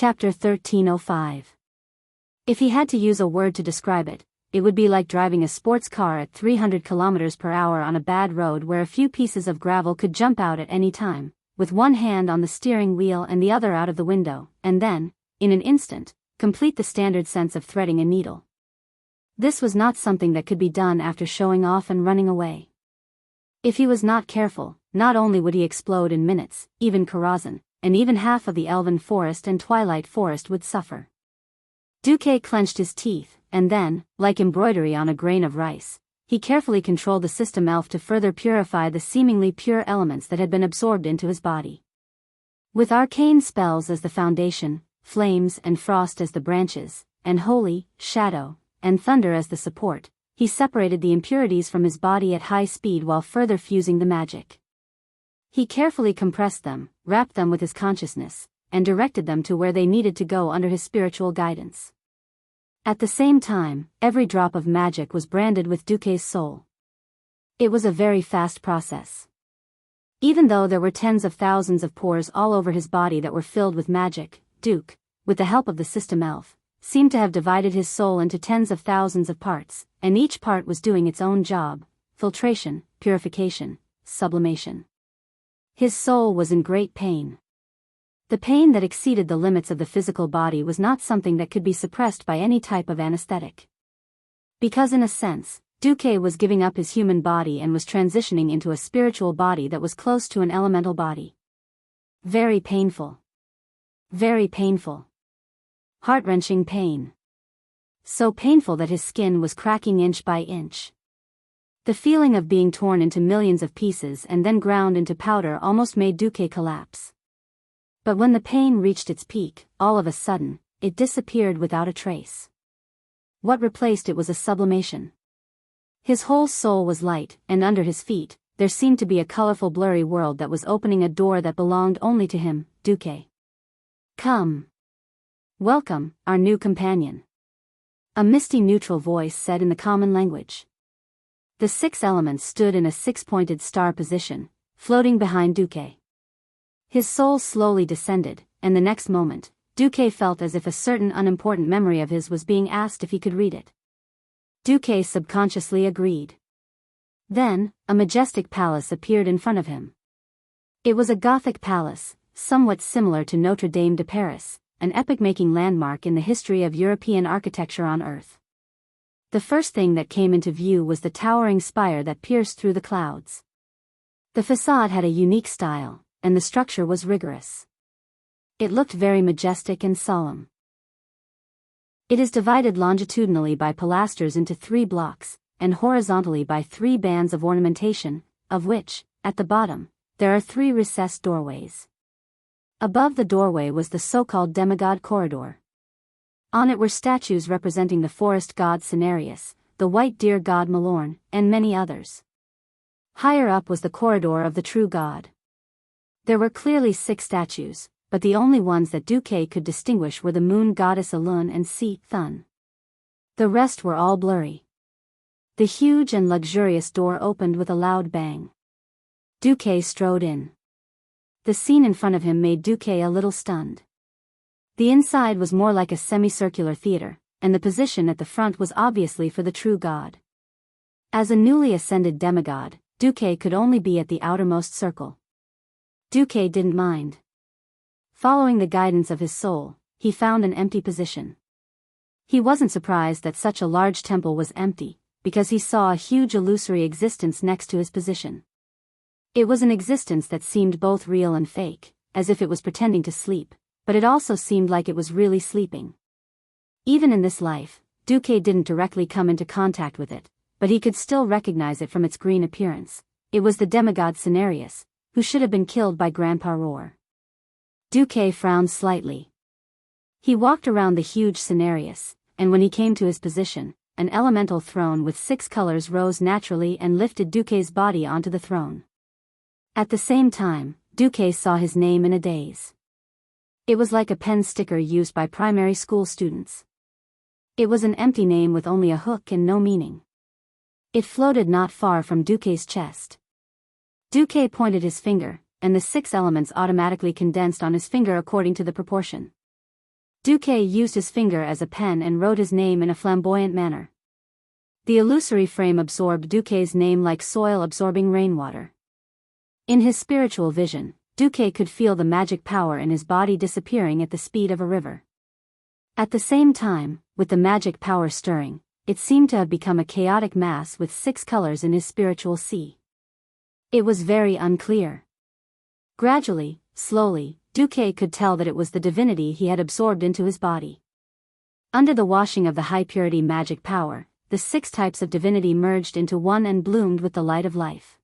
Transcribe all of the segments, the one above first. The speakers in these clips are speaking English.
Chapter 1305. If he had to use a word to describe it, it would be like driving a sports car at 300 kilometers per hour on a bad road where a few pieces of gravel could jump out at any time, with one hand on the steering wheel and the other out of the window, and then, in an instant, complete the standard sense of threading a needle. This was not something that could be done after showing off and running away. If he was not careful, not only would he explode in minutes, even Karazhan, and even half of the Elven Forest and Twilight Forest would suffer. Duque clenched his teeth, and then, like embroidery on a grain of rice, he carefully controlled the system elf to further purify the seemingly pure elements that had been absorbed into his body. With arcane spells as the foundation, flames and frost as the branches, and holy, shadow, and thunder as the support, he separated the impurities from his body at high speed while further fusing the magic. He carefully compressed them, wrapped them with his consciousness, and directed them to where they needed to go under his spiritual guidance. At the same time, every drop of magic was branded with Duque's soul. It was a very fast process. Even though there were tens of thousands of pores all over his body that were filled with magic, Duque, with the help of the system elf, seemed to have divided his soul into tens of thousands of parts, and each part was doing its own job: filtration, purification, sublimation. His soul was in great pain. The pain that exceeded the limits of the physical body was not something that could be suppressed by any type of anesthetic. Because in a sense, Duque was giving up his human body and was transitioning into a spiritual body that was close to an elemental body. Very painful. Very painful. Heart-wrenching pain. So painful that his skin was cracking inch by inch. The feeling of being torn into millions of pieces and then ground into powder almost made Duque collapse. But when the pain reached its peak, all of a sudden, it disappeared without a trace. What replaced it was a sublimation. His whole soul was light, and under his feet, there seemed to be a colorful blurry world that was opening a door that belonged only to him, Duque. Come. Welcome, our new companion. A misty neutral voice said in the common language. The 6 elements stood in a 6-pointed star position, floating behind Duque. His soul slowly descended, and the next moment, Duque felt as if a certain unimportant memory of his was being asked if he could read it. Duque subconsciously agreed. Then, a majestic palace appeared in front of him. It was a Gothic palace, somewhat similar to Notre Dame de Paris, an epoch-making landmark in the history of European architecture on Earth. The first thing that came into view was the towering spire that pierced through the clouds. The facade had a unique style, and the structure was rigorous. It looked very majestic and solemn. It is divided longitudinally by pilasters into 3 blocks, and horizontally by 3 bands of ornamentation, of which, at the bottom, there are 3 recessed doorways. Above the doorway was the so-called demigod corridor. On it were statues representing the forest god Cenarius, the white deer god Malorn, and many others. Higher up was the corridor of the true god. There were clearly 6 statues, but the only ones that Duque could distinguish were the moon goddess Elun and Si Thun. The rest were all blurry. The huge and luxurious door opened with a loud bang. Duque strode in. The scene in front of him made Duque a little stunned. The inside was more like a semicircular theater, and the position at the front was obviously for the true god. As a newly ascended demigod, Duque could only be at the outermost circle. Duque didn't mind. Following the guidance of his soul, he found an empty position. He wasn't surprised that such a large temple was empty, because he saw a huge illusory existence next to his position. It was an existence that seemed both real and fake, as if it was pretending to sleep, but it also seemed like it was really sleeping. Even in this life, Duque didn't directly come into contact with it, but he could still recognize it from its green appearance. It was the demigod Cenarius, who should have been killed by Grandpa Roar. Duque frowned slightly. He walked around the huge Cenarius, and when he came to his position, an elemental throne with 6 colors rose naturally and lifted Duque's body onto the throne. At the same time, Duque saw his name in a daze. It was like a pen sticker used by primary school students. It was an empty name with only a hook and no meaning. It floated not far from Duque's chest. Duque pointed his finger, and the 6 elements automatically condensed on his finger according to the proportion. Duque used his finger as a pen and wrote his name in a flamboyant manner. The illusory frame absorbed Duque's name like soil absorbing rainwater. In his spiritual vision, Duque could feel the magic power in his body disappearing at the speed of a river. At the same time, with the magic power stirring, it seemed to have become a chaotic mass with 6 colors in his spiritual sea. It was very unclear. Gradually, slowly, Duque could tell that it was the divinity he had absorbed into his body. Under the washing of the high-purity magic power, the 6 types of divinity merged into one and bloomed with the light of life.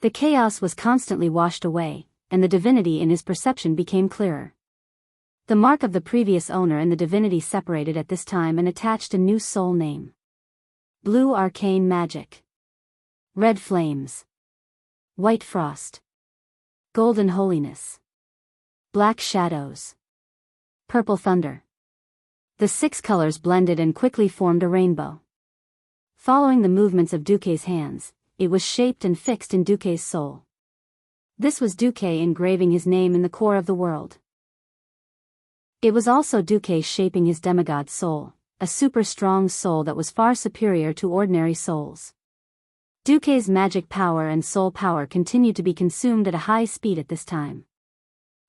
The chaos was constantly washed away, and the divinity in his perception became clearer. The mark of the previous owner and the divinity separated at this time and attached a new soul name. Blue arcane magic. Red flames. White frost. Golden holiness. Black shadows. Purple thunder. The 6 colors blended and quickly formed a rainbow. Following the movements of Duque's hands, it was shaped and fixed in Duque's soul. This was Duque engraving his name in the core of the world. It was also Duque shaping his demigod soul, a super strong soul that was far superior to ordinary souls. Duque's magic power and soul power continued to be consumed at a high speed at this time.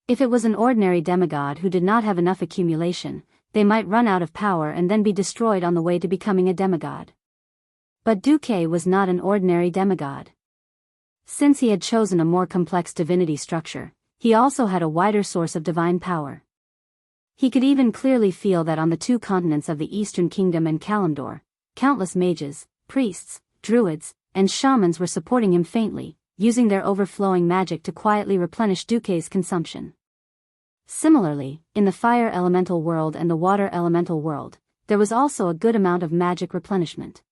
If it was an ordinary demigod who did not have enough accumulation, they might run out of power and then be destroyed on the way to becoming a demigod. But Duque was not an ordinary demigod. Since he had chosen a more complex divinity structure, he also had a wider source of divine power. He could even clearly feel that on the 2 continents of the Eastern Kingdom and Kalimdor, countless mages, priests, druids, and shamans were supporting him faintly, using their overflowing magic to quietly replenish Duque's consumption. Similarly, in the fire elemental world and the water elemental world, there was also a good amount of magic replenishment.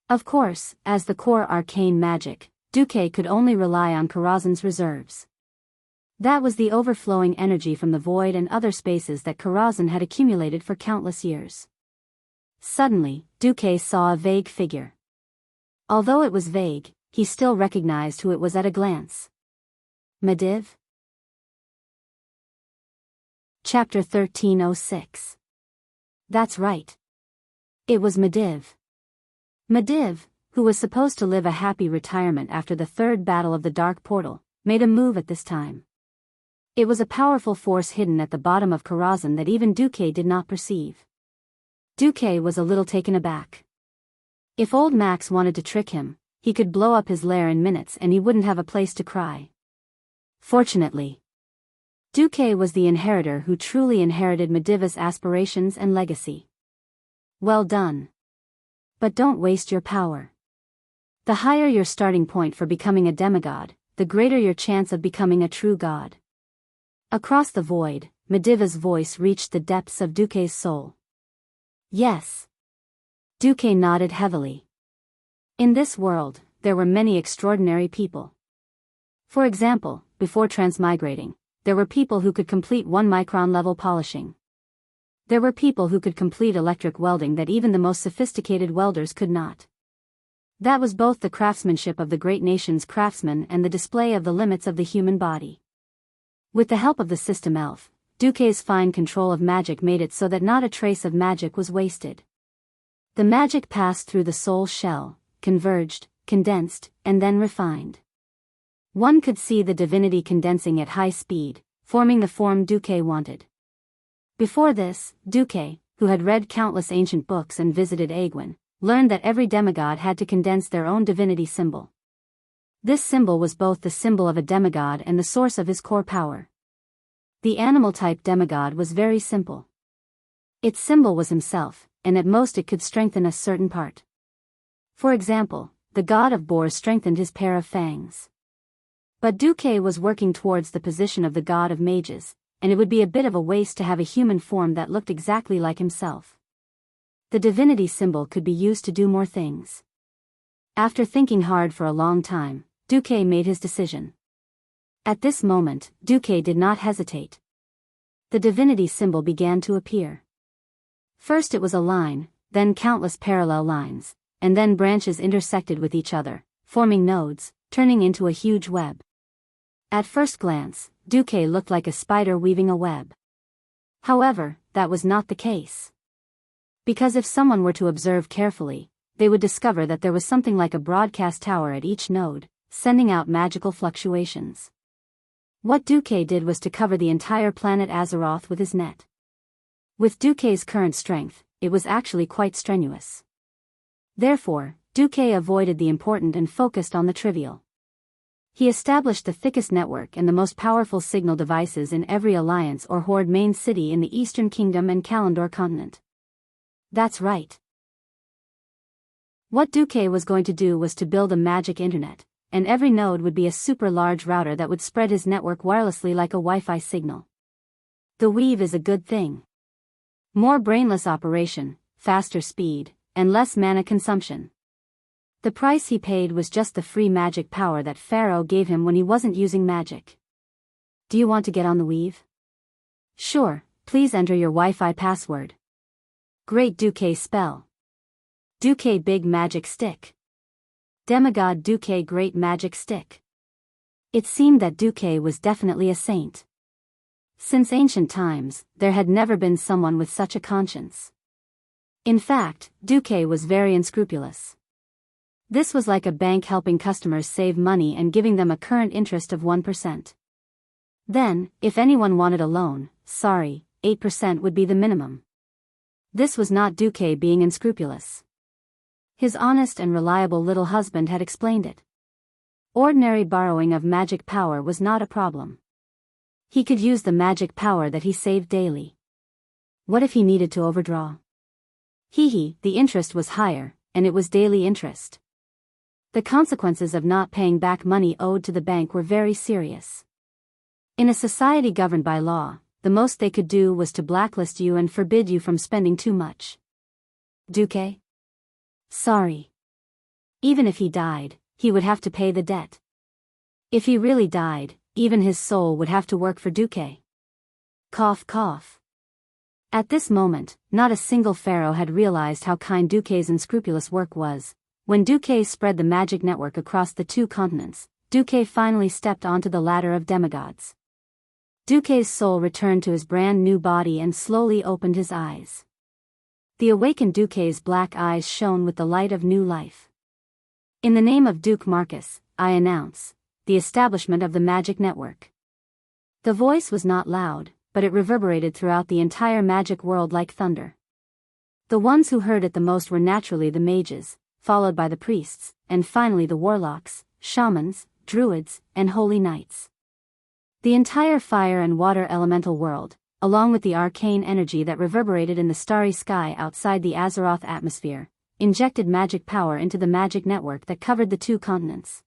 Of course, as the core arcane magic, Duque could only rely on Karazhan's reserves. That was the overflowing energy from the void and other spaces that Karazhan had accumulated for countless years. Suddenly, Duque saw a vague figure. Although it was vague, he still recognized who it was at a glance. Mediv? Chapter 1306. That's right. It was Mediv. Mediv, who was supposed to live a happy retirement after the 3rd battle of the Dark Portal, made a move at this time. It was a powerful force hidden at the bottom of Karazhan that even Duque did not perceive. Duque was a little taken aback. If old Max wanted to trick him, he could blow up his lair in minutes and he wouldn't have a place to cry. Fortunately, Duque was the inheritor who truly inherited Medivh's aspirations and legacy. Well done. But don't waste your power. The higher your starting point for becoming a demigod, the greater your chance of becoming a true god. Across the void, Medivh's voice reached the depths of Duque's soul. Yes. Duque nodded heavily. In this world, there were many extraordinary people. For example, before transmigrating, there were people who could complete 1-micron level polishing. There were people who could complete electric welding that even the most sophisticated welders could not. That was both the craftsmanship of the great nation's craftsmen and the display of the limits of the human body. With the help of the system elf, Duque's fine control of magic made it so that not a trace of magic was wasted. The magic passed through the soul shell, converged, condensed, and then refined. One could see the divinity condensing at high speed, forming the form Duque wanted. Before this, Duque, who had read countless ancient books and visited Aegwin, learned that every demigod had to condense their own divinity symbol. This symbol was both the symbol of a demigod and the source of his core power. The animal-type demigod was very simple. Its symbol was himself, and at most it could strengthen a certain part. For example, the god of boars strengthened his pair of fangs. But Duque was working towards the position of the god of mages, and it would be a bit of a waste to have a human form that looked exactly like himself. The divinity symbol could be used to do more things. After thinking hard for a long time, Duque made his decision. At this moment, Duque did not hesitate. The divinity symbol began to appear. First it was a line, then countless parallel lines, and then branches intersected with each other, forming nodes, turning into a huge web. At first glance, Duque looked like a spider weaving a web. However, that was not the case. Because if someone were to observe carefully, they would discover that there was something like a broadcast tower at each node, sending out magical fluctuations. What Duque did was to cover the entire planet Azeroth with his net. With Duque's current strength, it was actually quite strenuous. Therefore, Duque avoided the important and focused on the trivial. He established the thickest network and the most powerful signal devices in every alliance or horde main city in the Eastern Kingdom and Kalandor continent. That's right. What Duque was going to do was to build a magic internet, and every node would be a super large router that would spread his network wirelessly like a Wi-Fi signal. The weave is a good thing. More brainless operation, faster speed, and less mana consumption. The price he paid was just the free magic power that Pharaoh gave him when he wasn't using magic. Do you want to get on the weave? Sure, please enter your Wi-Fi password. Great Duque spell. Duque Big Magic Stick. Demigod Duque Great Magic Stick. It seemed that Duque was definitely a saint. Since ancient times, there had never been someone with such a conscience. In fact, Duque was very unscrupulous. This was like a bank helping customers save money and giving them a current interest of 1%. Then, if anyone wanted a loan, 8% would be the minimum. This was not Duque being unscrupulous. His honest and reliable little husband had explained it. Ordinary borrowing of magic power was not a problem. He could use the magic power that he saved daily. What if he needed to overdraw? The interest was higher, and it was daily interest. The consequences of not paying back money owed to the bank were very serious. In a society governed by law, the most they could do was to blacklist you and forbid you from spending too much. Duque? Sorry. Even if he died, he would have to pay the debt. If he really died, even his soul would have to work for Duque. Cough cough. At this moment, not a single pharaoh had realized how kind Duque's unscrupulous work was. When Duque spread the magic network across the 2 continents, Duque finally stepped onto the ladder of demigods. Duque's soul returned to his brand new body and slowly opened his eyes. The awakened Duque's black eyes shone with the light of new life. In the name of Duke Marcus, I announce the establishment of the magic network. The voice was not loud, but it reverberated throughout the entire magic world like thunder. The ones who heard it the most were naturally the mages, followed by the priests, and finally the warlocks, shamans, druids, and holy knights. The entire fire and water elemental world, along with the arcane energy that reverberated in the starry sky outside the Azeroth atmosphere, injected magic power into the magic network that covered the 2 continents.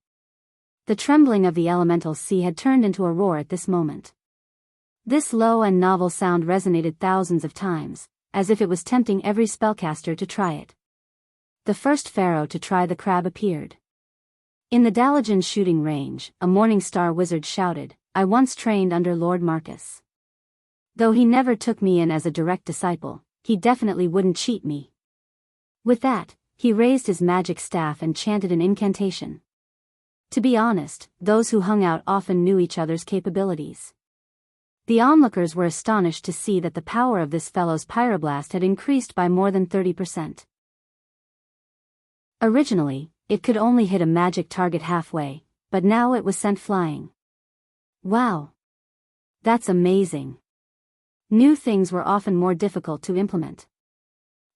The trembling of the elemental sea had turned into a roar at this moment. This low and novel sound resonated thousands of times, as if it was tempting every spellcaster to try it. The first pharaoh to try the crab appeared. In the Dalajan shooting range, a Morning Star wizard shouted, "I once trained under Lord Marcus. Though he never took me in as a direct disciple, he definitely wouldn't cheat me." With that, he raised his magic staff and chanted an incantation. To be honest, those who hung out often knew each other's capabilities. The onlookers were astonished to see that the power of this fellow's pyroblast had increased by more than 30%. Originally, it could only hit a magic target halfway, but now it was sent flying. Wow! That's amazing. New things were often more difficult to implement.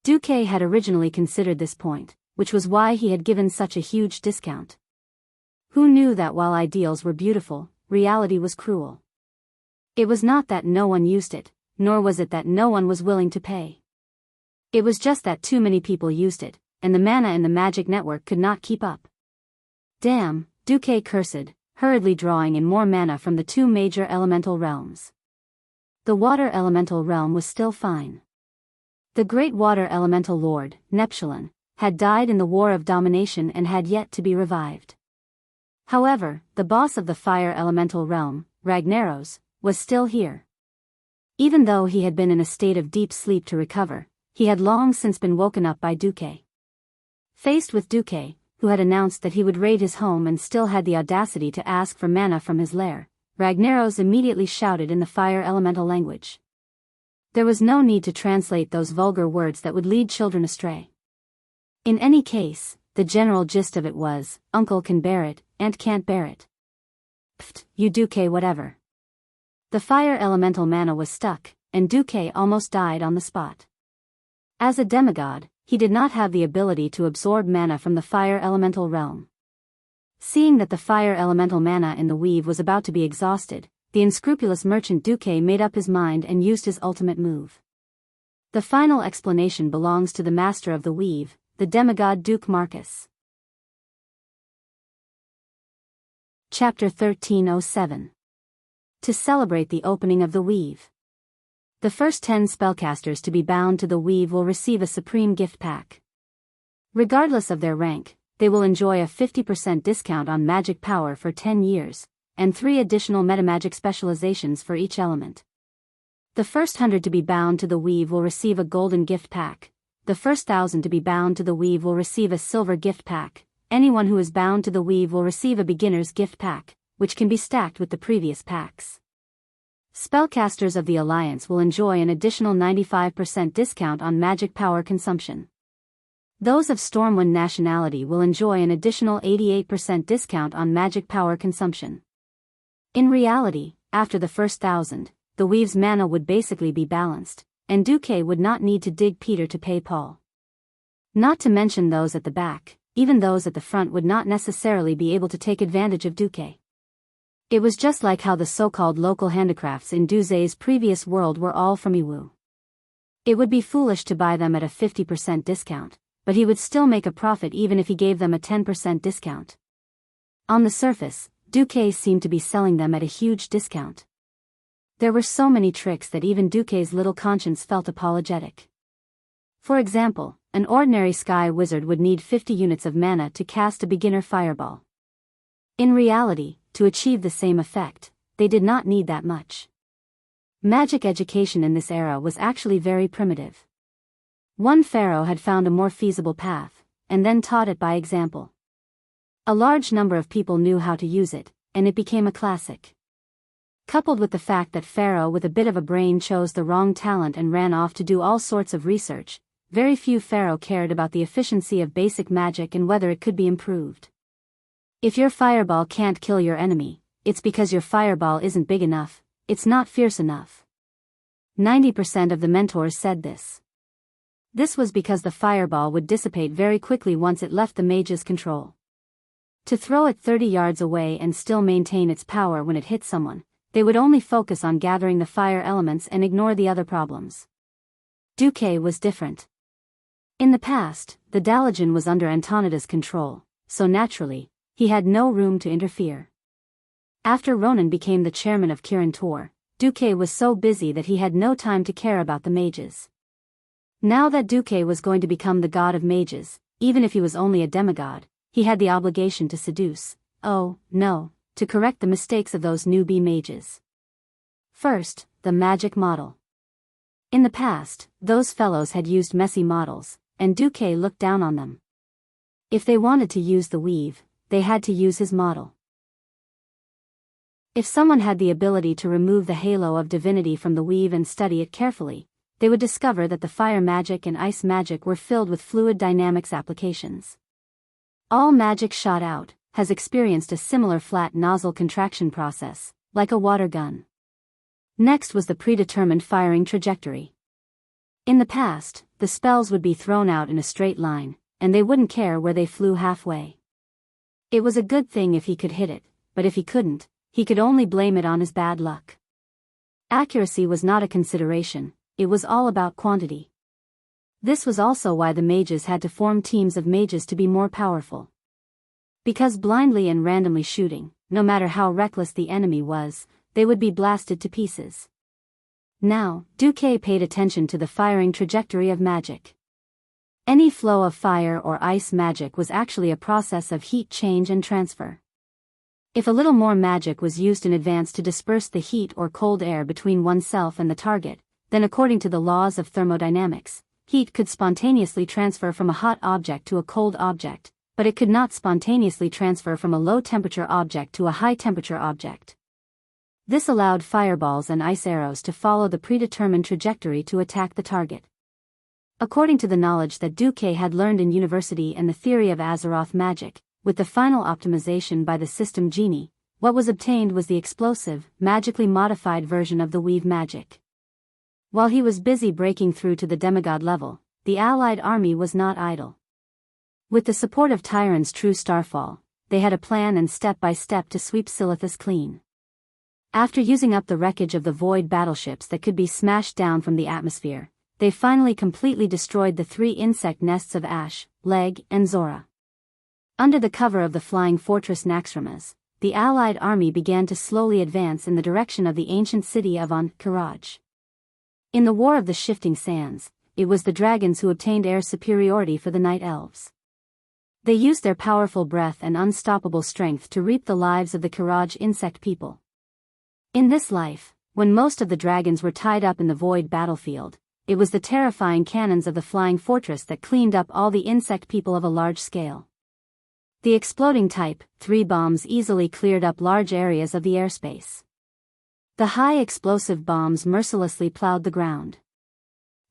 Duque had originally considered this point, which was why he had given such a huge discount. Who knew that while ideals were beautiful, reality was cruel? It was not that no one used it, nor was it that no one was willing to pay. It was just that too many people used it, and the mana in the magic network could not keep up. Damn, Duque cursed, hurriedly drawing in more mana from the 2 major elemental realms. The water elemental realm was still fine. The great water elemental lord, Neptulon, had died in the War of Domination and had yet to be revived. However, the boss of the fire elemental realm, Ragnaros, was still here. Even though he had been in a state of deep sleep to recover, he had long since been woken up by Duque. Faced with Duque, who had announced that he would raid his home and still had the audacity to ask for mana from his lair, Ragnaros immediately shouted in the fire elemental language. There was no need to translate those vulgar words that would lead children astray. In any case, the general gist of it was, uncle can bear it, aunt can't bear it. Pfft, you Duque whatever. The fire elemental mana was stuck, and Duque almost died on the spot. As a demigod, he did not have the ability to absorb mana from the fire elemental realm. Seeing that the fire elemental mana in the weave was about to be exhausted, the unscrupulous merchant Duque made up his mind and used his ultimate move. The final explanation belongs to the master of the weave, the demigod Duke Marcus. Chapter 1307. To celebrate the opening of the weave. The first 10 spellcasters to be bound to the weave will receive a supreme gift pack. Regardless of their rank, they will enjoy a 50% discount on magic power for 10 years, and 3 additional metamagic specializations for each element. The first 100 to be bound to the weave will receive a golden gift pack. The first 1,000 to be bound to the weave will receive a silver gift pack. Anyone who is bound to the weave will receive a beginner's gift pack, which can be stacked with the previous packs. Spellcasters of the Alliance will enjoy an additional 95% discount on magic power consumption. Those of Stormwind nationality will enjoy an additional 88% discount on magic power consumption. In reality, after the first 1,000, the weave's mana would basically be balanced, and Duque would not need to dig Peter to pay Paul. Not to mention those at the back, even those at the front would not necessarily be able to take advantage of Duque. It was just like how the so-called local handicrafts in Duze's previous world were all from Iwu. It would be foolish to buy them at a 50% discount, but he would still make a profit even if he gave them a 10% discount. On the surface, Duque seemed to be selling them at a huge discount. There were so many tricks that even Duque's little conscience felt apologetic. For example, an ordinary sky wizard would need 50 units of mana to cast a beginner fireball. In reality, to achieve the same effect, they did not need that much. Magic education in this era was actually very primitive. One pharaoh had found a more feasible path, and then taught it by example. A large number of people knew how to use it, and it became a classic. Coupled with the fact that Pharaoh with a bit of a brain chose the wrong talent and ran off to do all sorts of research, very few Pharaoh cared about the efficiency of basic magic and whether it could be improved. If your fireball can't kill your enemy, it's because your fireball isn't big enough, it's not fierce enough. 90% of the mentors said this. This was because the fireball would dissipate very quickly once it left the mage's control. To throw it 30 yards away and still maintain its power when it hit someone, they would only focus on gathering the fire elements and ignore the other problems. Duque was different. In the past, the Dalajan was under Antonida's control, so naturally, he had no room to interfere. After Ronan became the chairman of Kirin Tor, Duque was so busy that he had no time to care about the mages. Now that Duque was going to become the god of mages, even if he was only a demigod, he had the obligation to seduce, to correct the mistakes of those newbie mages. First, the magic model. In the past, those fellows had used messy models, and Duque looked down on them. If they wanted to use the weave, they had to use his model. If someone had the ability to remove the halo of divinity from the weave and study it carefully, they would discover that the fire magic and ice magic were filled with fluid dynamics applications. All magic shot out has experienced a similar flat nozzle contraction process, like a water gun. Next was the predetermined firing trajectory. In the past, the spells would be thrown out in a straight line, and they wouldn't care where they flew halfway. It was a good thing if he could hit it, but if he couldn't, he could only blame it on his bad luck. Accuracy was not a consideration, it was all about quantity. This was also why the mages had to form teams of mages to be more powerful. Because blindly and randomly shooting, no matter how reckless the enemy was, they would be blasted to pieces. Now, Duque paid attention to the firing trajectory of magic. Any flow of fire or ice magic was actually a process of heat change and transfer. If a little more magic was used in advance to disperse the heat or cold air between oneself and the target, then according to the laws of thermodynamics, heat could spontaneously transfer from a hot object to a cold object, but it could not spontaneously transfer from a low-temperature object to a high-temperature object. This allowed fireballs and ice arrows to follow the predetermined trajectory to attack the target. According to the knowledge that Duque had learned in university and the theory of Azeroth magic, with the final optimization by the system genie, what was obtained was the explosive, magically modified version of the weave magic. While he was busy breaking through to the demigod level, the allied army was not idle. With the support of Tyron's true starfall, they had a plan and step by step to sweep Silithus clean. After using up the wreckage of the void battleships that could be smashed down from the atmosphere, they finally completely destroyed the 3 insect nests of Ash, Leg, and Zora. Under the cover of the flying fortress Naxxramas, the allied army began to slowly advance in the direction of the ancient city of Karaj. In the War of the Shifting Sands, it was the dragons who obtained air superiority for the night elves. They used their powerful breath and unstoppable strength to reap the lives of the Karaj insect people. In this life, when most of the dragons were tied up in the void battlefield, it was the terrifying cannons of the flying fortress that cleaned up all the insect people of a large scale. The exploding Type 3 bombs easily cleared up large areas of the airspace. The high explosive bombs mercilessly plowed the ground.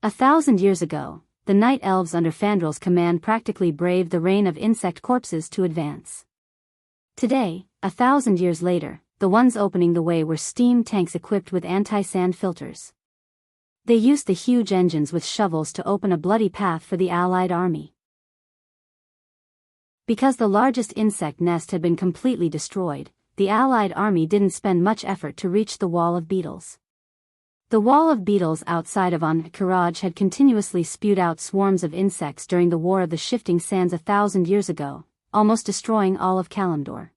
1,000 years ago, the night elves under Fandrel's command practically braved the rain of insect corpses to advance. Today, 1,000 years later, the ones opening the way were steam tanks equipped with anti-sand filters. They used the huge engines with shovels to open a bloody path for the allied army. Because the largest insect nest had been completely destroyed, the allied army didn't spend much effort to reach the wall of beetles. The wall of beetles outside of Karaj had continuously spewed out swarms of insects during the War of the Shifting Sands 1,000 years ago, almost destroying all of Kalimdor.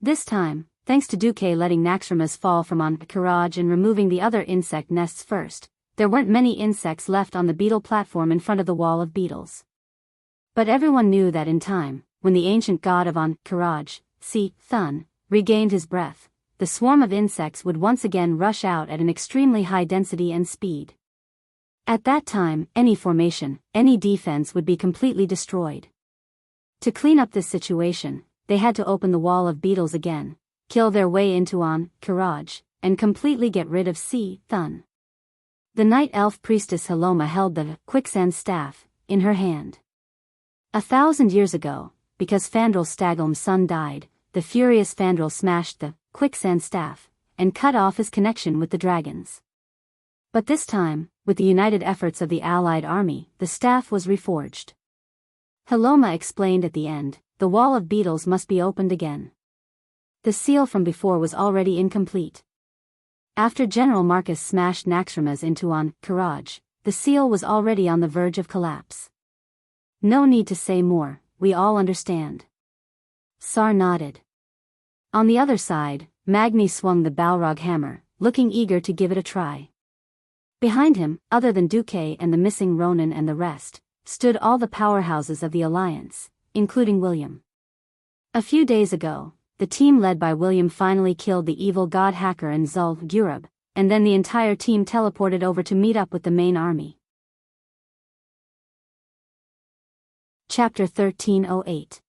This time, thanks to Duque letting Naxxramas fall from Karaj and removing the other insect nests first, there weren't many insects left on the beetle platform in front of the wall of beetles. But everyone knew that in time, when the ancient god of Karaj, Thun, regained his breath, the swarm of insects would once again rush out at an extremely high density and speed. At that time, any formation, any defense would be completely destroyed. To clean up this situation, they had to open the wall of beetles again, kill their way into Karaj, and completely get rid of Thun. The night elf priestess Haloma held the quicksand staff in her hand. 1,000 years ago, because Fandrel Stagelm's son died, the furious Fandrel smashed the quicksand staff and cut off his connection with the dragons. But this time, with the united efforts of the allied army, the staff was reforged. Haloma explained at the end, the wall of beetles must be opened again. The seal from before was already incomplete. After General Marcus smashed Naxxramas into Karaj, the seal was already on the verge of collapse. No need to say more, we all understand. Sar nodded. On the other side, Magni swung the Balrog hammer, looking eager to give it a try. Behind him, other than Duque and the missing Ronin and the rest, stood all the powerhouses of the Alliance, including William. A few days ago, the team led by William finally killed the evil god hacker and Zul Gurub, and then the entire team teleported over to meet up with the main army. Chapter 1308.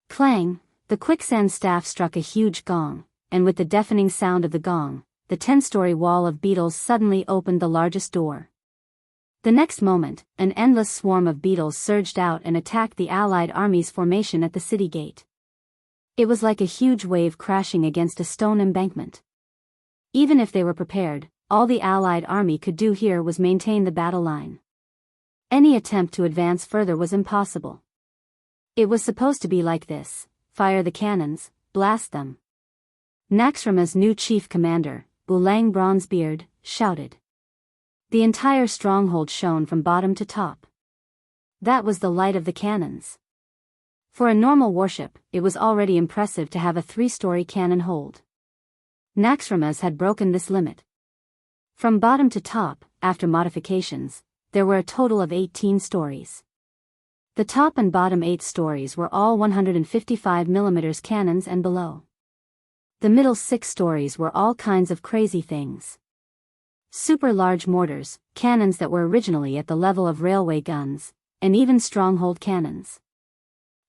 Clang, the quicksand staff struck a huge gong, and with the deafening sound of the gong, the 10-story wall of beetles suddenly opened the largest door. The next moment, an endless swarm of beetles surged out and attacked the allied army's formation at the city gate. It was like a huge wave crashing against a stone embankment. Even if they were prepared, all the allied army could do here was maintain the battle line. Any attempt to advance further was impossible. It was supposed to be like this: fire the cannons, blast them. Naxxramas' new chief commander, Ulang Bronzebeard, shouted. The entire stronghold shone from bottom to top. That was the light of the cannons. For a normal warship, it was already impressive to have a 3-story cannon hold. Naxxramas had broken this limit. From bottom to top, after modifications, there were a total of 18 stories. The top and bottom 8 stories were all 155mm cannons and below. The middle 6 stories were all kinds of crazy things. Super large mortars, cannons that were originally at the level of railway guns, and even stronghold cannons.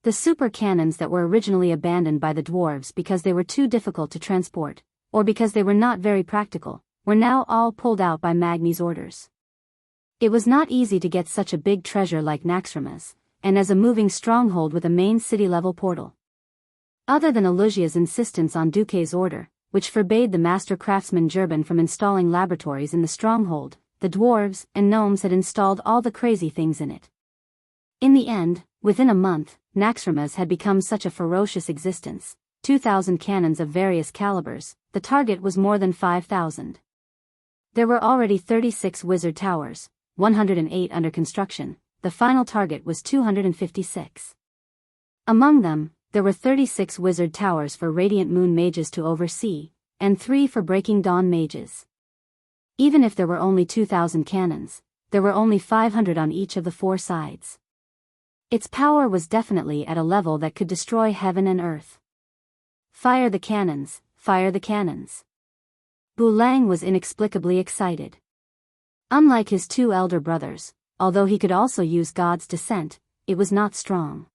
The super cannons that were originally abandoned by the dwarves because they were too difficult to transport, or because they were not very practical, were now all pulled out by Magni's orders. It was not easy to get such a big treasure like Naxxrama's, and as a moving stronghold with a main city-level portal. Other than Aluxia's insistence on Duque's order, which forbade the master craftsman Jurban from installing laboratories in the stronghold, the dwarves and gnomes had installed all the crazy things in it. In the end, within a month, Naxxrama's had become such a ferocious existence, 2,000 cannons of various calibers, the target was more than 5,000. There were already 36 wizard towers, 108 under construction, the final target was 256. Among them, there were 36 wizard towers for Radiant Moon mages to oversee, and 3 for Breaking Dawn mages. Even if there were only 2,000 cannons, there were only 500 on each of the 4 sides. Its power was definitely at a level that could destroy heaven and earth. Fire the cannons, fire the cannons. Bu Lang was inexplicably excited. Unlike his 2 elder brothers, although he could also use God's descent, it was not strong.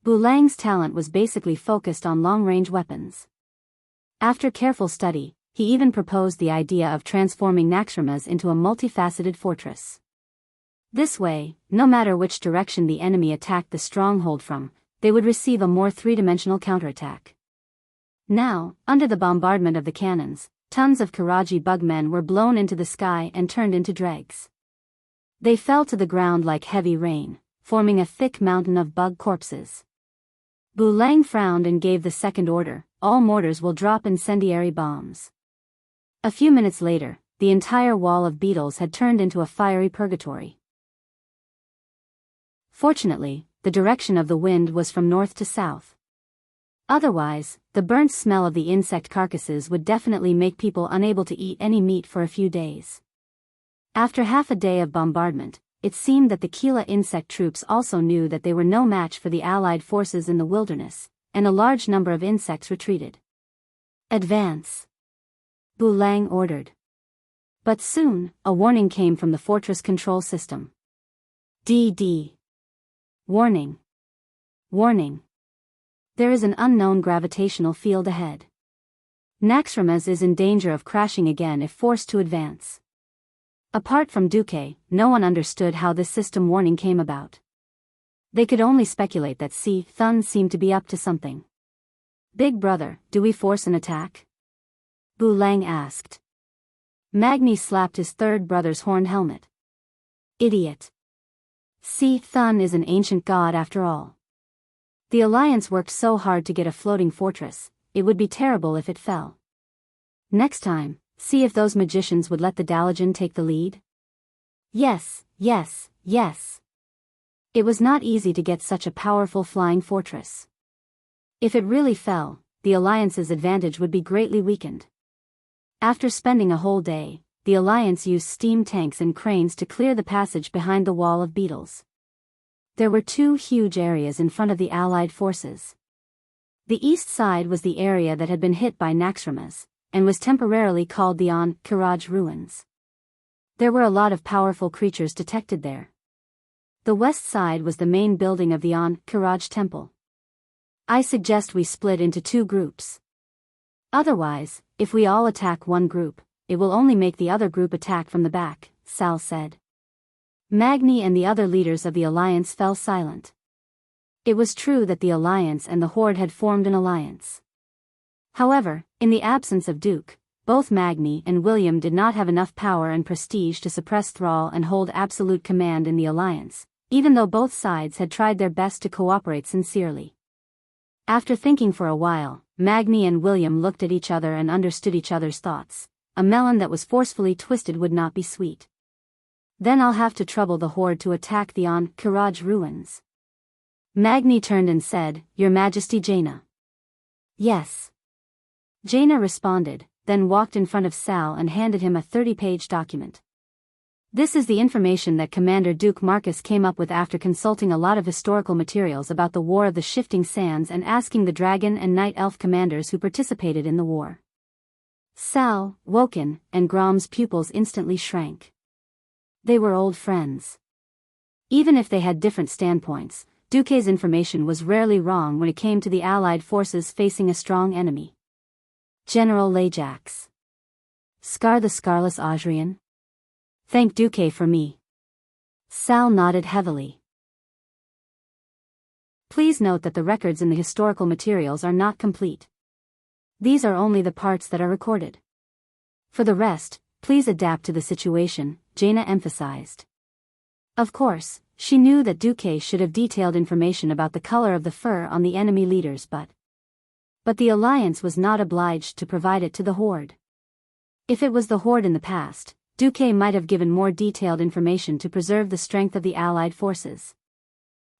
Bu Lang's talent was basically focused on long-range weapons. After careful study, he even proposed the idea of transforming Naxxrama's into a multifaceted fortress. This way, no matter which direction the enemy attacked the stronghold from, they would receive a more three-dimensional counterattack. Now, under the bombardment of the cannons, tons of Karaji bugmen were blown into the sky and turned into dregs. They fell to the ground like heavy rain, forming a thick mountain of bug corpses. Bu Lang frowned and gave the second order, all mortars will drop incendiary bombs. A few minutes later, the entire wall of beetles had turned into a fiery purgatory. Fortunately, the direction of the wind was from north to south. Otherwise, the burnt smell of the insect carcasses would definitely make people unable to eat any meat for a few days. After half a day of bombardment, it seemed that the Kila insect troops also knew that they were no match for the Allied forces in the wilderness, and a large number of insects retreated. Advance! Bu Lang ordered. But soon, a warning came from the fortress control system. DD. Warning. Warning. There is an unknown gravitational field ahead. Naxxrama's is in danger of crashing again if forced to advance. Apart from Duque, no one understood how this system warning came about. They could only speculate that Thun seemed to be up to something. Big brother, do we force an attack? Bu Lang asked. Magni slapped his third brother's horned helmet. Idiot. Thun is an ancient god after all. The Alliance worked so hard to get a floating fortress, it would be terrible if it fell. Next time, see if those magicians would let the Dalajan take the lead? Yes, yes, yes. It was not easy to get such a powerful flying fortress. If it really fell, the Alliance's advantage would be greatly weakened. After spending a whole day, the Alliance used steam tanks and cranes to clear the passage behind the wall of beetles. There were 2 huge areas in front of the Allied forces. The east side was the area that had been hit by Naxxrama's, and was temporarily called the Karaj ruins. There were a lot of powerful creatures detected there. The west side was the main building of the Karaj temple. I suggest we split into 2 groups. Otherwise, if we all attack one group, it will only make the other group attack from the back, Sal said. Magni and the other leaders of the Alliance fell silent. It was true that the Alliance and the Horde had formed an alliance. However, in the absence of Duke, both Magni and William did not have enough power and prestige to suppress Thrall and hold absolute command in the Alliance, even though both sides had tried their best to cooperate sincerely. After thinking for a while, Magni and William looked at each other and understood each other's thoughts. A melon that was forcefully twisted would not be sweet. Then I'll have to trouble the Horde to attack the Karaj ruins. Magni turned and said, Your Majesty Jaina. Yes. Jaina responded, then walked in front of Sal and handed him a 30-page document. This is the information that Commander Duke Marcus came up with after consulting a lot of historical materials about the War of the Shifting Sands and asking the Dragon and Night Elf commanders who participated in the war. Sal, Woken, and Grom's pupils instantly shrank. They were old friends. Even if they had different standpoints, Duque's information was rarely wrong when it came to the Allied forces facing a strong enemy. General Lajax. Scar the Scarless Audrian? Thank Duque for me. Sal nodded heavily. Please note that the records in the historical materials are not complete. These are only the parts that are recorded. For the rest, please adapt to the situation, Jaina emphasized. Of course, she knew that Duque should have detailed information about the color of the fur on the enemy leaders, but the Alliance was not obliged to provide it to the Horde. If it was the Horde in the past, Duque might have given more detailed information to preserve the strength of the Allied forces.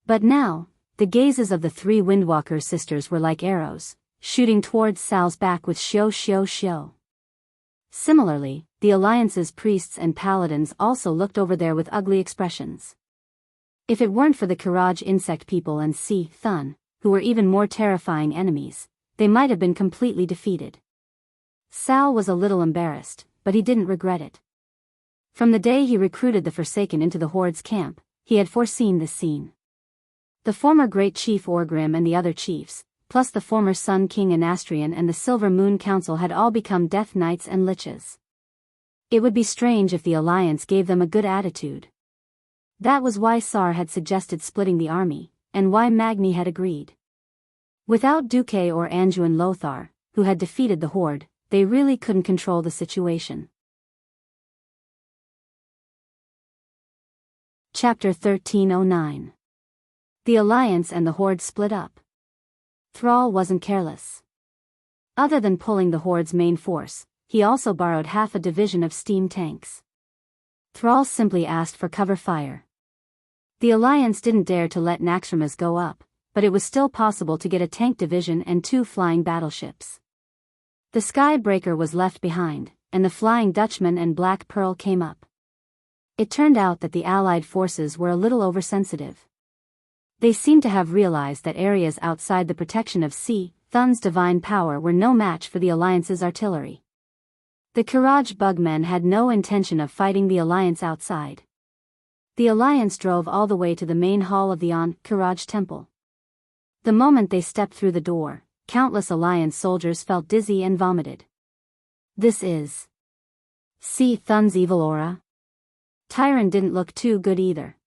But now, the gazes of the three Windwalker sisters were like arrows, shooting towards Sal's back with shio shio shio. Similarly, the Alliance's priests and paladins also looked over there with ugly expressions. If it weren't for the Kiraj insect people and Si Thun, who were even more terrifying enemies, they might have been completely defeated. Sal was a little embarrassed, but he didn't regret it. From the day he recruited the Forsaken into the Horde's camp, he had foreseen this scene. The former Great Chief Orgrim and the other chiefs, plus the former Sun King Anastrian and the Silver Moon Council had all become Death Knights and Liches. It would be strange if the Alliance gave them a good attitude. That was why Sar had suggested splitting the army, and why Magni had agreed. Without Duque or Anduin Lothar, who had defeated the Horde, they really couldn't control the situation. Chapter 1309. The Alliance and the Horde split up. Thrall wasn't careless. Other than pulling the Horde's main force, he also borrowed half a division of steam tanks. Thrall simply asked for cover fire. The Alliance didn't dare to let Naxxramas go up, but it was still possible to get a tank division and 2 flying battleships. The Skybreaker was left behind, and the Flying Dutchman and Black Pearl came up. It turned out that the Allied forces were a little oversensitive. They seemed to have realized that areas outside the protection of Si Thun's divine power were no match for the Alliance's artillery. The Kiraj bugmen had no intention of fighting the Alliance outside. The Alliance drove all the way to the main hall of the Kiraj temple. The moment they stepped through the door, countless Alliance soldiers felt dizzy and vomited. This is Si Thun's evil aura? Tyron didn't look too good either.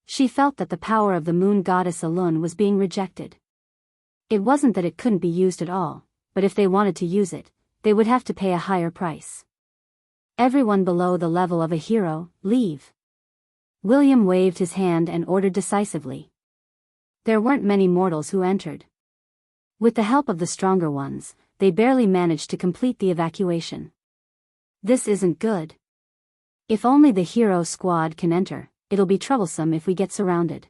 She felt that the power of the moon goddess Alun was being rejected. It wasn't that it couldn't be used at all, but if they wanted to use it, they would have to pay a higher price. Everyone below the level of a hero, leave. William waved his hand and ordered decisively. There weren't many mortals who entered. With the help of the stronger ones, they barely managed to complete the evacuation. This isn't good. If only the hero squad can enter, it'll be troublesome if we get surrounded.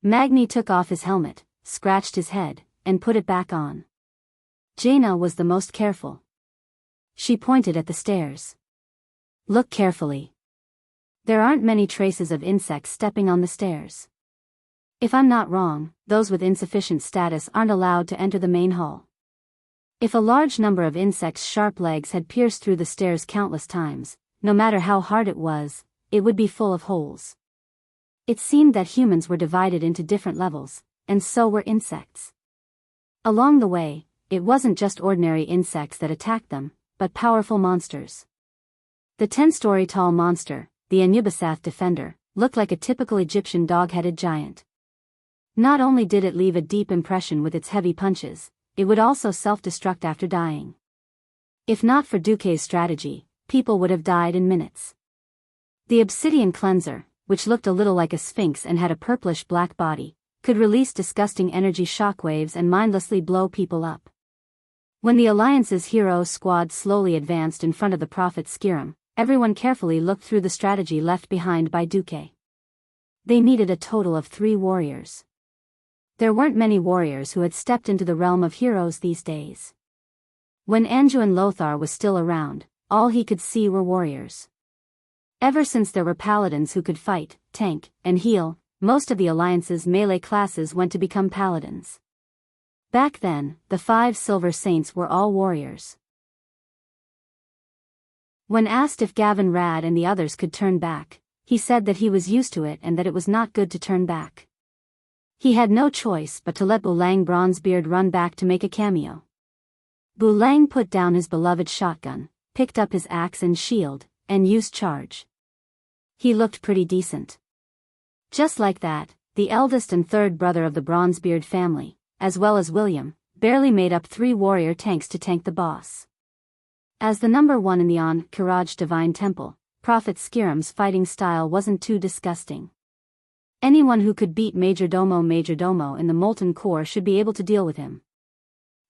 Magni took off his helmet, scratched his head, and put it back on. Jaina was the most careful. She pointed at the stairs. Look carefully. There aren't many traces of insects stepping on the stairs. If I'm not wrong, those with insufficient status aren't allowed to enter the main hall. If a large number of insects' sharp legs had pierced through the stairs countless times, no matter how hard it was, it would be full of holes. It seemed that humans were divided into different levels, and so were insects. Along the way, it wasn't just ordinary insects that attacked them, but powerful monsters. The 10-story tall monster, the Anubisath Defender, looked like a typical Egyptian dog-headed giant. Not only did it leave a deep impression with its heavy punches, it would also self-destruct after dying. If not for Duque's strategy, people would have died in minutes. The Obsidian Cleanser, which looked a little like a sphinx and had a purplish-black body, could release disgusting energy shockwaves and mindlessly blow people up. When the Alliance's hero squad slowly advanced in front of the Prophet Skirim, everyone carefully looked through the strategy left behind by Duque. They needed a total of 3 warriors. There weren't many warriors who had stepped into the realm of heroes these days. When Anduin Lothar was still around, all he could see were warriors. Ever since there were paladins who could fight, tank, and heal, most of the Alliance's melee classes went to become paladins. Back then, the 5 Silver Saints were all warriors. When asked if Gavin Rad and the others could turn back, he said that he was used to it and that it was not good to turn back. He had no choice but to let Ulang Bronzebeard run back to make a cameo. Bu Lang put down his beloved shotgun, picked up his axe and shield, and used charge. He looked pretty decent. Just like that, the eldest and third brother of the Bronzebeard family, as well as William, barely made up 3 warrior tanks to tank the boss. As the number 1 in the Ankaraj Divine Temple, Prophet Skiram's fighting style wasn't too disgusting. Anyone who could beat Majordomo in the Molten Core should be able to deal with him.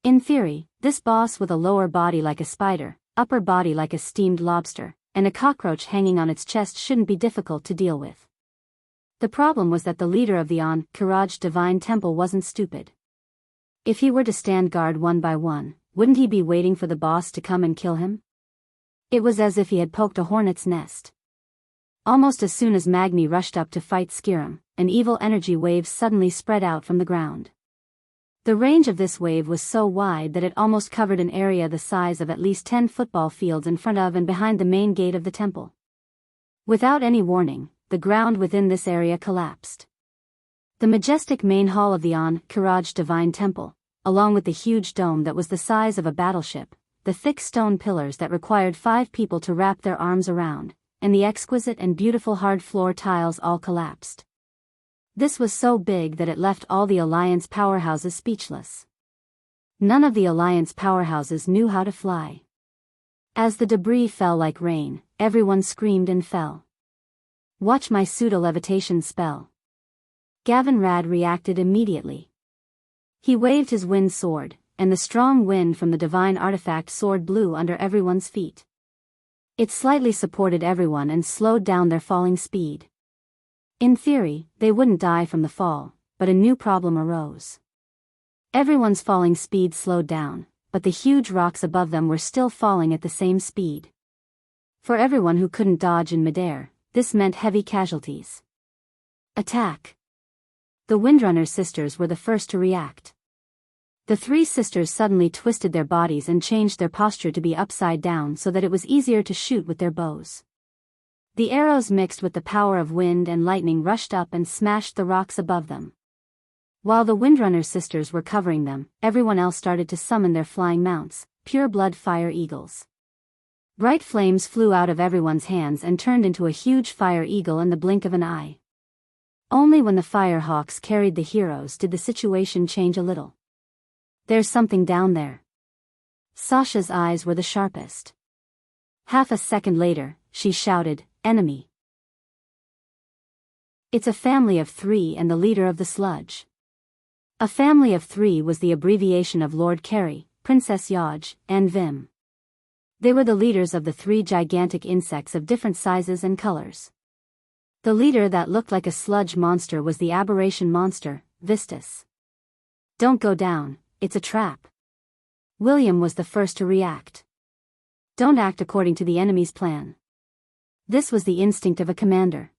In theory, this boss with a lower body like a spider, upper body like a steamed lobster, and a cockroach hanging on its chest shouldn't be difficult to deal with. The problem was that the leader of the Ankaraj Divine Temple wasn't stupid. If he were to stand guard one by one, wouldn't he be waiting for the boss to come and kill him? It was as if he had poked a hornet's nest. Almost as soon as Magni rushed up to fight Skiram, an evil energy wave suddenly spread out from the ground. The range of this wave was so wide that it almost covered an area the size of at least 10 football fields in front of and behind the main gate of the temple. Without any warning, the ground within this area collapsed. The majestic main hall of the Ankaraj Divine Temple, along with the huge dome that was the size of a battleship, the thick stone pillars that required 5 people to wrap their arms around, and the exquisite and beautiful hard floor tiles all collapsed. This was so big that it left all the Alliance powerhouses speechless. None of the Alliance powerhouses knew how to fly. As the debris fell like rain, everyone screamed and fell. Watch my pseudo-levitation spell. Gavin Rad reacted immediately. He waved his wind sword, and the strong wind from the divine artifact sword blew under everyone's feet. It slightly supported everyone and slowed down their falling speed. In theory, they wouldn't die from the fall, but a new problem arose. Everyone's falling speed slowed down, but the huge rocks above them were still falling at the same speed. For everyone who couldn't dodge in midair, this meant heavy casualties. Attack! The Windrunner sisters were the first to react. The 3 sisters suddenly twisted their bodies and changed their posture to be upside down so that it was easier to shoot with their bows. The arrows mixed with the power of wind and lightning rushed up and smashed the rocks above them. While the Windrunner sisters were covering them, everyone else started to summon their flying mounts, pure-blood fire eagles. Bright flames flew out of everyone's hands and turned into a huge fire eagle in the blink of an eye. Only when the fire hawks carried the heroes did the situation change a little. There's something down there. Sasha's eyes were the sharpest. Half a second later, she shouted, "Enemy!" It's a family of 3 and the leader of the sludge. A family of 3 was the abbreviation of Lord Carey, Princess Yaj, and Vim. They were the leaders of the 3 gigantic insects of different sizes and colors. The leader that looked like a sludge monster was the aberration monster, Vistus. Don't go down, it's a trap. William was the first to react. Don't act according to the enemy's plan. This was the instinct of a commander.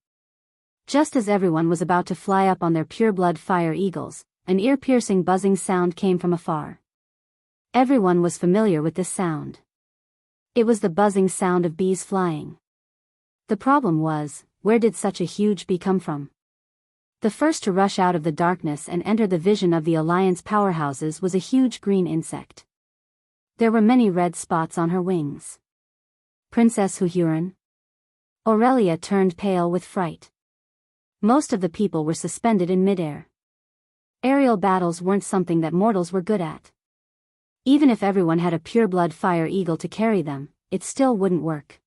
Just as everyone was about to fly up on their pure-blood fire eagles, an ear-piercing buzzing sound came from afar. Everyone was familiar with this sound. It was the buzzing sound of bees flying. The problem was, where did such a huge bee come from? The first to rush out of the darkness and enter the vision of the Alliance powerhouses was a huge green insect. There were many red spots on her wings. Princess Huhuran? Aurelia turned pale with fright. Most of the people were suspended in midair. Aerial battles weren't something that mortals were good at. Even if everyone had a pure-blood fire eagle to carry them, it still wouldn't work.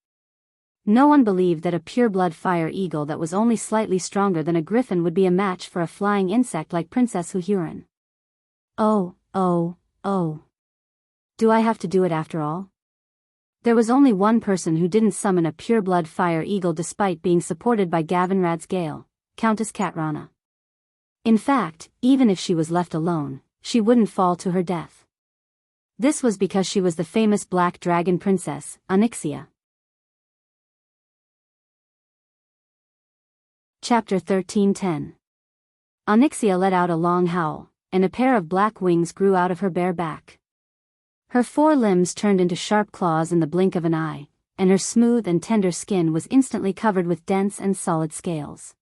No one believed that a pure-blood fire eagle that was only slightly stronger than a griffin would be a match for a flying insect like Princess Huhuran. Oh. Do I have to do it after all? There was only one person who didn't summon a pure-blood fire eagle despite being supported by Gavinrad's Gale, Countess Katrana. In fact, even if she was left alone, she wouldn't fall to her death. This was because she was the famous Black Dragon Princess, Onyxia. Chapter 13:10. Onyxia let out a long howl, and a pair of black wings grew out of her bare back. Her 4 limbs turned into sharp claws in the blink of an eye, and her smooth and tender skin was instantly covered with dense and solid scales.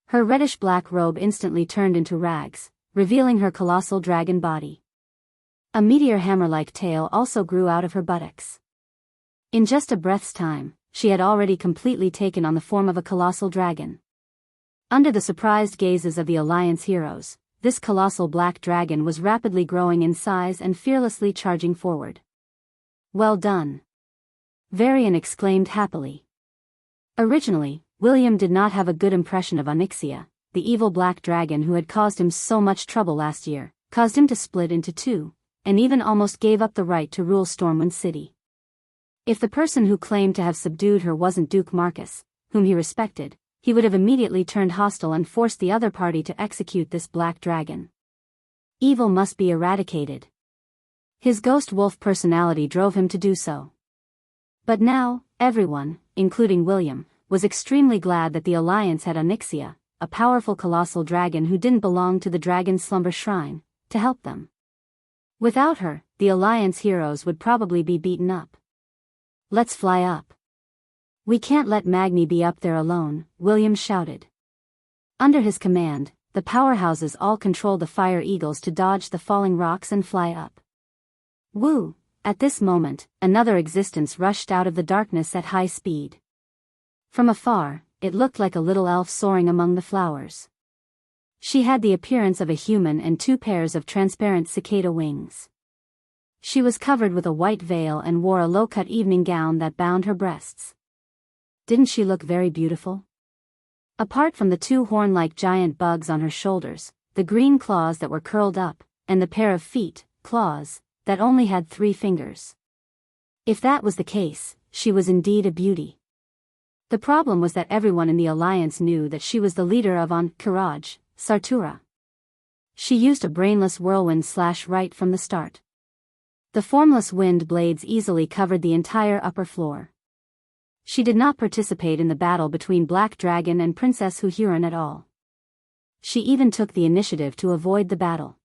Her reddish-black robe instantly turned into rags, revealing her colossal dragon body. A meteor hammer-like tail also grew out of her buttocks. In just a breath's time, she had already completely taken on the form of a colossal dragon. Under the surprised gazes of the Alliance heroes, this colossal black dragon was rapidly growing in size and fearlessly charging forward. "Well done!" Varian exclaimed happily. Originally, William did not have a good impression of Onyxia, the evil black dragon who had caused him so much trouble last year, caused him to split into two, and even almost gave up the right to rule Stormwind City. If the person who claimed to have subdued her wasn't Duke Marcus, whom he respected, he would have immediately turned hostile and forced the other party to execute this black dragon. Evil must be eradicated. His ghost wolf personality drove him to do so. But now, everyone, including William, was extremely glad that the Alliance had Onyxia, a powerful colossal dragon who didn't belong to the Dragon Slumber Shrine, to help them. Without her, the Alliance heroes would probably be beaten up. "Let's fly up." "We can't let Magni be up there alone," William shouted. Under his command, the powerhouses all controlled the fire eagles to dodge the falling rocks and fly up. Woo! At this moment, another existence rushed out of the darkness at high speed. From afar, it looked like a little elf soaring among the flowers. She had the appearance of a human and two pairs of transparent cicada wings. She was covered with a white veil and wore a low-cut evening gown that bound her breasts. Didn't she look very beautiful? Apart from the two horn-like giant bugs on her shoulders, the green claws that were curled up, and the pair of feet, claws, that only had 3 fingers. If that was the case, she was indeed a beauty. The problem was that everyone in the Alliance knew that she was the leader of Kiraj, Sartura. She used a brainless whirlwind slash right from the start. The formless wind blades easily covered the entire upper floor. She did not participate in the battle between Black Dragon and Princess Huhuran at all. She even took the initiative to avoid the battle.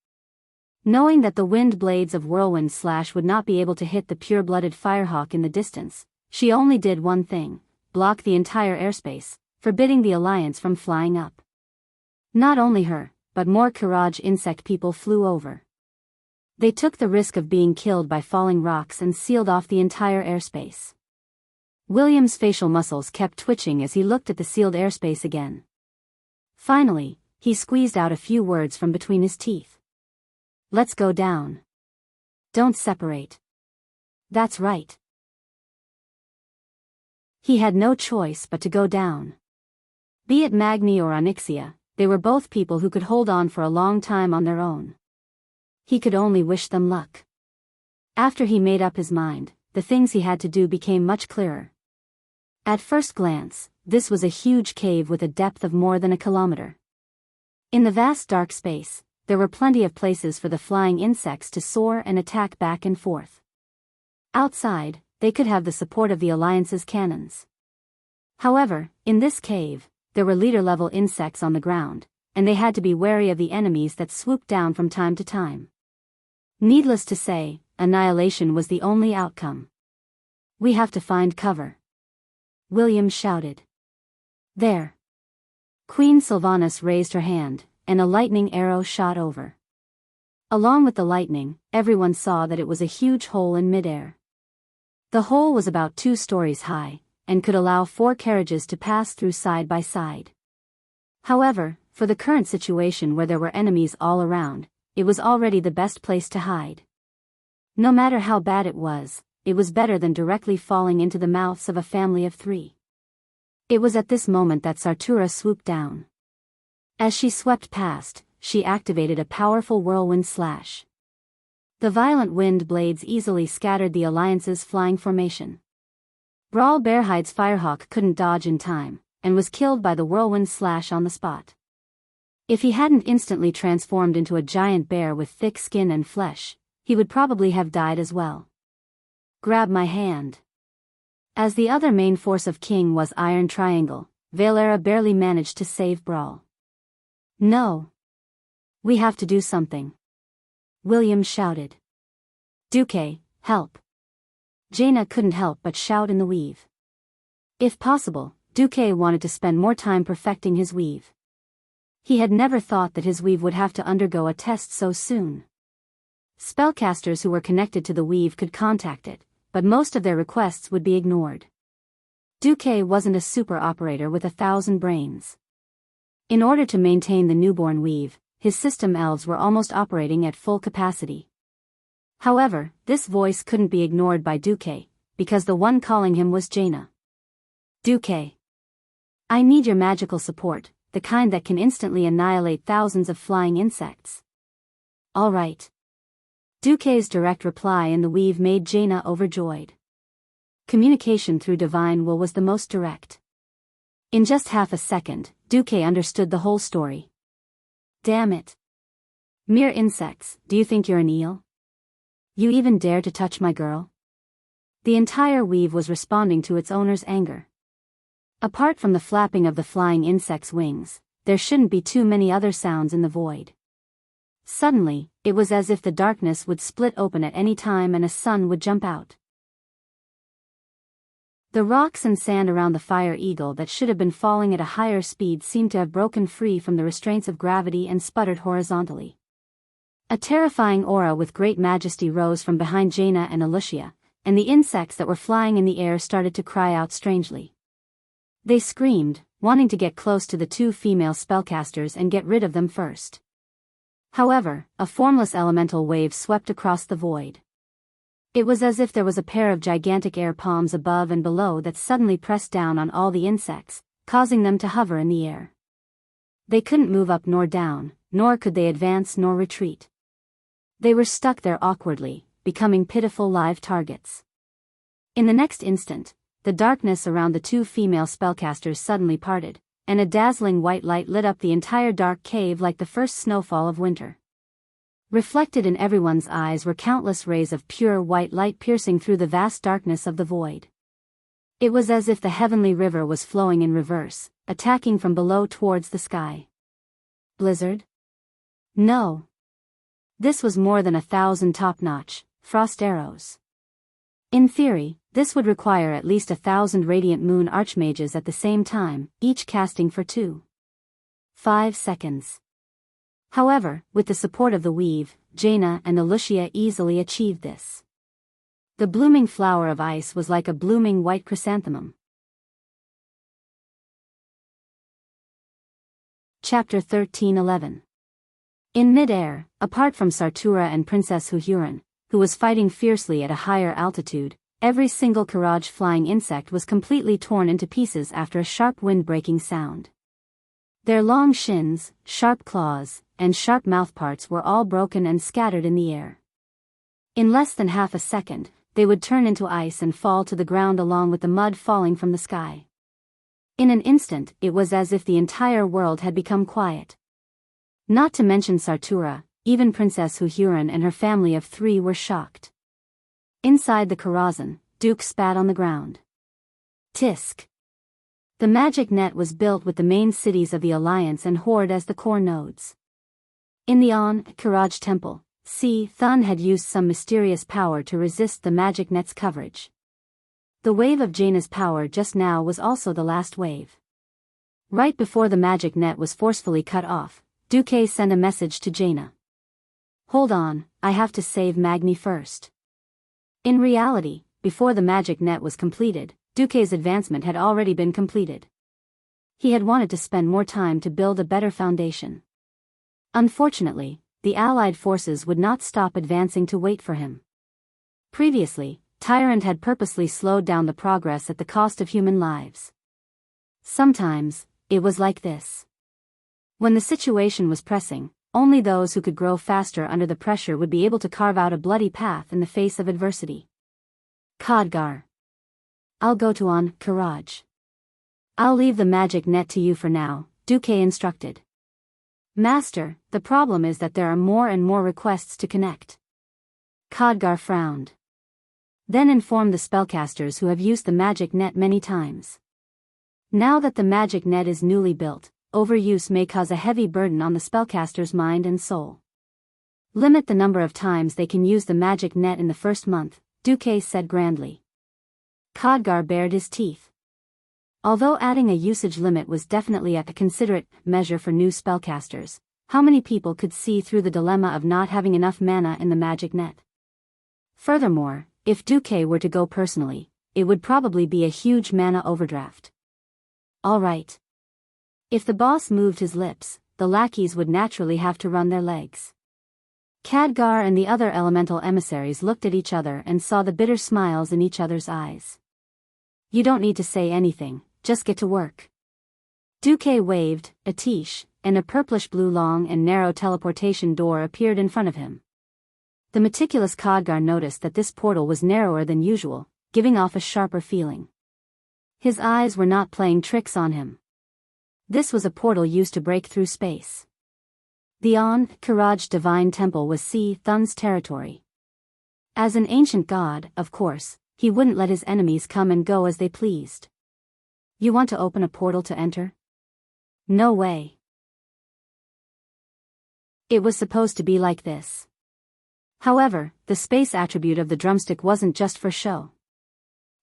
Knowing that the wind blades of Whirlwind Slash would not be able to hit the pure-blooded Firehawk in the distance, she only did one thing: block the entire airspace, forbidding the Alliance from flying up. Not only her, but more Kiraj insect people flew over. They took the risk of being killed by falling rocks and sealed off the entire airspace. William's facial muscles kept twitching as he looked at the sealed airspace again. Finally, he squeezed out a few words from between his teeth. "Let's go down. Don't separate." That's right. He had no choice but to go down. Be it Magni or Onyxia, they were both people who could hold on for a long time on their own. He could only wish them luck. After he made up his mind, the things he had to do became much clearer. At first glance, this was a huge cave with a depth of more than a kilometer. In the vast dark space, there were plenty of places for the flying insects to soar and attack back and forth. Outside, they could have the support of the Alliance's cannons. However, in this cave, there were leader-level insects on the ground, and they had to be wary of the enemies that swooped down from time to time. Needless to say, annihilation was the only outcome. "We have to find cover," William shouted. "There." Queen Sylvanas raised her hand, and a lightning arrow shot over. Along with the lightning, everyone saw that it was a huge hole in midair. The hole was about 2 stories high, and could allow 4 carriages to pass through side by side. However, for the current situation where there were enemies all around, it was already the best place to hide. No matter how bad it was better than directly falling into the mouths of a family of 3. It was at this moment that Sartura swooped down. As she swept past, she activated a powerful whirlwind slash. The violent wind blades easily scattered the Alliance's flying formation. Brawl Bearhide's Firehawk couldn't dodge in time, and was killed by the whirlwind slash on the spot. If he hadn't instantly transformed into a giant bear with thick skin and flesh, he would probably have died as well. "Grab my hand." As the other main force of King was Iron Triangle, Valera barely managed to save Brawl. "No. We have to do something," William shouted. "Duque, help." Jaina couldn't help but shout in the weave. If possible, Duque wanted to spend more time perfecting his weave. He had never thought that his weave would have to undergo a test so soon. Spellcasters who were connected to the weave could contact it, but most of their requests would be ignored. Duque wasn't a super operator with 1,000 brains. In order to maintain the newborn weave, his system elves were almost operating at full capacity. However, this voice couldn't be ignored by Duque, because the one calling him was Jaina. Duque. I need your magical support, the kind that can instantly annihilate thousands of flying insects. All right. Duque's direct reply in the weave made Jaina overjoyed. Communication through divine will was the most direct. In just half a second, Duque understood the whole story. Damn it. Mere insects, do you think you're an eel? You even dare to touch my girl? The entire weave was responding to its owner's anger. Apart from the flapping of the flying insect's wings, there shouldn't be too many other sounds in the void. Suddenly, it was as if the darkness would split open at any time and a sun would jump out. The rocks and sand around the fire eagle that should have been falling at a higher speed seemed to have broken free from the restraints of gravity and sputtered horizontally. A terrifying aura with great majesty rose from behind Jaina and Alicia, and the insects that were flying in the air started to cry out strangely. They screamed, wanting to get close to the two female spellcasters and get rid of them first. However, a formless elemental wave swept across the void. It was as if there was a pair of gigantic air palms above and below that suddenly pressed down on all the insects, causing them to hover in the air. They couldn't move up nor down, nor could they advance nor retreat. They were stuck there awkwardly, becoming pitiful live targets. In the next instant, the darkness around the two female spellcasters suddenly parted, and a dazzling white light lit up the entire dark cave like the first snowfall of winter. Reflected in everyone's eyes were countless rays of pure white light piercing through the vast darkness of the void. It was as if the heavenly river was flowing in reverse, attacking from below towards the sky. Blizzard? No. This was more than 1,000 top-notch frost arrows. In theory, this would require at least 1,000 radiant moon archmages at the same time, each casting for 2.5 seconds. However, with the support of the weave, Jaina and Alicia easily achieved this. The blooming flower of ice was like a blooming white chrysanthemum. Chapter 13:11. In mid-air, apart from Sartura and Princess Huhuran, who was fighting fiercely at a higher altitude, every single Karaj flying insect was completely torn into pieces after a sharp wind-breaking sound. Their long shins, sharp claws, and sharp mouthparts were all broken and scattered in the air. In less than half a second, they would turn into ice and fall to the ground along with the mud falling from the sky. In an instant, it was as if the entire world had become quiet. Not to mention Sartura, even Princess Huhuran and her family of 3 were shocked. Inside the Karazhan, Duke spat on the ground. Tisk. The magic net was built with the main cities of the Alliance and Horde as the core nodes. In the Karaj temple, Thun had used some mysterious power to resist the magic net's coverage. The wave of Jaina's power just now was also the last wave. Right before the magic net was forcefully cut off, Duque sent a message to Jaina. Hold on, I have to save Magni first. In reality, before the magic net was completed, Duque's advancement had already been completed. He had wanted to spend more time to build a better foundation. Unfortunately, the Allied forces would not stop advancing to wait for him. Previously, Tyrant had purposely slowed down the progress at the cost of human lives. Sometimes, it was like this. When the situation was pressing, only those who could grow faster under the pressure would be able to carve out a bloody path in the face of adversity. Khadgar. I'll go to Karaj. I'll leave the magic net to you for now, Duque instructed. Master, the problem is that there are more and more requests to connect. Khadgar frowned. Then informed the spellcasters who have used the magic net many times. Now that the magic net is newly built, overuse may cause a heavy burden on the spellcaster's mind and soul. Limit the number of times they can use the magic net in the first month, Duque said grandly. Khadgar bared his teeth. Although adding a usage limit was definitely a considerate measure for new spellcasters, How many people could see through the dilemma of not having enough mana in the magic net? Furthermore, if Duque were to go personally, it would probably be a huge mana overdraft. All right. If the boss moved his lips, the lackeys would naturally have to run their legs. Khadgar and the other elemental emissaries looked at each other and saw the bitter smiles in each other's eyes. You don't need to say anything, just get to work. Duque waved, a tish, and a purplish-blue long and narrow teleportation door appeared in front of him. The meticulous Khadgar noticed that this portal was narrower than usual, giving off a sharper feeling. His eyes were not playing tricks on him. This was a portal used to break through space. The Karaj Divine Temple was Thun's territory. As an ancient god, of course, he wouldn't let his enemies come and go as they pleased. You want to open a portal to enter? No way. It was supposed to be like this. However, the space attribute of the drumstick wasn't just for show.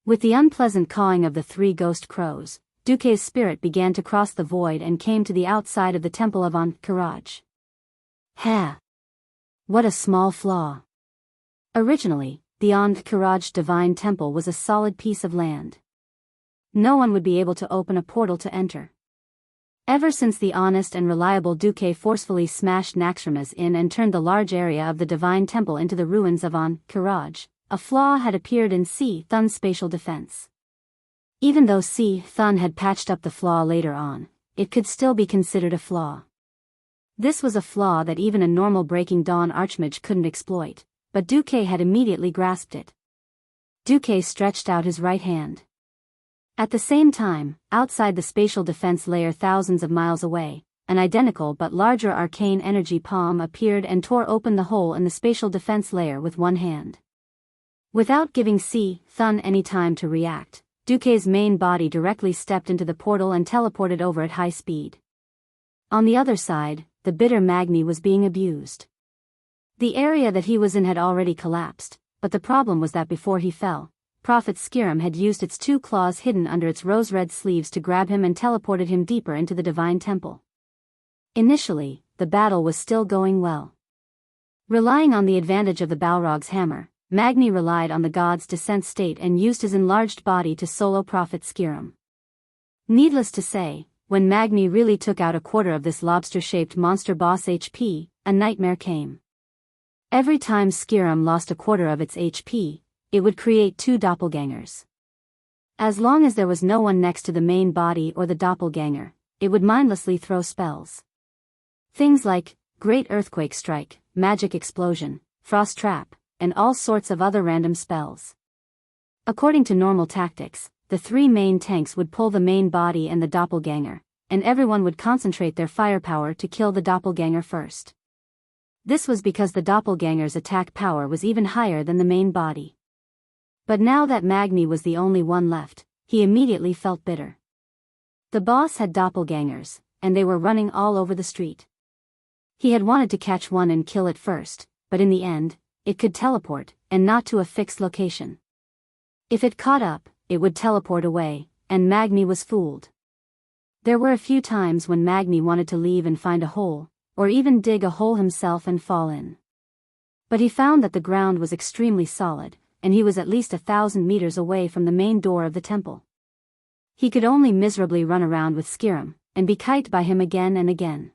With the unpleasant cawing of the three ghost crows, Duque's spirit began to cross the void and came to the outside of the temple of Karaj. Ha! What a small flaw. Originally, the Karaj Divine Temple was a solid piece of land. No one would be able to open a portal to enter. Ever since the honest and reliable Duque forcefully smashed Naxxramas in and turned the large area of the Divine Temple into the ruins of Karaj, a flaw had appeared in Thun's spatial defense. Even though Thun had patched up the flaw later on, it could still be considered a flaw. This was a flaw that even a normal Breaking Dawn Archmage couldn't exploit, but Duque had immediately grasped it. Duque stretched out his right hand. At the same time, outside the spatial defense layer thousands of miles away, an identical but larger arcane energy palm appeared and tore open the hole in the spatial defense layer with one hand. Without giving Thun any time to react, Duque's main body directly stepped into the portal and teleported over at high speed. On the other side, the bitter Magni was being abused. The area that he was in had already collapsed, but the problem was that before he fell, Prophet Skirim had used its two claws hidden under its rose-red sleeves to grab him and teleported him deeper into the Divine Temple. Initially, the battle was still going well. Relying on the advantage of the Balrog's hammer, Magni relied on the god's descent state and used his enlarged body to solo Prophet Skirim. Needless to say, when Magni really took out a quarter of this lobster-shaped monster boss HP, a nightmare came. Every time Skirim lost a quarter of its HP, it would create two doppelgangers. As long as there was no one next to the main body or the doppelganger, it would mindlessly throw spells. Things like Great Earthquake Strike, Magic Explosion, Frost Trap, and all sorts of other random spells. According to normal tactics, the three main tanks would pull the main body and the doppelganger, and everyone would concentrate their firepower to kill the doppelganger first. This was because the doppelganger's attack power was even higher than the main body. But now that Magni was the only one left, he immediately felt bitter. The boss had doppelgangers, and they were running all over the street. He had wanted to catch one and kill it first, but in the end, it could teleport, and not to a fixed location. If it caught up, it would teleport away, and Magni was fooled. There were a few times when Magni wanted to leave and find a hole, or even dig a hole himself and fall in. But he found that the ground was extremely solid, and he was at least 1,000 meters away from the main door of the temple. He could only miserably run around with Skirim, and be kited by him again and again.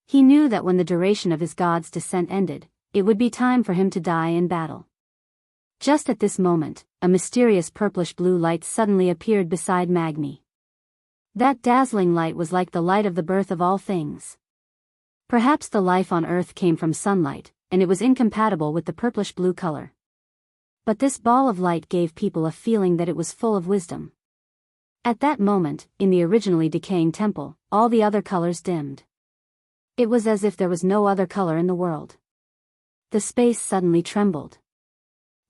He knew that when the duration of his god's descent ended, it would be time for him to die in battle. Just at this moment, a mysterious purplish-blue light suddenly appeared beside Magni. That dazzling light was like the light of the birth of all things. Perhaps the life on Earth came from sunlight, and it was incompatible with the purplish-blue color. But this ball of light gave people a feeling that it was full of wisdom. At that moment, in the originally decaying temple, all the other colors dimmed. It was as if there was no other color in the world. The space suddenly trembled.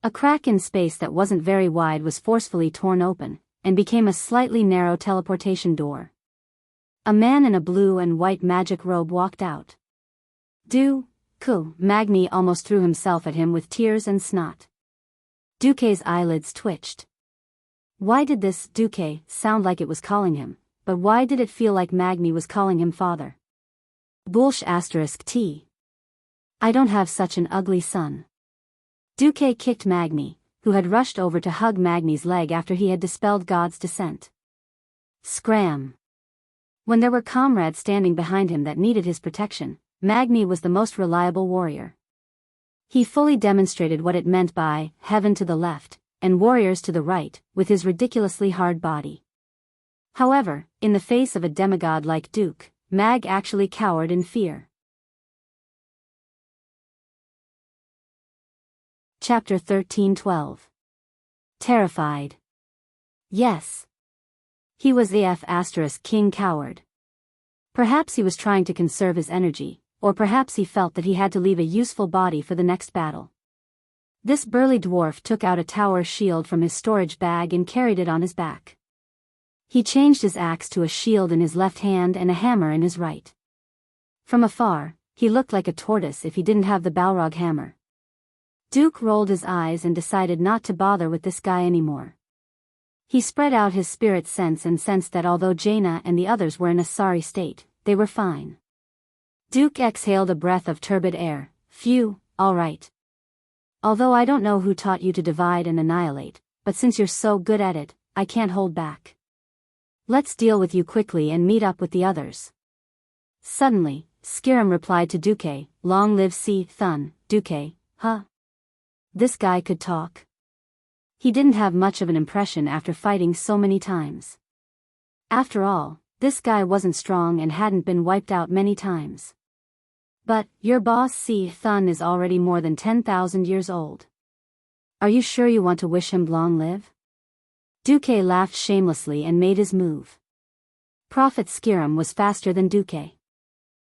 A crack in space that wasn't very wide was forcefully torn open, and became a slightly narrow teleportation door. A man in a blue and white magic robe walked out. Magni almost threw himself at him with tears and snot. Duque's eyelids twitched. Why did this Duque sound like it was calling him, but why did it feel like Magni was calling him father? Bullsh asterisk T. I don't have such an ugly son. Duque kicked Magni, who had rushed over to hug Magni's leg after he had dispelled God's descent. Scram. When there were comrades standing behind him that needed his protection, Magni was the most reliable warrior. He fully demonstrated what it meant by heaven to the left, and warriors to the right, with his ridiculously hard body. However, in the face of a demigod like Duke, Mag actually cowered in fear. Chapter 13:12. Terrified. Yes. He was the King coward. Perhaps he was trying to conserve his energy, or perhaps he felt that he had to leave a useful body for the next battle. This burly dwarf took out a tower shield from his storage bag and carried it on his back. He changed his axe to a shield in his left hand and a hammer in his right. From afar, he looked like a tortoise if he didn't have the Balrog hammer. Duke rolled his eyes and decided not to bother with this guy anymore. He spread out his spirit sense and sensed that although Jaina and the others were in a sorry state, they were fine. Duke exhaled a breath of turbid air. Phew, all right. Although I don't know who taught you to divide and annihilate, but since you're so good at it, I can't hold back. Let's deal with you quickly and meet up with the others. Suddenly, Skiram replied to Duque, long live Si Thun, Duque, huh? This guy could talk. He didn't have much of an impression after fighting so many times. After all, this guy wasn't strong and hadn't been wiped out many times. But, your boss Si Thun is already more than 10,000 years old. Are you sure you want to wish him long live? Duque laughed shamelessly and made his move. Prophet Skiram was faster than Duque.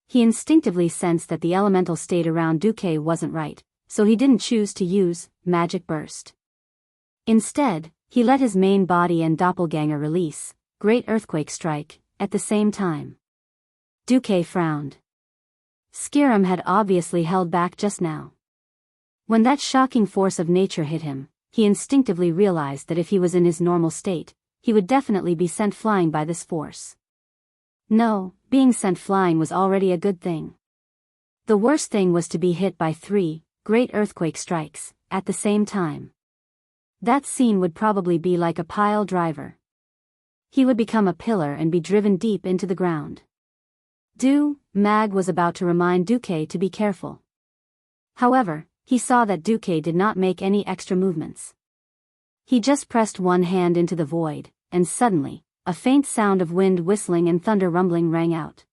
He instinctively sensed that the elemental state around Duque wasn't right, so he didn't choose to use Magic Burst. Instead, he let his main body and doppelganger release Great Earthquake Strike at the same time. Duque frowned. Skiram had obviously held back just now. When that shocking force of nature hit him, he instinctively realized that if he was in his normal state, he would definitely be sent flying by this force. No, being sent flying was already a good thing. The worst thing was to be hit by 3 Great Earthquake Strikes at the same time. That scene would probably be like a pile driver. He would become a pillar and be driven deep into the ground. Mag was about to remind Duque to be careful. However, he saw that Duque did not make any extra movements. He just pressed one hand into the void, and suddenly, a faint sound of wind whistling and thunder rumbling rang out.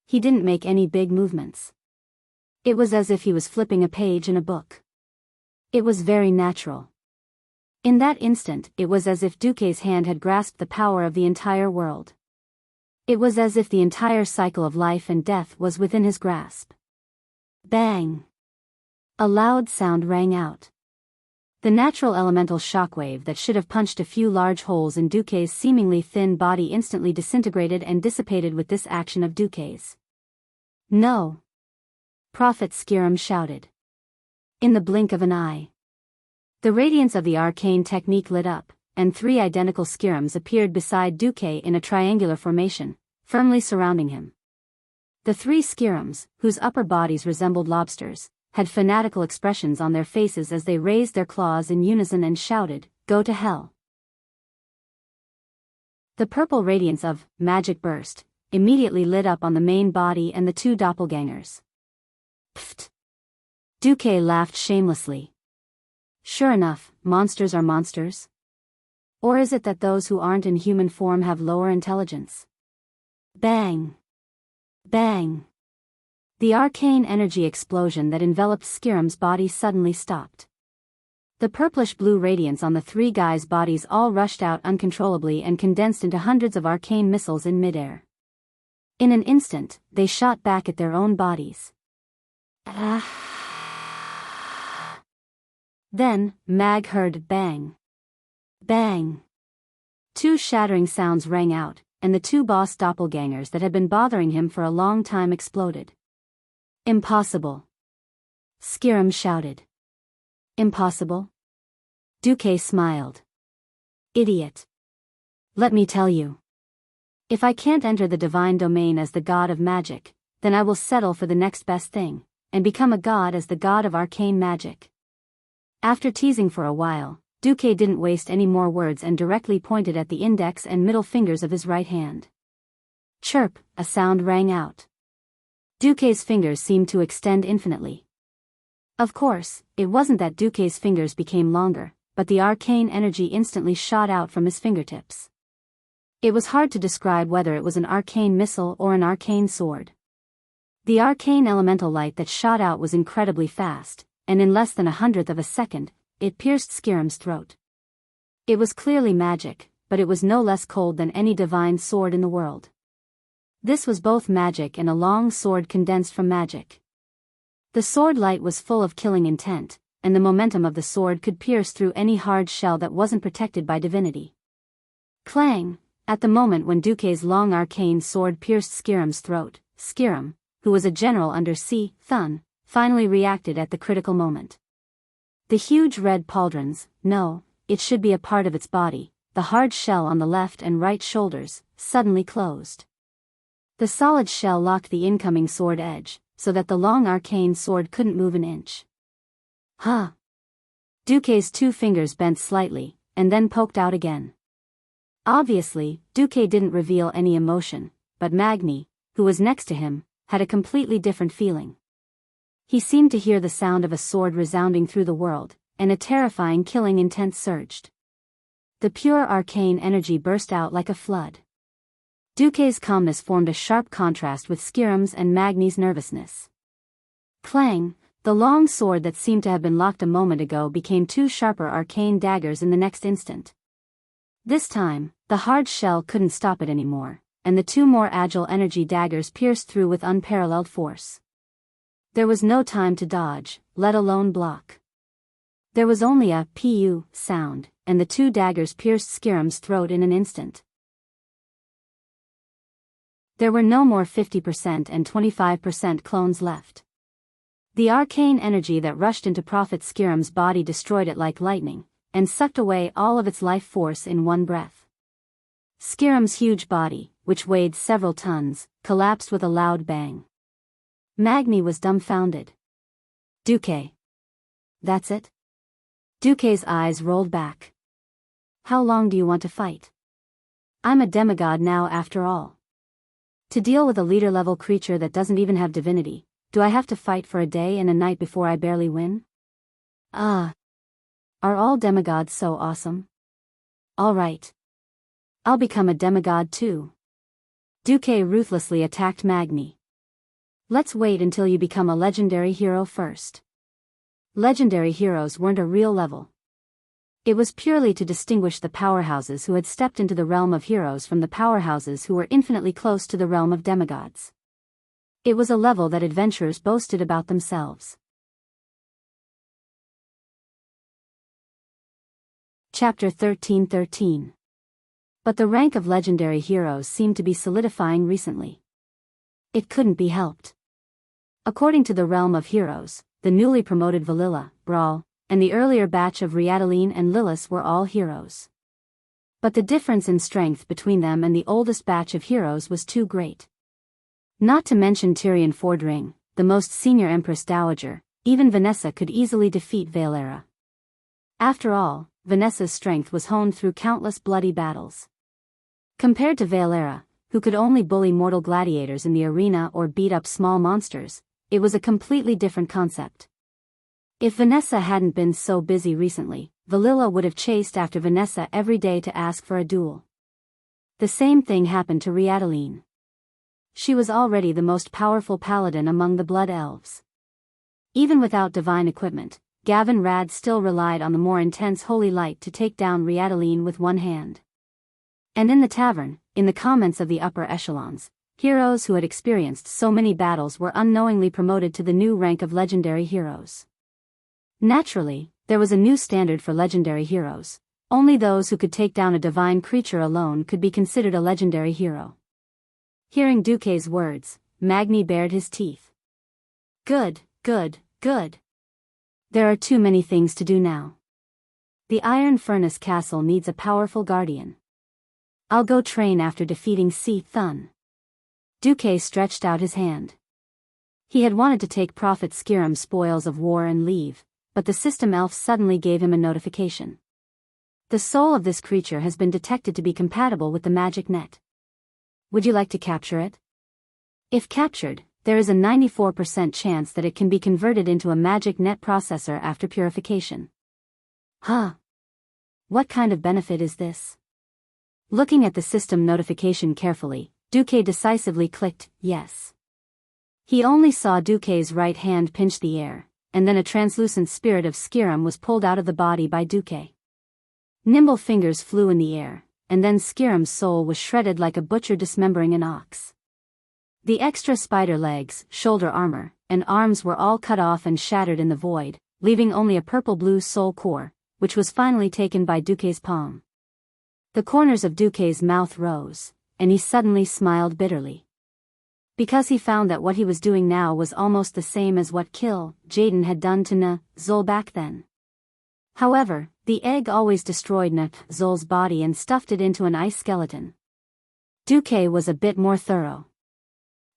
He didn't make any big movements. It was as if he was flipping a page in a book. It was very natural. In that instant, it was as if Duque's hand had grasped the power of the entire world. It was as if the entire cycle of life and death was within his grasp. Bang! A loud sound rang out. The natural elemental shockwave that should have punched a few large holes in Duque's seemingly thin body instantly disintegrated and dissipated with this action of Duque's. No! Prophet Skiram shouted. In the blink of an eye. The radiance of the arcane technique lit up, and 3 identical Skirams appeared beside Duque in a triangular formation, firmly surrounding him. The 3 Skirams, whose upper bodies resembled lobsters, had fanatical expressions on their faces as they raised their claws in unison and shouted, "Go to hell." The purple radiance of Magic Burst immediately lit up on the main body and the 2 doppelgangers. Pfft! Duque laughed shamelessly. Sure enough, monsters are monsters. Or is it that those who aren't in human form have lower intelligence? Bang! Bang! The arcane energy explosion that enveloped Skiram's body suddenly stopped. The purplish-blue radiance on the 3 guys' bodies all rushed out uncontrollably and condensed into hundreds of arcane missiles in midair. In an instant, they shot back at their own bodies. Then, Mag heard bang. Bang. 2 shattering sounds rang out, and the 2 boss doppelgangers that had been bothering him for a long time exploded. Impossible. Skiram shouted. Impossible? Duque smiled. Idiot. Let me tell you. If I can't enter the divine domain as the god of magic, then I will settle for the next best thing, and become a god as the god of arcane magic. After teasing for a while, Duque didn't waste any more words and directly pointed at the index and middle fingers of his right hand. Chirp, a sound rang out. Duque's fingers seemed to extend infinitely. Of course, it wasn't that Duque's fingers became longer, but the arcane energy instantly shot out from his fingertips. It was hard to describe whether it was an arcane missile or an arcane sword. The arcane elemental light that shot out was incredibly fast, and in less than 1/100th of a second, it pierced Skiram's throat. It was clearly magic, but it was no less cold than any divine sword in the world. This was both magic and a long sword condensed from magic. The sword light was full of killing intent, and the momentum of the sword could pierce through any hard shell that wasn't protected by divinity. Clang! At the moment when Duque's long arcane sword pierced Skiram's throat, Skiram, who was a general under Thun, finally reacted at the critical moment. The huge red pauldrons, no, it should be a part of its body, the hard shell on the left and right shoulders, suddenly closed. The solid shell locked the incoming sword edge, so that the long arcane sword couldn't move an inch. Huh! Duque's 2 fingers bent slightly, and then poked out again. Obviously, Duque didn't reveal any emotion, but Magni, who was next to him, had a completely different feeling. He seemed to hear the sound of a sword resounding through the world, and a terrifying killing intent surged. The pure arcane energy burst out like a flood. Duque's calmness formed a sharp contrast with Skiram's and Magni's nervousness. Clang! The long sword that seemed to have been locked a moment ago became 2 sharper arcane daggers in the next instant. This time, the hard shell couldn't stop it anymore, and the 2 more agile energy daggers pierced through with unparalleled force. There was no time to dodge, let alone block. There was only a "pu" sound, and the 2 daggers pierced Skiram's throat in an instant. There were no more 50% and 25% clones left. The arcane energy that rushed into Prophet Skiram's body destroyed it like lightning, and sucked away all of its life force in one breath. Skiram's huge body, which weighed several tons, collapsed with a loud bang. Magni was dumbfounded. Duque. That's it? Duque's eyes rolled back. How long do you want to fight? I'm a demigod now after all. To deal with a leader-level creature that doesn't even have divinity, do I have to fight for a day and a night before I barely win? Are all demigods so awesome? All right. I'll become a demigod too. Duque ruthlessly attacked Magni. Let's wait until you become a legendary hero first. Legendary heroes weren't a real level. It was purely to distinguish the powerhouses who had stepped into the realm of heroes from the powerhouses who were infinitely close to the realm of demigods. It was a level that adventurers boasted about themselves. Chapter 13:13. But the rank of legendary heroes seemed to be solidifying recently. It couldn't be helped. According to the realm of heroes, the newly promoted Valilla, Brawl, and the earlier batch of Riadeline and Lillis were all heroes. But the difference in strength between them and the oldest batch of heroes was too great. Not to mention Tyrion Fordring, the most senior Empress Dowager, even Vanessa could easily defeat Valera. After all, Vanessa's strength was honed through countless bloody battles. Compared to Valera, who could only bully mortal gladiators in the arena or beat up small monsters, it was a completely different concept. If Vanessa hadn't been so busy recently, Valilla would have chased after Vanessa every day to ask for a duel. The same thing happened to Riadeline. She was already the most powerful paladin among the Blood Elves. Even without divine equipment, Gavin Rad still relied on the more intense holy light to take down Riadeline with one hand. And in the tavern, in the comments of the upper echelons, heroes who had experienced so many battles were unknowingly promoted to the new rank of legendary heroes. Naturally, there was a new standard for legendary heroes. Only those who could take down a divine creature alone could be considered a legendary hero. Hearing Duque's words, Magni bared his teeth. Good, good, good. There are too many things to do now. The Iron Furnace Castle needs a powerful guardian. I'll go train after defeating Thun. Duque stretched out his hand. He had wanted to take Prophet Skiram's spoils of war and leave, but the system elf suddenly gave him a notification. The soul of this creature has been detected to be compatible with the magic net. Would you like to capture it? If captured, there is a 94% chance that it can be converted into a magic net processor after purification. Huh? What kind of benefit is this? Looking at the system notification carefully, Duque decisively clicked yes. He only saw Duque's right hand pinch the air, and then a translucent spirit of Skiram was pulled out of the body by Duque. Nimble fingers flew in the air, and then Skiram's soul was shredded like a butcher dismembering an ox. The extra spider legs, shoulder armor, and arms were all cut off and shattered in the void, leaving only a purple-blue soul core, which was finally taken by Duque's palm. The corners of Duque's mouth rose, and he suddenly smiled bitterly. Because he found that what he was doing now was almost the same as what Jaden had done to Zol back then. However, the egg always destroyed Zol's body and stuffed it into an ice skeleton. Duque was a bit more thorough.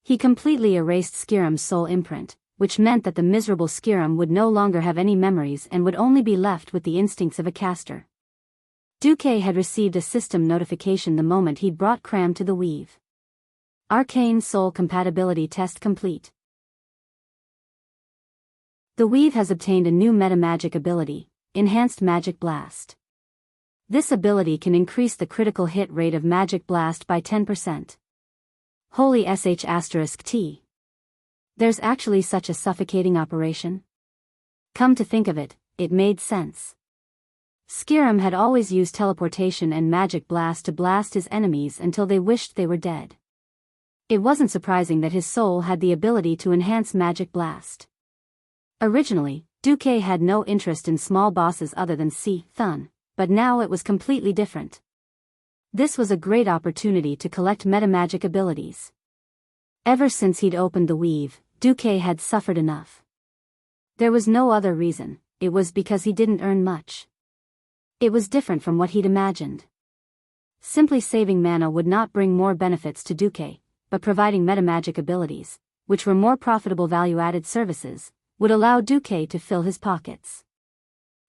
He completely erased Skiram's soul imprint, which meant that the miserable Skiram would no longer have any memories and would only be left with the instincts of a caster. Duque had received a system notification the moment he'd brought Cram to the weave. Arcane Soul Compatibility Test complete. The weave has obtained a new meta-magic ability, Enhanced Magic Blast. This ability can increase the critical hit rate of Magic Blast by 10%. Holy sh*T. There's actually such a suffocating operation? Come to think of it, it made sense. Skiram had always used teleportation and Magic Blast to blast his enemies until they wished they were dead. It wasn't surprising that his soul had the ability to enhance Magic Blast. Originally, Duque had no interest in small bosses other than Thun, but now it was completely different. This was a great opportunity to collect metamagic abilities. Ever since he'd opened the weave, Duque had suffered enough. There was no other reason, it was because he didn't earn much. It was different from what he'd imagined. Simply saving mana would not bring more benefits to Duque, but providing metamagic abilities, which were more profitable value-added services, would allow Duque to fill his pockets.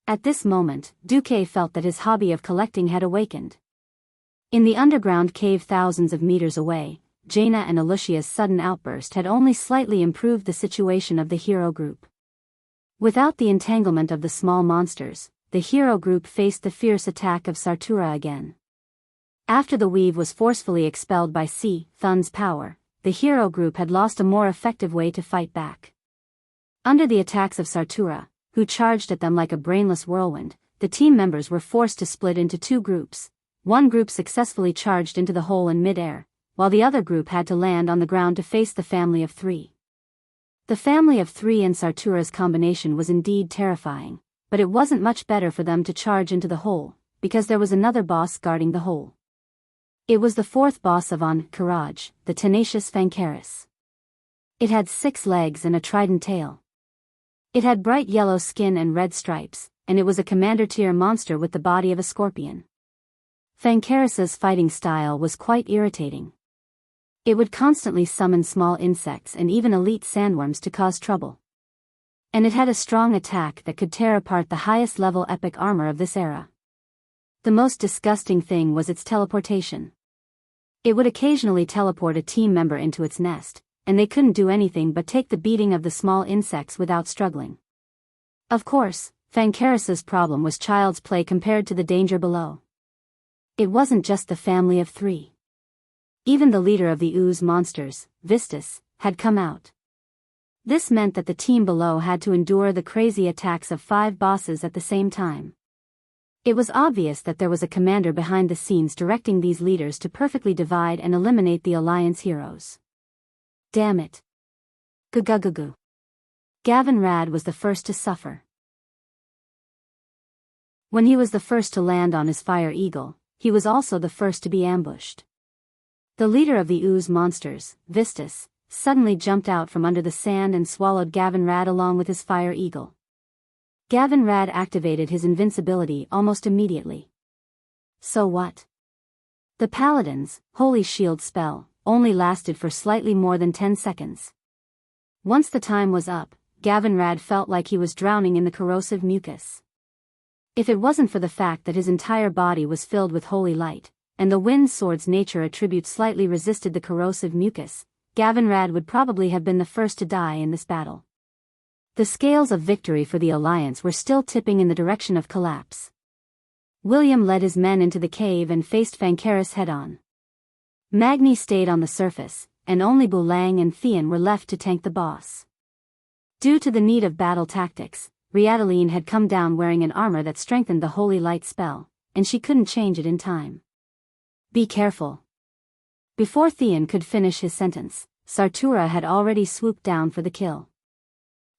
At this moment, Duque felt that his hobby of collecting had awakened. In the underground cave thousands of meters away, Jaina and Alicia's sudden outburst had only slightly improved the situation of the hero group. Without the entanglement of the small monsters, the hero group faced the fierce attack of Sartura again. After the weave was forcefully expelled by Thun's power, the hero group had lost a more effective way to fight back. Under the attacks of Sartura, who charged at them like a brainless whirlwind, the team members were forced to split into two groups. One group successfully charged into the hole in mid-air, while the other group had to land on the ground to face the family of three. The family of three and Sartura's combination was indeed terrifying, but it wasn't much better for them to charge into the hole, because there was another boss guarding the hole. It was the fourth boss of Karaj, the tenacious Fancaris. It had 6 legs and a trident tail. It had bright yellow skin and red stripes, and it was a commander-tier monster with the body of a scorpion. Fancaris's fighting style was quite irritating. It would constantly summon small insects and even elite sandworms to cause trouble. And it had a strong attack that could tear apart the highest-level epic armor of this era. The most disgusting thing was its teleportation. It would occasionally teleport a team member into its nest, and they couldn't do anything but take the beating of the small insects without struggling. Of course, Fancaris's problem was child's play compared to the danger below. It wasn't just the family of 3. Even the leader of the ooze monsters, Vistus, had come out. This meant that the team below had to endure the crazy attacks of 5 bosses at the same time. It was obvious that there was a commander behind the scenes directing these leaders to perfectly divide and eliminate the Alliance heroes. Damn it. Gugugugu. Gavin Rad was the first to suffer. When he was the first to land on his fire eagle, he was also the first to be ambushed. The leader of the ooze monsters, Vistus, suddenly jumped out from under the sand and swallowed Gavin Rad along with his fire eagle. Gavin Rad activated his invincibility almost immediately. So what? The Paladin's Holy Shield spell only lasted for slightly more than 10 seconds. Once the time was up, Gavinrad felt like he was drowning in the corrosive mucus. If it wasn't for the fact that his entire body was filled with holy light, and the wind sword's nature attribute slightly resisted the corrosive mucus, Gavinrad would probably have been the first to die in this battle. The scales of victory for the Alliance were still tipping in the direction of collapse. William led his men into the cave and faced Fancaris head-on. Magni stayed on the surface, and only Bulang and Theon were left to tank the boss. Due to the need of battle tactics, Riadaline had come down wearing an armor that strengthened the holy light spell, and she couldn't change it in time. Be careful. Before Theon could finish his sentence, Sartura had already swooped down for the kill.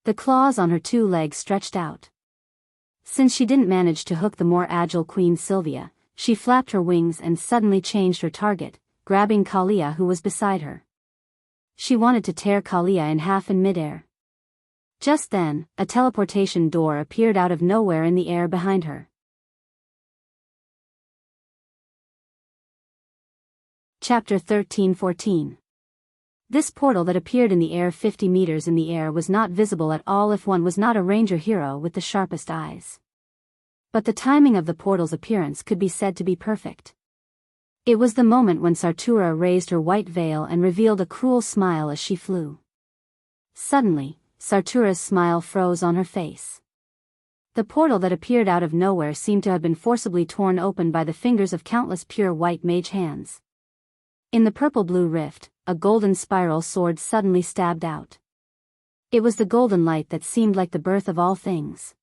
The claws on her 2 legs stretched out. Since she didn't manage to hook the more agile Queen Sylvia, she flapped her wings and suddenly changed her target, grabbing Kalia who was beside her. She wanted to tear Kalia in half in midair. Just then, a teleportation door appeared out of nowhere in the air behind her. Chapter 13-14. This portal that appeared in the air 50 meters in the air was not visible at all if one was not a ranger hero with the sharpest eyes. But the timing of the portal's appearance could be said to be perfect. It was the moment when Sartura raised her white veil and revealed a cruel smile as she flew. Suddenly, Sartura's smile froze on her face. The portal that appeared out of nowhere seemed to have been forcibly torn open by the fingers of countless pure white mage hands. In the purple-blue rift, a golden spiral sword suddenly stabbed out. It was the golden light that seemed like the birth of all things.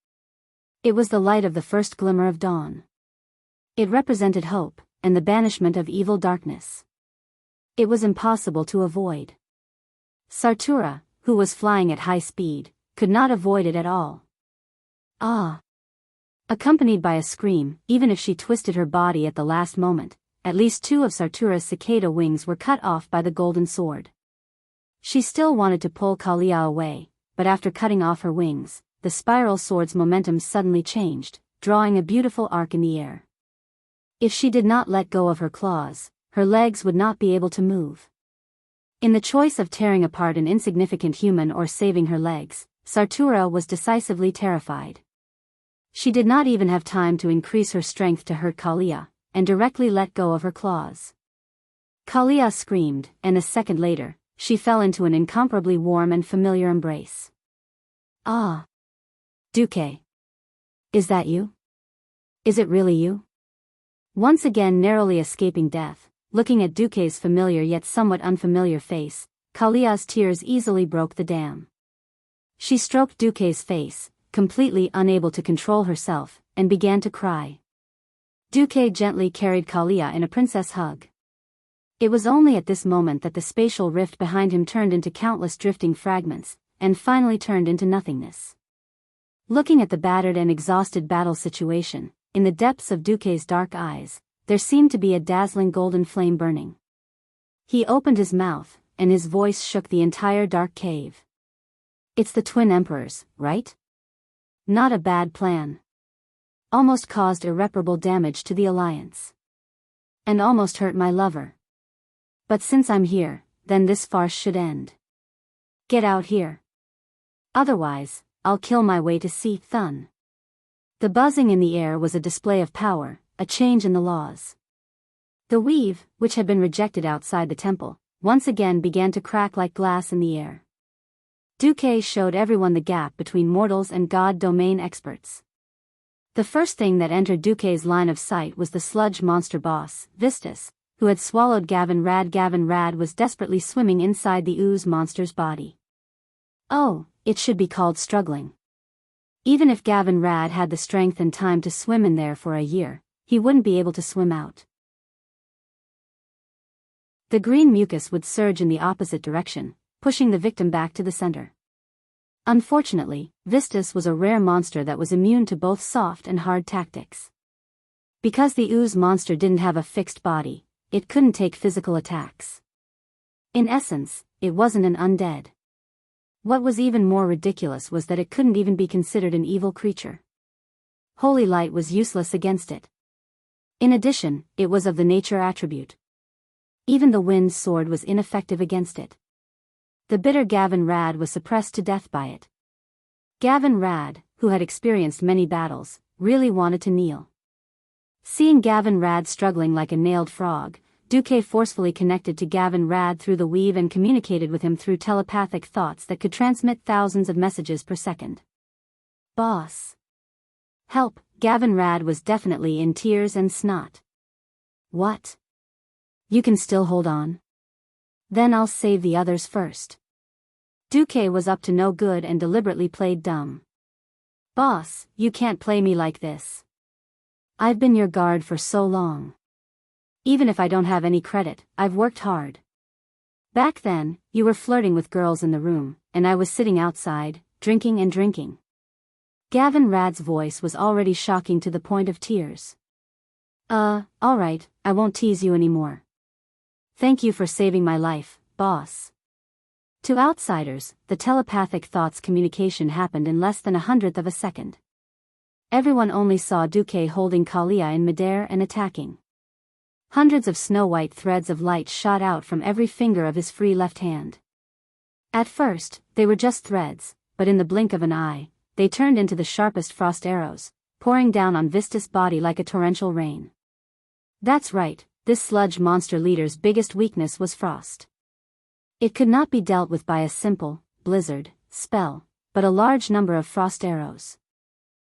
It was the light of the first glimmer of dawn. It represented hope, and the banishment of evil darkness. It was impossible to avoid. Sartura, who was flying at high speed, could not avoid it at all. Ah! Accompanied by a scream, even if she twisted her body at the last moment, at least 2 of Sartura's cicada wings were cut off by the golden sword. She still wanted to pull Kalia away, but after cutting off her wings, the spiral sword's momentum suddenly changed, drawing a beautiful arc in the air. If she did not let go of her claws, her legs would not be able to move. In the choice of tearing apart an insignificant human or saving her legs, Sartura was decisively terrified. She did not even have time to increase her strength to hurt Kalia, and directly let go of her claws. Kalia screamed, and a second later, she fell into an incomparably warm and familiar embrace. Ah! Duque. Is that you? Is it really you? Once again narrowly escaping death, looking at Duque's familiar yet somewhat unfamiliar face, Kalia's tears easily broke the dam. She stroked Duque's face, completely unable to control herself, and began to cry. Duque gently carried Kalia in a princess hug. It was only at this moment that the spatial rift behind him turned into countless drifting fragments, and finally turned into nothingness. Looking at the battered and exhausted battle situation, in the depths of Duque's dark eyes, there seemed to be a dazzling golden flame burning. He opened his mouth, and his voice shook the entire dark cave. It's the twin emperors, right? Not a bad plan. Almost caused irreparable damage to the Alliance. And almost hurt my lover. But since I'm here, then this farce should end. Get out here. Otherwise, I'll kill my way to see Thun. The buzzing in the air was a display of power, a change in the laws. The weave, which had been rejected outside the temple, once again began to crack like glass in the air. Duque showed everyone the gap between mortals and god domain experts. The first thing that entered Duque's line of sight was the sludge monster boss, Vistus, who had swallowed Gavin Rad. Gavin Rad was desperately swimming inside the ooze monster's body. Oh, it should be called struggling. Even if Gavin Rad had the strength and time to swim in there for a year, he wouldn't be able to swim out. The green mucus would surge in the opposite direction, pushing the victim back to the center. Unfortunately, Vistus was a rare monster that was immune to both soft and hard tactics. Because the ooze monster didn't have a fixed body, it couldn't take physical attacks. In essence, it wasn't an undead. What was even more ridiculous was that it couldn't even be considered an evil creature. Holy light was useless against it. In addition, it was of the nature attribute. Even the wind sword was ineffective against it. The bitter Gavin Rad was suppressed to death by it. Gavin Rad, who had experienced many battles, really wanted to kneel. Seeing Gavin Rad struggling like a nailed frog, Duque forcefully connected to Gavin Rad through the weave and communicated with him through telepathic thoughts that could transmit thousands of messages per second. Boss. Help, Gavin Rad was definitely in tears and snot. What? You can still hold on? Then I'll save the others first. Duque was up to no good and deliberately played dumb. Boss, you can't play me like this. I've been your guard for so long. Even if I don't have any credit, I've worked hard. Back then, you were flirting with girls in the room, and I was sitting outside, drinking and drinking. Gavin Rad's voice was already shocking to the point of tears. Alright, I won't tease you anymore. Thank you for saving my life, boss. To outsiders, the telepathic thoughts communication happened in less than 100th of a second. Everyone only saw Duque holding Kalia in midair and attacking. Hundreds of snow-white threads of light shot out from every finger of his free left hand. At first, they were just threads, but in the blink of an eye, they turned into the sharpest frost arrows, pouring down on Vistus' body like a torrential rain. That's right, this sludge monster leader's biggest weakness was frost. It could not be dealt with by a simple, blizzard, spell, but a large number of frost arrows.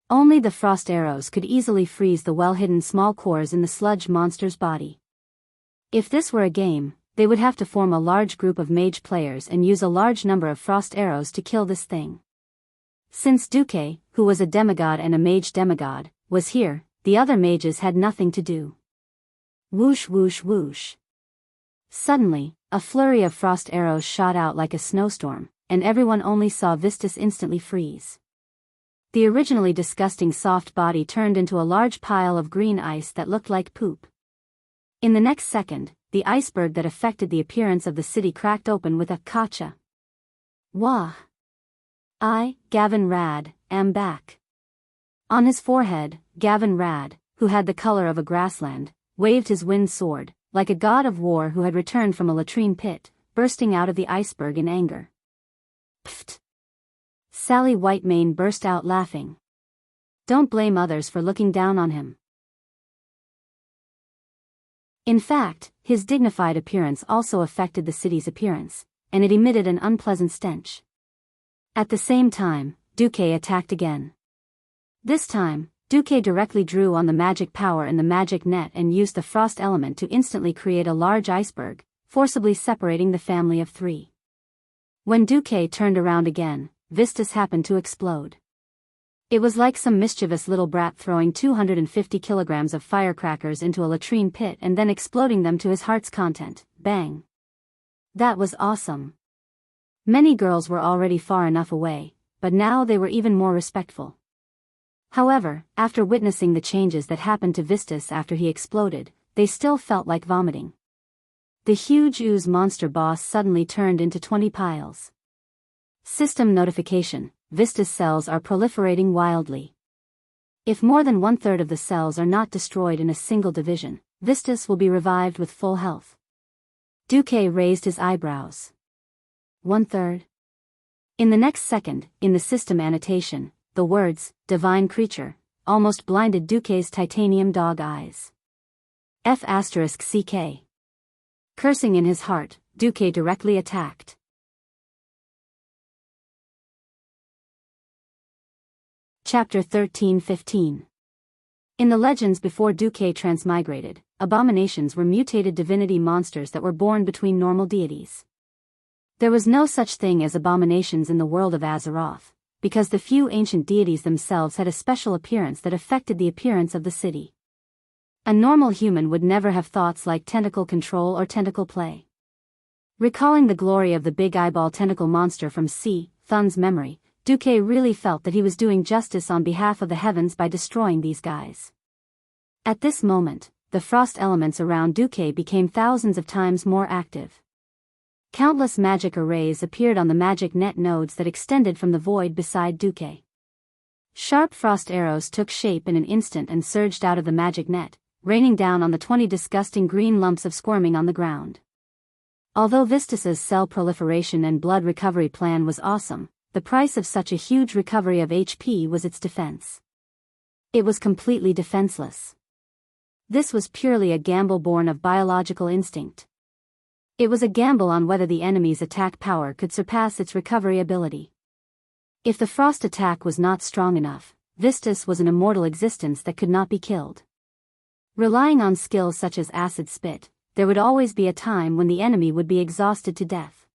Only the frost arrows could easily freeze the well-hidden small cores in the sludge monster's body. If this were a game, they would have to form a large group of mage players and use a large number of frost arrows to kill this thing. Since Duque, who was a demigod and a mage demigod, was here, the other mages had nothing to do. Whoosh whoosh whoosh. Suddenly, a flurry of frost arrows shot out like a snowstorm, and everyone only saw Vistus instantly freeze. The originally disgusting soft body turned into a large pile of green ice that looked like poop. In the next second, the iceberg that affected the appearance of the city cracked open with a "Kacha." Wah! I, Gavin Rad, am back. On his forehead, Gavin Rad, who had the color of a grassland, waved his wind sword, like a god of war who had returned from a latrine pit, bursting out of the iceberg in anger. Pfft! Sally Whitemane burst out laughing. Don't blame others for looking down on him. In fact, his dignified appearance also affected the city's appearance, and it emitted an unpleasant stench. At the same time, Duque attacked again. This time, Duque directly drew on the magic power in the magic net and used the frost element to instantly create a large iceberg, forcibly separating the family of three. When Duque turned around again, Vistus happened to explode. It was like some mischievous little brat throwing 250 kilograms of firecrackers into a latrine pit and then exploding them to his heart's content. Bang! That was awesome. Many girls were already far enough away, but now they were even more respectful. However, after witnessing the changes that happened to Vistus after he exploded, they still felt like vomiting. The huge ooze monster boss suddenly turned into 20 piles. System notification: Vistus cells are proliferating wildly. If more than 1/3 of the cells are not destroyed in a single division, Vistus will be revived with full health. Duque raised his eyebrows. 1/3. In the next second, in the system annotation, the words, divine creature, almost blinded Duque's titanium dog eyes. F***CK. Cursing in his heart, Duque directly attacked. Chapter 13-15. In the legends before Duque transmigrated, abominations were mutated divinity monsters that were born between normal deities. There was no such thing as abominations in the world of Azeroth, because the few ancient deities themselves had a special appearance that affected the appearance of the city. A normal human would never have thoughts like tentacle control or tentacle play. Recalling the glory of the big eyeball tentacle monster from Thun's memory, Duque really felt that he was doing justice on behalf of the heavens by destroying these guys. At this moment, the frost elements around Duque became thousands of times more active. Countless magic arrays appeared on the magic net nodes that extended from the void beside Duque. Sharp frost arrows took shape in an instant and surged out of the magic net, raining down on the 20 disgusting green lumps of squirming on the ground. Although Vistus's cell proliferation and blood recovery plan was awesome, the price of such a huge recovery of HP was its defense. It was completely defenseless. This was purely a gamble born of biological instinct. It was a gamble on whether the enemy's attack power could surpass its recovery ability. If the frost attack was not strong enough, Vistus was an immortal existence that could not be killed. Relying on skills such as acid spit, there would always be a time when the enemy would be exhausted to death.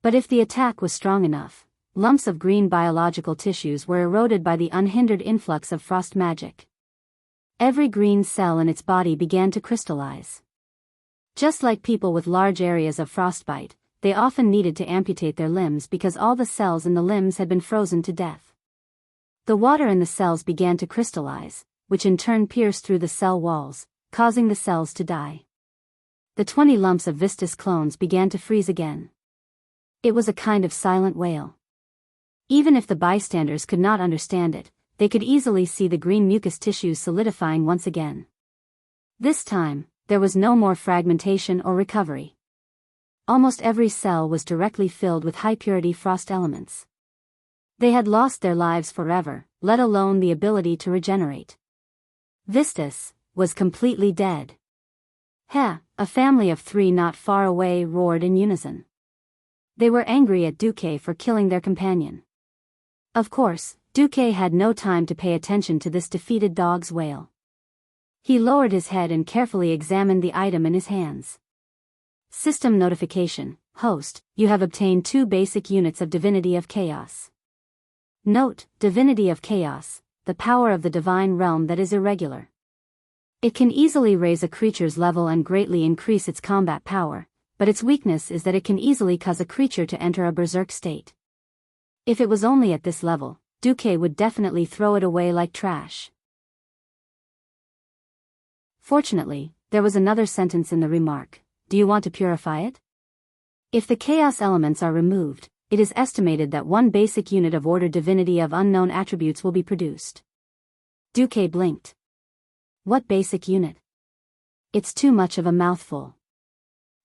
But if the attack was strong enough, lumps of green biological tissues were eroded by the unhindered influx of frost magic. Every green cell in its body began to crystallize. Just like people with large areas of frostbite, they often needed to amputate their limbs because all the cells in the limbs had been frozen to death. The water in the cells began to crystallize, which in turn pierced through the cell walls, causing the cells to die. The 20 lumps of Vistus clones began to freeze again. It was a kind of silent wail. Even if the bystanders could not understand it, they could easily see the green mucus tissues solidifying once again. This time, there was no more fragmentation or recovery. Almost every cell was directly filled with high-purity frost elements. They had lost their lives forever, let alone the ability to regenerate. Vistus was completely dead. "Heh!" a family of 3 not far away roared in unison. They were angry at Duque for killing their companion. Of course, Duque had no time to pay attention to this defeated dog's wail. He lowered his head and carefully examined the item in his hands. System notification: Host, you have obtained 2 basic units of Divinity of Chaos. Note: Divinity of Chaos, the power of the divine realm that is irregular. It can easily raise a creature's level and greatly increase its combat power, but its weakness is that it can easily cause a creature to enter a berserk state. If it was only at this level, Duque would definitely throw it away like trash. Fortunately, there was another sentence in the remark: do you want to purify it? If the chaos elements are removed, it is estimated that 1 basic unit of order divinity of unknown attributes will be produced. Duque blinked. What basic unit? It's too much of a mouthful.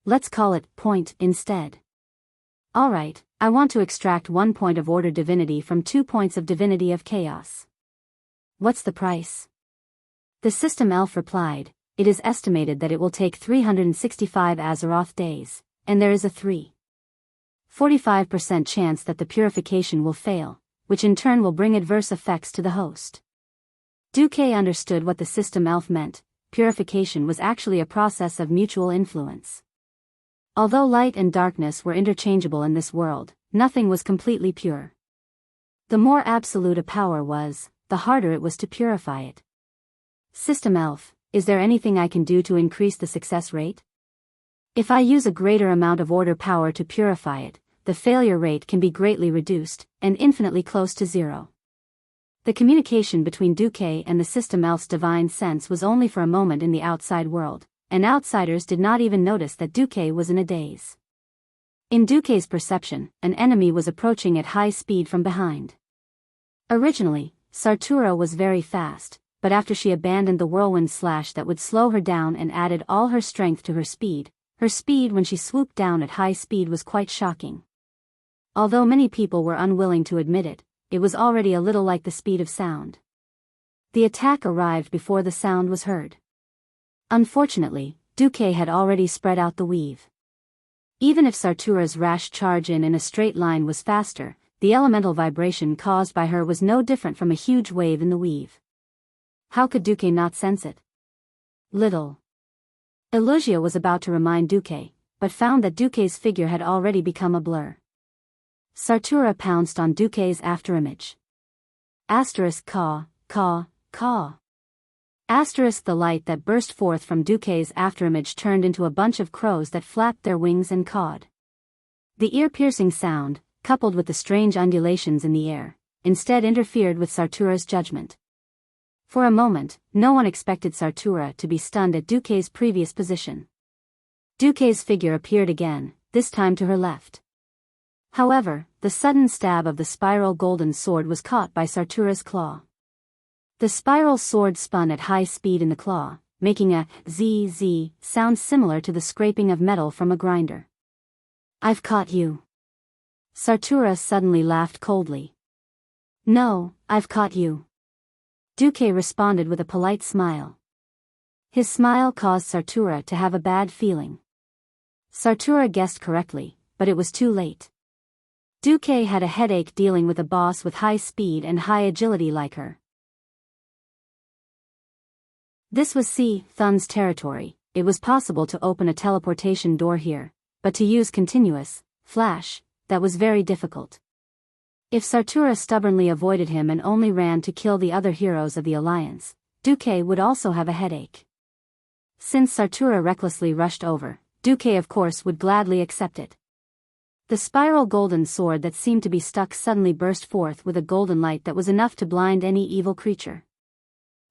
Let's call it point instead. Alright, I want to extract 1 point of order divinity from 2 points of divinity of chaos. What's the price? The system elf replied, it is estimated that it will take 365 Azeroth days, and there is a 3.45% chance that the purification will fail, which in turn will bring adverse effects to the host. Duque understood what the system elf meant. Purification was actually a process of mutual influence. Although light and darkness were interchangeable in this world, nothing was completely pure. The more absolute a power was, the harder it was to purify it. System elf, is there anything I can do to increase the success rate? If I use a greater amount of order power to purify it, the failure rate can be greatly reduced, and infinitely close to 0. The communication between Duque and the system elf's divine sense was only for a moment in the outside world, and outsiders did not even notice that Duque was in a daze. In Duque's perception, an enemy was approaching at high speed from behind. Originally, Sartura was very fast, but after she abandoned the whirlwind slash that would slow her down and added all her strength to her speed when she swooped down at high speed was quite shocking. Although many people were unwilling to admit it, it was already a little like the speed of sound. The attack arrived before the sound was heard. Unfortunately, Duque had already spread out the weave. Even if Sartura's rash charge in a straight line was faster, the elemental vibration caused by her was no different from a huge wave in the weave. How could Duque not sense it? Little. Elugia was about to remind Duque, but found that Duque's figure had already become a blur. Sartura pounced on Duque's afterimage. Asterisk caw, caw, caw. Asterisk the light that burst forth from Duque's afterimage turned into a bunch of crows that flapped their wings and cawed. The ear-piercing sound, coupled with the strange undulations in the air, instead interfered with Sartura's judgment. For a moment, no one expected Sartura to be stunned at Duque's previous position. Duque's figure appeared again, this time to her left. However, the sudden stab of the spiral golden sword was caught by Sartura's claw. The spiral sword spun at high speed in the claw, making a zzz sound similar to the scraping of metal from a grinder. I've caught you. Sartura suddenly laughed coldly. No, I've caught you. Duque responded with a polite smile. His smile caused Sartura to have a bad feeling. Sartura guessed correctly, but it was too late. Duque had a headache dealing with a boss with high speed and high agility like her. This was Thun's territory. It was possible to open a teleportation door here, but to use continuous flash, that was very difficult. If Sartura stubbornly avoided him and only ran to kill the other heroes of the Alliance, Duque would also have a headache. Since Sartura recklessly rushed over, Duque of course would gladly accept it. The spiral golden sword that seemed to be stuck suddenly burst forth with a golden light that was enough to blind any evil creature.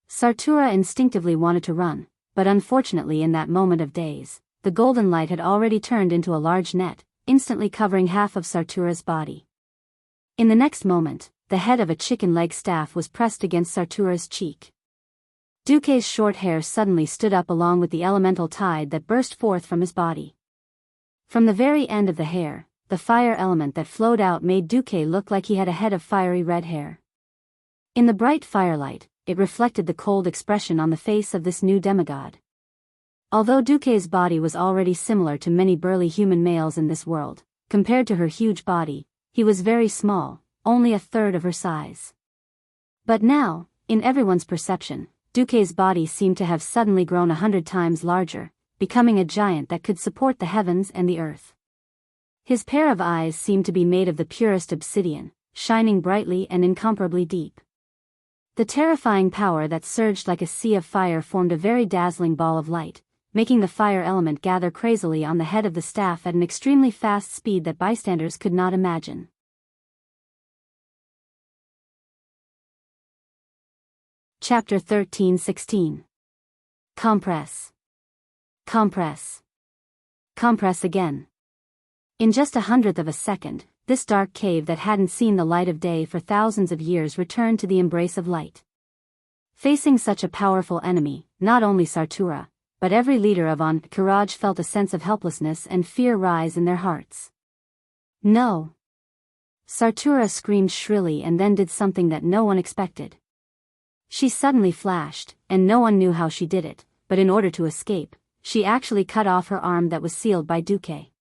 Sartura instinctively wanted to run, but unfortunately in that moment of daze, the golden light had already turned into a large net, instantly covering half of Sartura's body. In the next moment, the head of a chicken leg staff was pressed against Sartura's cheek. Duque's short hair suddenly stood up along with the elemental tide that burst forth from his body. From the very end of the hair, the fire element that flowed out made Duque look like he had a head of fiery red hair. In the bright firelight, it reflected the cold expression on the face of this new demigod. Although Duque's body was already similar to many burly human males in this world, compared to her huge body, he was very small, only a third of her size. But now, in everyone's perception, Duque's body seemed to have suddenly grown 100 times larger, becoming a giant that could support the heavens and the earth. His pair of eyes seemed to be made of the purest obsidian, shining brightly and incomparably deep. The terrifying power that surged like a sea of fire formed a very dazzling ball of light, making the fire element gather crazily on the head of the staff at an extremely fast speed that bystanders could not imagine. Chapter 13-16. Compress. Compress. Compress again. In just 1/100th of a second, this dark cave that hadn't seen the light of day for thousands of years returned to the embrace of light. Facing such a powerful enemy, not only Sartura, but every leader of Encourage felt a sense of helplessness and fear rise in their hearts. No! Sartura screamed shrilly and then did something that no one expected. She suddenly flashed, and no one knew how she did it, but in order to escape, she actually cut off her arm that was sealed by Duque.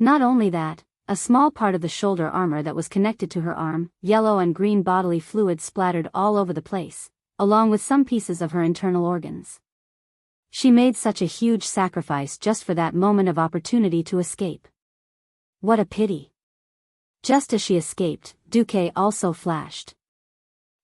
Not only that, a small part of the shoulder armor that was connected to her arm, yellow and green bodily fluid splattered all over the place, along with some pieces of her internal organs. She made such a huge sacrifice just for that moment of opportunity to escape. What a pity. Just as she escaped, Duque also flashed.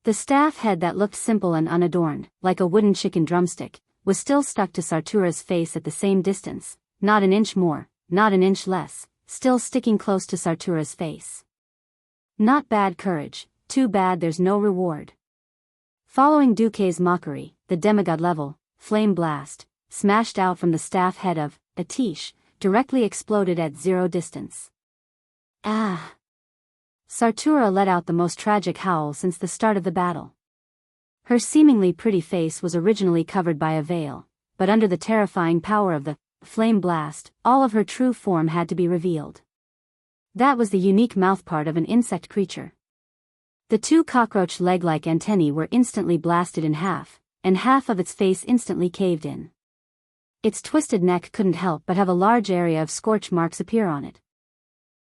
The staff head that looked simple and unadorned, like a wooden chicken drumstick, was still stuck to Sartura's face at the same distance, not an inch more, not an inch less, still sticking close to Sartura's face. Not bad courage, too bad there's no reward. Following Duque's mockery, the demigod level, flame blast, smashed out from the staff head of Atish, directly exploded at 0 distance. Ah! Sartura let out the most tragic howl since the start of the battle. Her seemingly pretty face was originally covered by a veil, but under the terrifying power of the flame blast, all of her true form had to be revealed. That was the unique mouthpart of an insect creature. The 2 cockroach leg-like antennae were instantly blasted in half, and half of its face instantly caved in. Its twisted neck couldn't help but have a large area of scorch marks appear on it.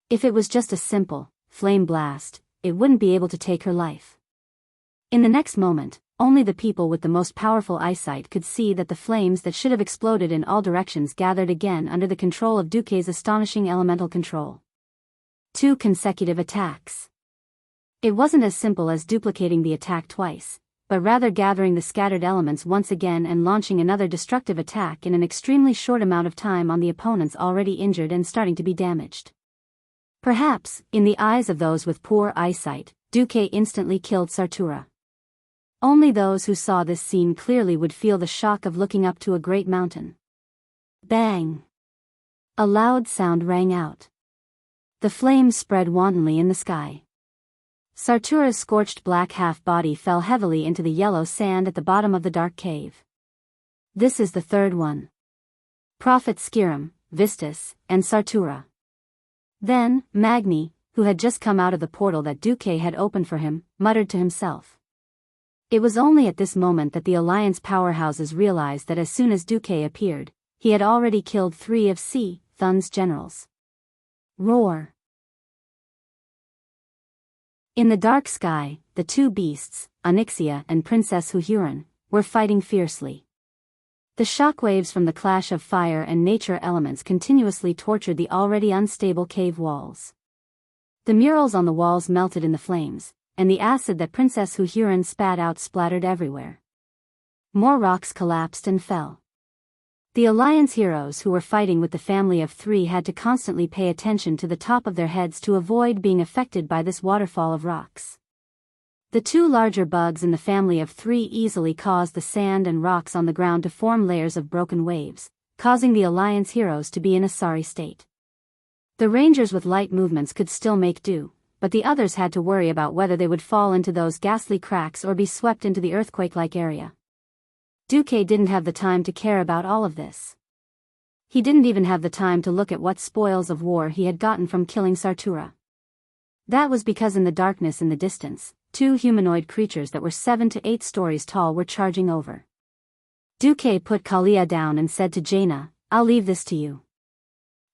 If it was just a simple flame blast, it wouldn't be able to take her life. In the next moment, only the people with the most powerful eyesight could see that the flames that should have exploded in all directions gathered again under the control of Duque's astonishing elemental control. 2 consecutive attacks. It wasn't as simple as duplicating the attack twice, but rather gathering the scattered elements once again and launching another destructive attack in an extremely short amount of time on the opponents already injured and starting to be damaged. Perhaps, in the eyes of those with poor eyesight, Duque instantly killed Sartura. Only those who saw this scene clearly would feel the shock of looking up to a great mountain. Bang! A loud sound rang out. The flames spread wantonly in the sky. Sartura's scorched black half-body fell heavily into the yellow sand at the bottom of the dark cave. This is the third one. Prophet Skirim, Vistus, and Sartura. Then, Magni, who had just come out of the portal that Duque had opened for him, muttered to himself. It was only at this moment that the Alliance powerhouses realized that as soon as Duque appeared, he had already killed 3 of Thun's generals. Roar! In the dark sky, the 2 beasts, Onyxia and Princess Huhuran, were fighting fiercely. The shockwaves from the clash of fire and nature elements continuously tortured the already unstable cave walls. The murals on the walls melted in the flames, and the acid that Princess Huhuran spat out splattered everywhere. More rocks collapsed and fell. The Alliance heroes who were fighting with the family of 3 had to constantly pay attention to the top of their heads to avoid being affected by this waterfall of rocks. The 2 larger bugs in the family of 3 easily caused the sand and rocks on the ground to form layers of broken waves, causing the Alliance heroes to be in a sorry state. The rangers with light movements could still make do, but the others had to worry about whether they would fall into those ghastly cracks or be swept into the earthquake-like area. Duque didn't have the time to care about all of this. He didn't even have the time to look at what spoils of war he had gotten from killing Sartura. That was because in the darkness in the distance, 2 humanoid creatures that were 7 to 8 stories tall were charging over. Duque put Kalia down and said to Jaina, "I'll leave this to you."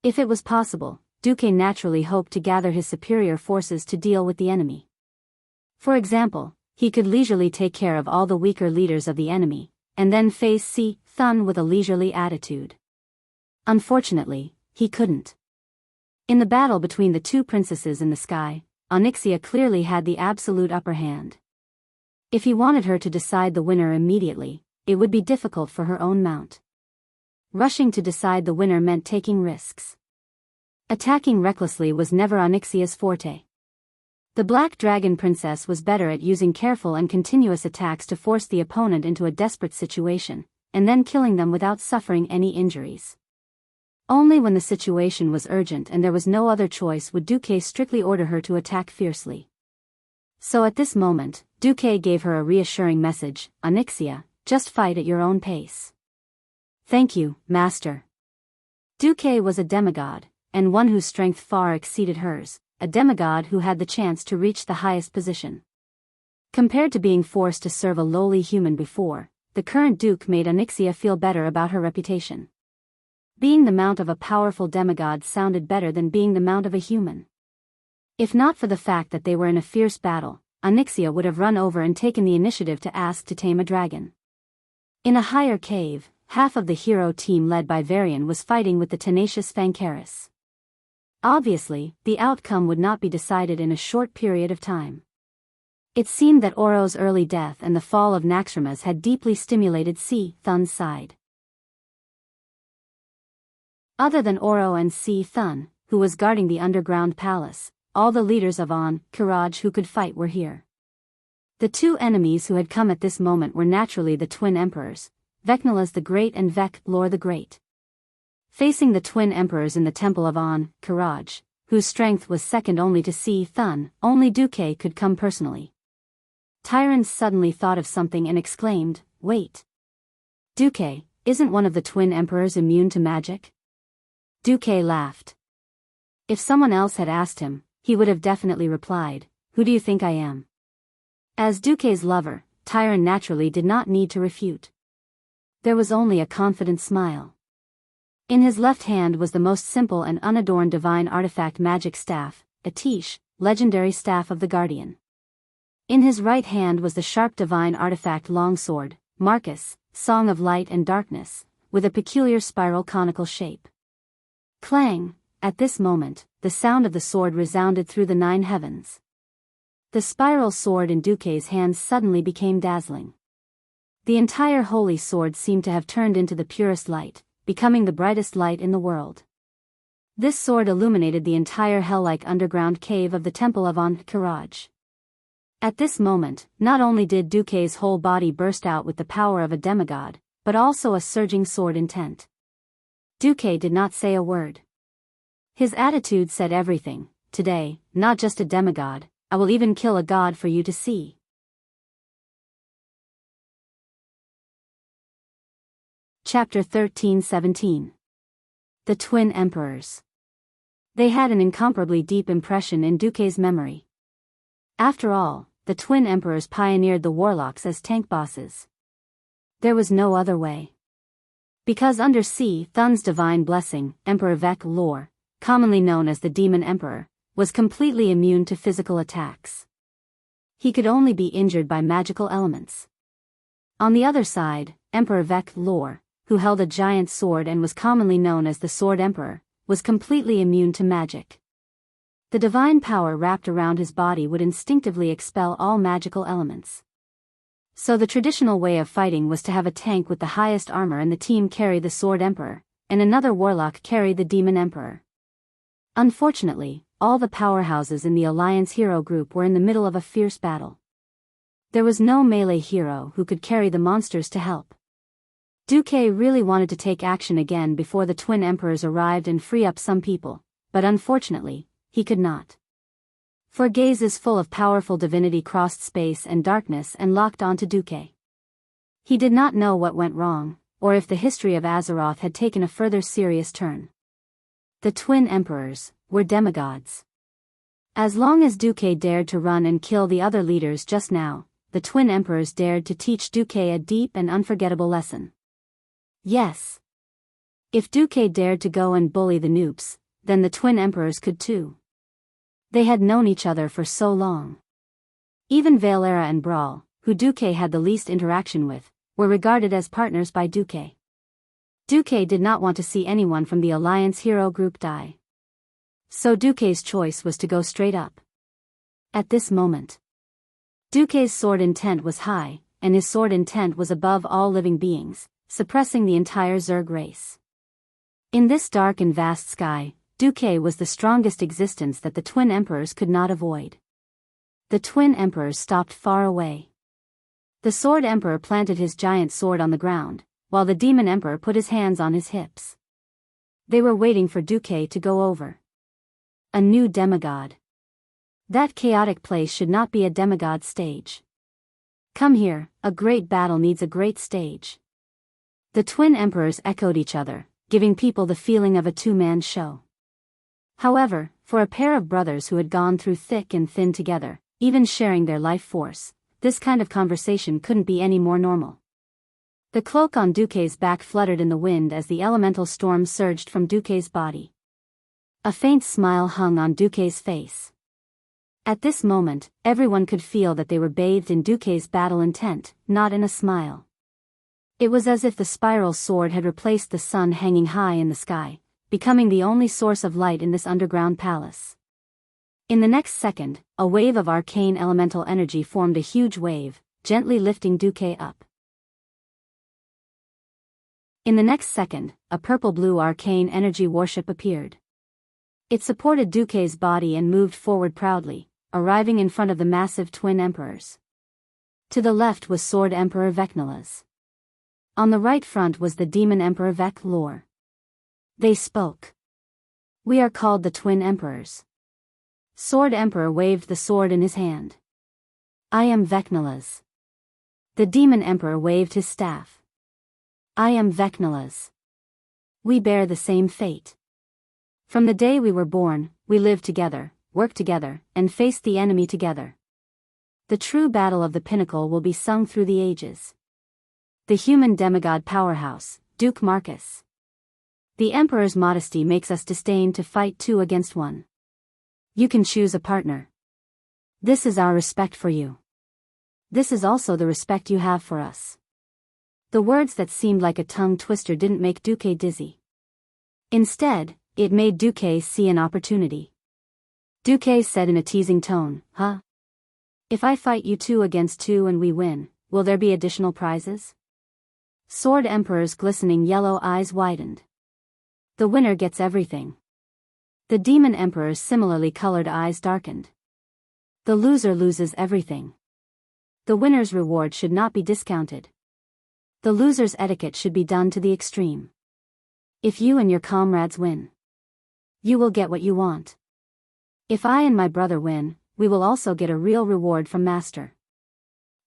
If it was possible, Duque naturally hoped to gather his superior forces to deal with the enemy. For example, he could leisurely take care of all the weaker leaders of the enemy, and then face Thun with a leisurely attitude. Unfortunately, he couldn't. In the battle between the 2 princesses in the sky, Onyxia clearly had the absolute upper hand. If he wanted her to decide the winner immediately, it would be difficult for her own mount. Rushing to decide the winner meant taking risks. Attacking recklessly was never Onyxia's forte. The Black Dragon Princess was better at using careful and continuous attacks to force the opponent into a desperate situation, and then killing them without suffering any injuries. Only when the situation was urgent and there was no other choice would Duque strictly order her to attack fiercely. So at this moment, Duque gave her a reassuring message, "Onyxia, just fight at your own pace." "Thank you, Master." Duque was a demigod, and one whose strength far exceeded hers, a demigod who had the chance to reach the highest position. Compared to being forced to serve a lowly human before, the current Duke made Onyxia feel better about her reputation. Being the mount of a powerful demigod sounded better than being the mount of a human. If not for the fact that they were in a fierce battle, Onyxia would have run over and taken the initiative to ask to tame a dragon. In a higher cave, half of the hero team led by Varian was fighting with the tenacious Fancaris. Obviously, the outcome would not be decided in a short period of time. It seemed that Oro's early death and the fall of Naxxramas had deeply stimulated Thun's side. Other than Oro and Thun, who was guarding the underground palace, all the leaders of Kiraj who could fight were here. The 2 enemies who had come at this moment were naturally the twin emperors, Vecnalas the Great and Vec-Lor the Great. Facing the twin emperors in the temple of Kiraj, whose strength was second only to Thun, only Duque could come personally. Tyrant suddenly thought of something and exclaimed, "Wait. Duque, isn't one of the twin emperors immune to magic?" Duque laughed. If someone else had asked him, he would have definitely replied, "Who do you think I am?" As Duque's lover, Tyrant naturally did not need to refute. There was only a confident smile. In his left hand was the most simple and unadorned divine artifact magic staff, Atish, legendary staff of the Guardian. In his right hand was the sharp divine artifact longsword, Marcus, song of light and darkness, with a peculiar spiral conical shape. Clang! At this moment, the sound of the sword resounded through the 9 heavens. The spiral sword in Duque's hands suddenly became dazzling. The entire holy sword seemed to have turned into the purest light, becoming the brightest light in the world. This sword illuminated the entire hell-like underground cave of the temple of Kiraj. At this moment, not only did Duque's whole body burst out with the power of a demigod, but also a surging sword intent. Duque did not say a word. His attitude said everything. "Today, not just a demigod, I will even kill a god for you to see." Chapter 13-17. The Twin Emperors. They had an incomparably deep impression in Duque's memory. After all, the twin emperors pioneered the warlocks as tank bosses. There was no other way. Because under Si Thun's divine blessing, Emperor Vec Lor, commonly known as the Demon Emperor, was completely immune to physical attacks. He could only be injured by magical elements. On the other side, Emperor Vec Lor, who held a giant sword and was commonly known as the Sword Emperor, was completely immune to magic. The divine power wrapped around his body would instinctively expel all magical elements. So the traditional way of fighting was to have a tank with the highest armor and the team carry the Sword Emperor, and another warlock carry the Demon Emperor. Unfortunately, all the powerhouses in the Alliance hero group were in the middle of a fierce battle. There was no melee hero who could carry the monsters to help. Duque really wanted to take action again before the twin emperors arrived and free up some people, but unfortunately, he could not. For gazes full of powerful divinity crossed space and darkness and locked onto Duque. He did not know what went wrong, or if the history of Azeroth had taken a further serious turn. The twin emperors were demigods. As long as Duque dared to run and kill the other leaders just now, the twin emperors dared to teach Duque a deep and unforgettable lesson. Yes. If Duque dared to go and bully the noobs, then the twin emperors could too. They had known each other for so long. Even Valera and Brawl, who Duque had the least interaction with, were regarded as partners by Duque. Duque did not want to see anyone from the Alliance hero group die. So Duque's choice was to go straight up. At this moment, Duque's sword intent was high, and his sword intent was above all living beings, suppressing the entire Zerg race. In this dark and vast sky, Duque was the strongest existence that the twin emperors could not avoid. The twin emperors stopped far away. The Sword Emperor planted his giant sword on the ground, while the Demon Emperor put his hands on his hips. They were waiting for Duque to go over. A new demigod. That chaotic place should not be a demigod stage. Come here, a great battle needs a great stage. The twin emperors echoed each other, giving people the feeling of a two-man show. However, for a pair of brothers who had gone through thick and thin together, even sharing their life force, this kind of conversation couldn't be any more normal. The cloak on Duque's back fluttered in the wind as the elemental storm surged from Duque's body. A faint smile hung on Duque's face. At this moment, everyone could feel that they were bathed in Duque's battle intent, not in a smile. It was as if the spiral sword had replaced the sun hanging high in the sky, becoming the only source of light in this underground palace. In the next second, a wave of arcane elemental energy formed a huge wave, gently lifting Duque up. In the next second, a purple-blue arcane energy warship appeared. It supported Duque's body and moved forward proudly, arriving in front of the massive twin emperors. To the left was Sword Emperor Vecnalas. On the right front was the Demon Emperor Vec Lor. They spoke. We are called the Twin Emperors. Sword Emperor waved the sword in his hand. I am Vecnalas. The Demon Emperor waved his staff. I am Vecnalas. We bear the same fate. From the day we were born, we lived together, worked together, and faced the enemy together. The true battle of the pinnacle will be sung through the ages. The human demigod powerhouse, Duke Marcus. The Emperor's modesty makes us disdain to fight two against one. You can choose a partner. This is our respect for you. This is also the respect you have for us. The words that seemed like a tongue twister didn't make Duque dizzy. Instead, it made Duque see an opportunity. Duque said in a teasing tone, Huh? If I fight you 2 against 2 and we win, will there be additional prizes? Sword Emperor's glistening yellow eyes widened. The winner gets everything. The Demon Emperor's similarly colored eyes darkened. The loser loses everything. The winner's reward should not be discounted. The loser's etiquette should be done to the extreme. If you and your comrades win, you will get what you want. If I and my brother win, we will also get a real reward from Master.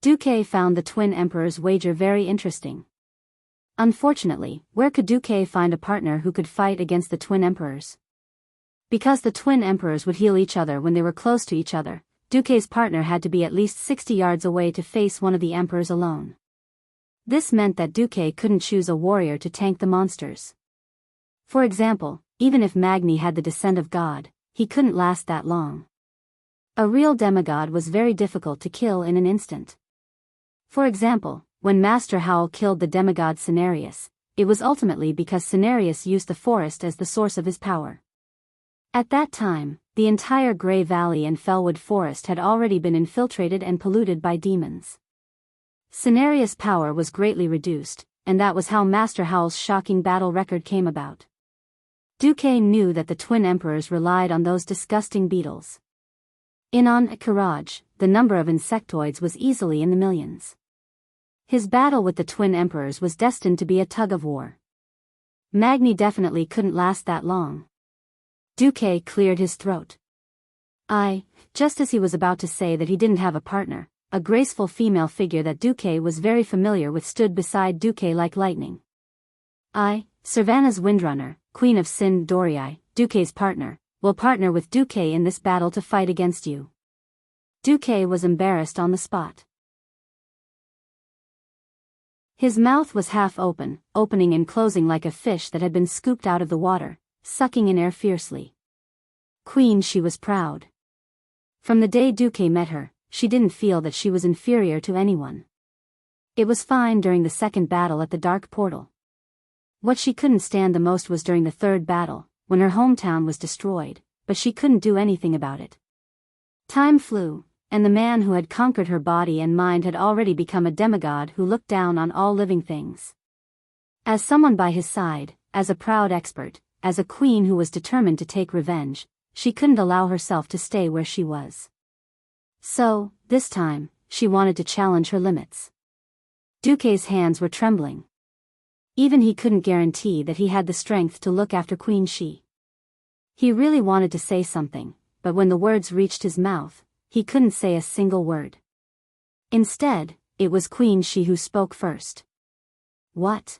Duque found the Twin Emperor's wager very interesting. Unfortunately, where could Duque find a partner who could fight against the Twin Emperors? Because the twin emperors would heal each other when they were close to each other, Duque's partner had to be at least 60 yards away to face one of the emperors alone. This meant that Duque couldn't choose a warrior to tank the monsters. For example, even if Magni had the descent of God, he couldn't last that long. A real demigod was very difficult to kill in an instant. For example, when Master Howl killed the demigod Cenarius, it was ultimately because Cenarius used the forest as the source of his power. At that time, the entire Grey Valley and Fellwood Forest had already been infiltrated and polluted by demons. Cenarius' power was greatly reduced, and that was how Master Howl's shocking battle record came about. Duque knew that the twin emperors relied on those disgusting beetles. In Karaj, the number of insectoids was easily in the millions. His battle with the twin emperors was destined to be a tug-of-war. Magni definitely couldn't last that long. Duque cleared his throat. Just as he was about to say that he didn't have a partner, a graceful female figure that Duque was very familiar with stood beside Duque like lightning. Servana's Windrunner, Queen of Sin Dorii, Duque's partner, will partner with Duque in this battle to fight against you. Duque was embarrassed on the spot. His mouth was half open, opening and closing like a fish that had been scooped out of the water, sucking in air fiercely. Queen, she was proud. From the day Duque met her, she didn't feel that she was inferior to anyone. It was fine during the second battle at the Dark Portal. What she couldn't stand the most was during the third battle, when her hometown was destroyed, but she couldn't do anything about it. Time flew, and the man who had conquered her body and mind had already become a demigod who looked down on all living things. As someone by his side, as a proud expert, as a queen who was determined to take revenge, she couldn't allow herself to stay where she was. So, this time, she wanted to challenge her limits. Duque's hands were trembling. Even he couldn't guarantee that he had the strength to look after Queen Shi. He really wanted to say something, but when the words reached his mouth, he couldn't say a single word. Instead, it was Queen Shi who spoke first. What?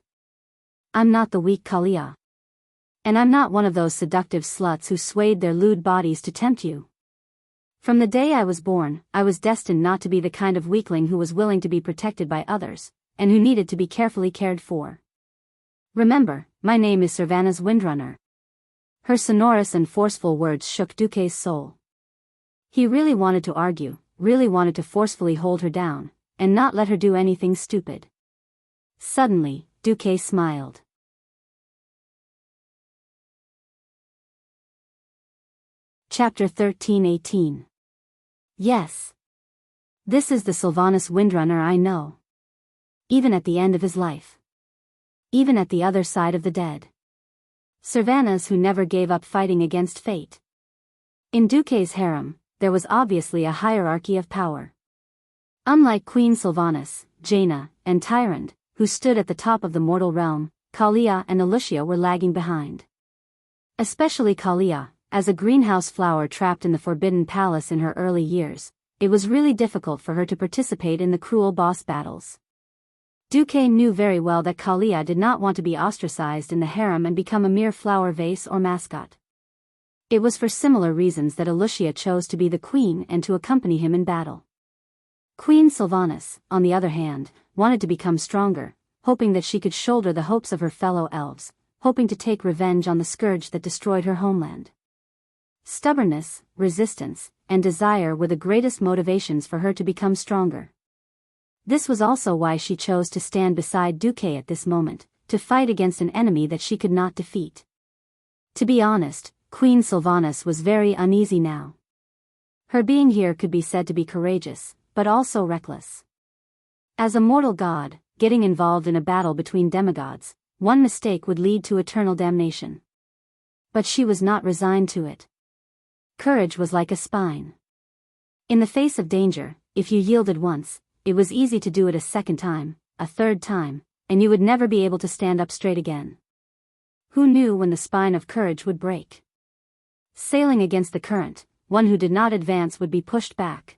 I'm not the weak Kalia. And I'm not one of those seductive sluts who swayed their lewd bodies to tempt you. From the day I was born, I was destined not to be the kind of weakling who was willing to be protected by others, and who needed to be carefully cared for. Remember, my name is Servana's Windrunner. Her sonorous and forceful words shook Duque's soul. He really wanted to argue, really wanted to forcefully hold her down, and not let her do anything stupid. Suddenly, Duque smiled. Chapter 13:18. Yes. This is the Sylvanus Windrunner I know. Even at the end of his life. Even at the other side of the dead. Servanas who never gave up fighting against fate. In Duque's harem, there was obviously a hierarchy of power. Unlike Queen Sylvanas, Jaina, and Tyrande, who stood at the top of the mortal realm, Kalia and Alucia were lagging behind. Especially Kalia, as a greenhouse flower trapped in the Forbidden Palace in her early years, it was really difficult for her to participate in the cruel boss battles. Duque knew very well that Kalia did not want to be ostracized in the harem and become a mere flower vase or mascot. It was for similar reasons that Alucia chose to be the queen and to accompany him in battle. Queen Sylvanas, on the other hand, wanted to become stronger, hoping that she could shoulder the hopes of her fellow elves, hoping to take revenge on the scourge that destroyed her homeland. Stubbornness, resistance, and desire were the greatest motivations for her to become stronger. This was also why she chose to stand beside Duque at this moment, to fight against an enemy that she could not defeat. To be honest, Queen Sylvanas was very uneasy now. Her being here could be said to be courageous, but also reckless. As a mortal god, getting involved in a battle between demigods, one mistake would lead to eternal damnation. But she was not resigned to it. Courage was like a spine. In the face of danger, if you yielded once, it was easy to do it a second time, a third time, and you would never be able to stand up straight again. Who knew when the spine of courage would break? Sailing against the current, one who did not advance would be pushed back.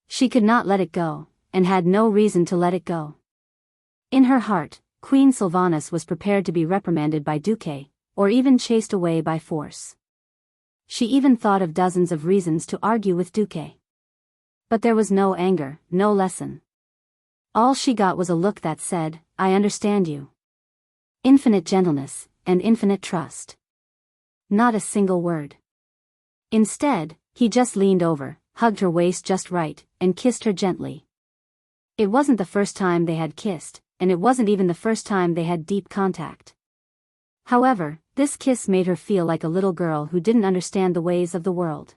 She could not let it go, and had no reason to let it go. In her heart, Queen Sylvanas was prepared to be reprimanded by Duque, or even chased away by force. She even thought of dozens of reasons to argue with Duque. But there was no anger, no lesson. All she got was a look that said, "I understand you." Infinite gentleness, and infinite trust. Not a single word. Instead, he just leaned over, hugged her waist just right, and kissed her gently. It wasn't the first time they had kissed, and it wasn't even the first time they had deep contact. However, this kiss made her feel like a little girl who didn't understand the ways of the world.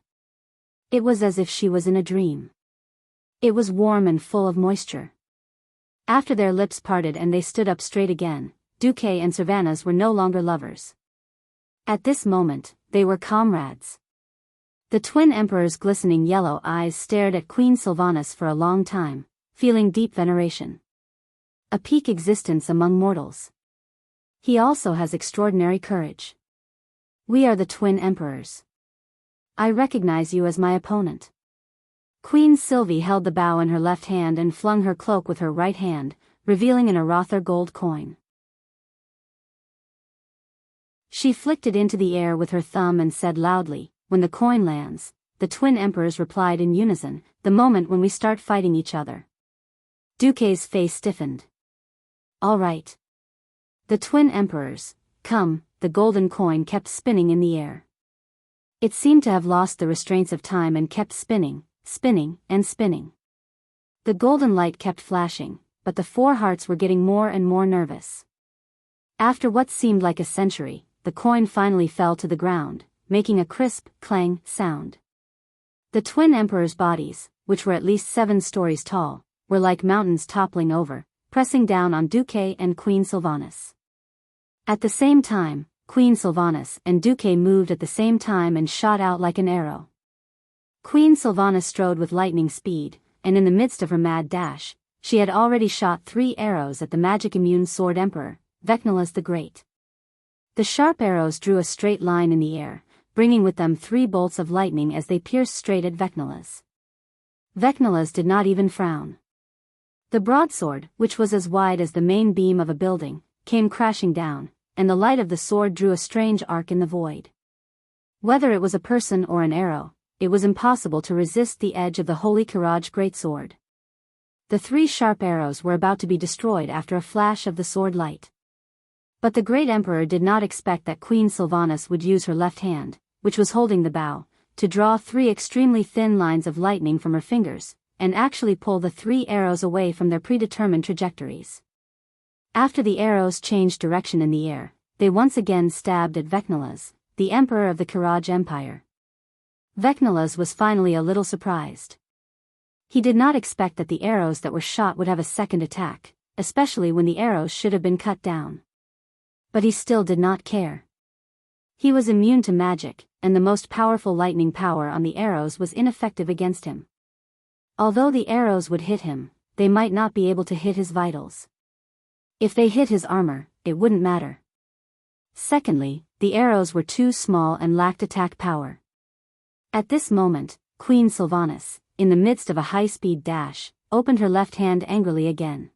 It was as if she was in a dream. It was warm and full of moisture. After their lips parted and they stood up straight again, Duque and Cervantes were no longer lovers. At this moment, they were comrades. The twin emperor's glistening yellow eyes stared at Queen Sylvanas for a long time, feeling deep veneration. A peak existence among mortals. He also has extraordinary courage. We are the twin emperors. I recognize you as my opponent. Queen Sylvie held the bow in her left hand and flung her cloak with her right hand, revealing an Arother gold coin. She flicked it into the air with her thumb and said loudly, "When the coin lands," the twin emperors replied in unison, "The moment when we start fighting each other." Duque's face stiffened. "All right. The twin emperors, come." The golden coin kept spinning in the air. It seemed to have lost the restraints of time and kept spinning, spinning, and spinning. The golden light kept flashing, but the four hearts were getting more and more nervous. After what seemed like a century, the coin finally fell to the ground, making a crisp, clang sound. The twin emperors' bodies, which were at least 7 stories tall, were like mountains toppling over, pressing down on Duque and Queen Sylvanas. At the same time, Queen Sylvanas and Duque moved at the same time and shot out like an arrow. Queen Sylvanas strode with lightning speed, and in the midst of her mad dash, she had already shot 3 arrows at the magic-immune sword emperor, Vecnolus the Great. The sharp arrows drew a straight line in the air, bringing with them 3 bolts of lightning as they pierced straight at Vecnolus. Vecnolus did not even frown. The broadsword, which was as wide as the main beam of a building, came crashing down, and the light of the sword drew a strange arc in the void. Whether it was a person or an arrow, it was impossible to resist the edge of the Holy Kiraj greatsword. The 3 sharp arrows were about to be destroyed after a flash of the sword light. But the great emperor did not expect that Queen Sylvanas would use her left hand, which was holding the bow, to draw 3 extremely thin lines of lightning from her fingers, and actually pull the 3 arrows away from their predetermined trajectories. After the arrows changed direction in the air, they once again stabbed at Vecnolus, the emperor of the Kiraj Empire. Vecnolus was finally a little surprised. He did not expect that the arrows that were shot would have a second attack, especially when the arrows should have been cut down. But he still did not care. He was immune to magic, and the most powerful lightning power on the arrows was ineffective against him. Although the arrows would hit him, they might not be able to hit his vitals. If they hit his armor, it wouldn't matter. Secondly, the arrows were too small and lacked attack power. At this moment, Queen Sylvanas, in the midst of a high-speed dash, opened her left hand angrily again.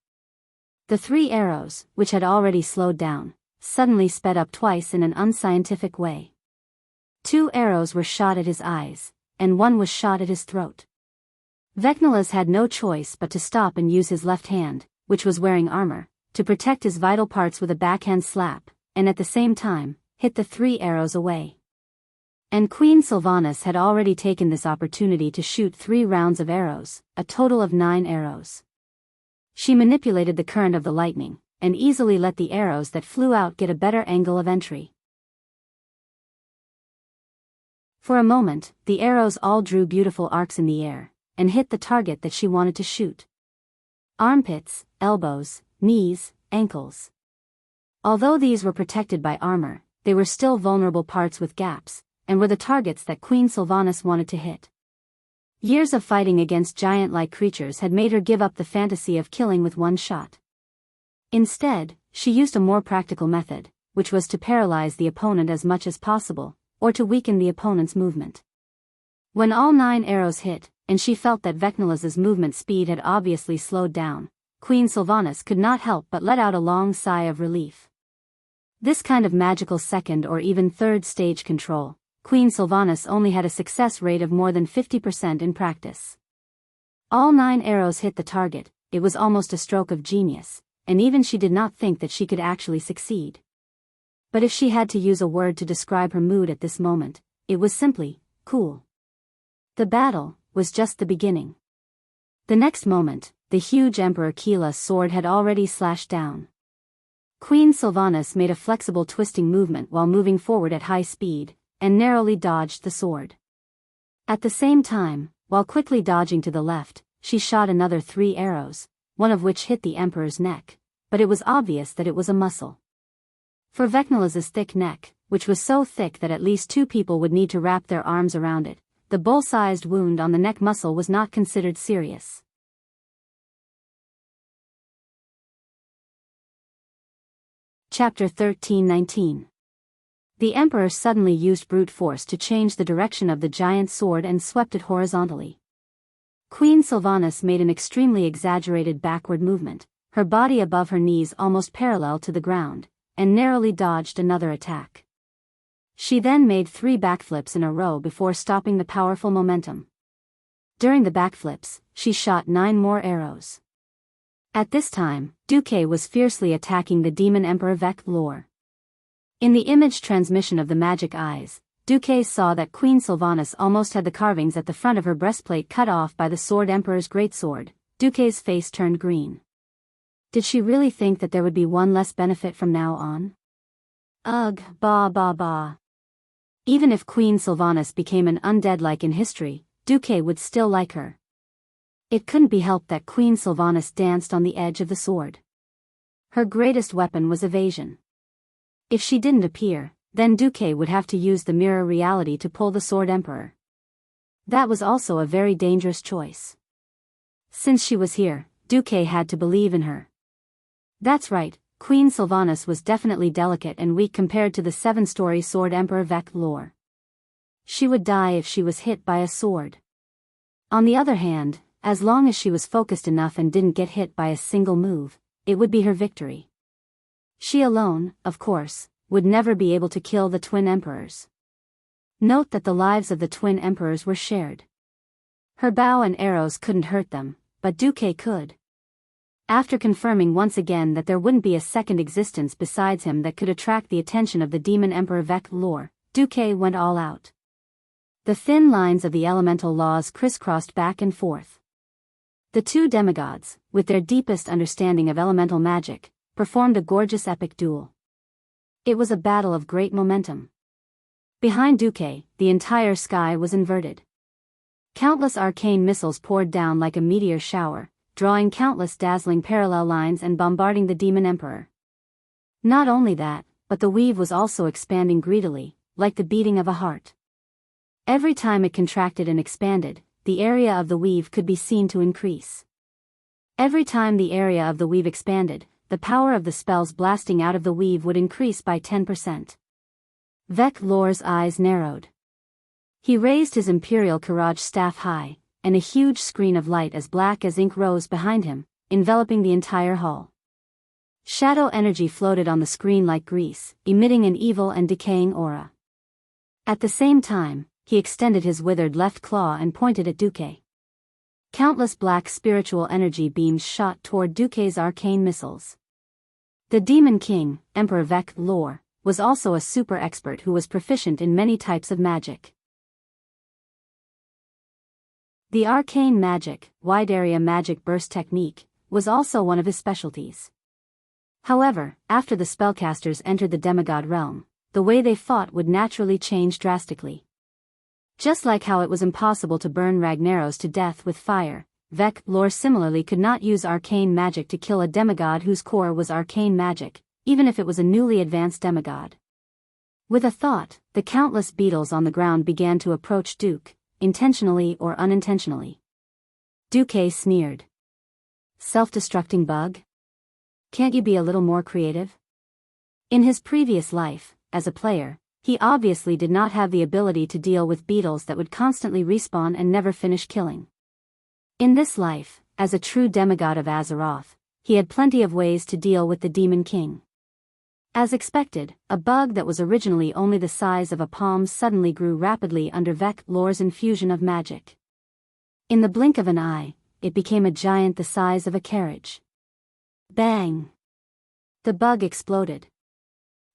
The 3 arrows, which had already slowed down, suddenly sped up twice in an unscientific way. 2 arrows were shot at his eyes, and 1 was shot at his throat. Vecnolus had no choice but to stop and use his left hand, which was wearing armor, to protect his vital parts with a backhand slap, and at the same time, hit the 3 arrows away. And Queen Sylvanas had already taken this opportunity to shoot 3 rounds of arrows, a total of 9 arrows. She manipulated the current of the lightning, and easily let the arrows that flew out get a better angle of entry. For a moment, the arrows all drew beautiful arcs in the air, and hit the target that she wanted to shoot. Armpits, elbows, knees, ankles. Although these were protected by armor, they were still vulnerable parts with gaps, and were the targets that Queen Sylvanas wanted to hit. Years of fighting against giant-like creatures had made her give up the fantasy of killing with 1 shot. Instead, she used a more practical method, which was to paralyze the opponent as much as possible, or to weaken the opponent's movement. When all 9 arrows hit, and she felt that Vecnolus's movement speed had obviously slowed down, Queen Sylvanas could not help but let out a long sigh of relief. This kind of magical second or even third stage control, Queen Sylvanas only had a success rate of more than 50% in practice. All 9 arrows hit the target. It was almost a stroke of genius, and even she did not think that she could actually succeed. But if she had to use a word to describe her mood at this moment, it was simply, cool. The battle was just the beginning. The next moment, the huge Emperor Keela's sword had already slashed down. Queen Sylvanas made a flexible twisting movement while moving forward at high speed, and narrowly dodged the sword. At the same time, while quickly dodging to the left, she shot another 3 arrows, one of which hit the Emperor's neck, but it was obvious that it was a muscle. For Vecnala's thick neck, which was so thick that at least 2 people would need to wrap their arms around it, the bull-sized wound on the neck muscle was not considered serious. Chapter 13:19. The Emperor suddenly used brute force to change the direction of the giant sword and swept it horizontally. Queen Sylvanas made an extremely exaggerated backward movement, her body above her knees almost parallel to the ground, and narrowly dodged another attack. She then made 3 backflips in a row before stopping the powerful momentum. During the backflips, she shot 9 more arrows. At this time, Duque was fiercely attacking the demon Emperor Vec Lore. In the image transmission of the magic eyes, Duque saw that Queen Sylvanas almost had the carvings at the front of her breastplate cut off by the Sword Emperor's greatsword. Duque's face turned green. Did she really think that there would be one less benefit from now on? Ugh, bah bah bah. Even if Queen Sylvanas became an undead like in history, Duque would still like her. It couldn't be helped that Queen Sylvanas danced on the edge of the sword. Her greatest weapon was evasion. If she didn't appear, then Duque would have to use the mirror reality to pull the Sword Emperor. That was also a very dangerous choice. Since she was here, Duque had to believe in her. That's right, Queen Sylvanas was definitely delicate and weak compared to the 7-story Sword Emperor Vec Lore. She would die if she was hit by a sword. On the other hand, as long as she was focused enough and didn't get hit by a single move, it would be her victory. She alone, of course, would never be able to kill the twin emperors. Note that the lives of the twin emperors were shared. Her bow and arrows couldn't hurt them, but Duque could. After confirming once again that there wouldn't be a second existence besides him that could attract the attention of the demon Emperor Vec Lore, Duque went all out. The thin lines of the elemental laws crisscrossed back and forth. The 2 demigods, with their deepest understanding of elemental magic, performed a gorgeous epic duel. It was a battle of great momentum. Behind Duque, the entire sky was inverted. Countless arcane missiles poured down like a meteor shower, drawing countless dazzling parallel lines and bombarding the demon emperor. Not only that, but the weave was also expanding greedily, like the beating of a heart. Every time it contracted and expanded, the area of the weave could be seen to increase. Every time the area of the weave expanded, the power of the spells blasting out of the weave would increase by 10%. Vec Lore's eyes narrowed. He raised his imperial Courage staff high, and a huge screen of light as black as ink rose behind him, enveloping the entire hall. Shadow energy floated on the screen like grease, emitting an evil and decaying aura. At the same time, he extended his withered left claw and pointed at Duque. Countless black spiritual energy beams shot toward Duque's arcane missiles. The Demon King, Emperor Vec Lore, was also a super expert who was proficient in many types of magic. The arcane magic, wide area magic burst technique, was also one of his specialties. However, after the spellcasters entered the demigod realm, the way they fought would naturally change drastically. Just like how it was impossible to burn Ragnaros to death with fire, Vec Lore similarly could not use arcane magic to kill a demigod whose core was arcane magic, even if it was a newly advanced demigod. With a thought, the countless beetles on the ground began to approach Duque, intentionally or unintentionally. Duque sneered. Self-destructing bug? Can't you be a little more creative? In his previous life, as a player, he obviously did not have the ability to deal with beetles that would constantly respawn and never finish killing. In this life, as a true demigod of Azeroth, he had plenty of ways to deal with the Demon King. As expected, a bug that was originally only the size of a palm suddenly grew rapidly under Vec Lore's infusion of magic. In the blink of an eye, it became a giant the size of a carriage. Bang! The bug exploded.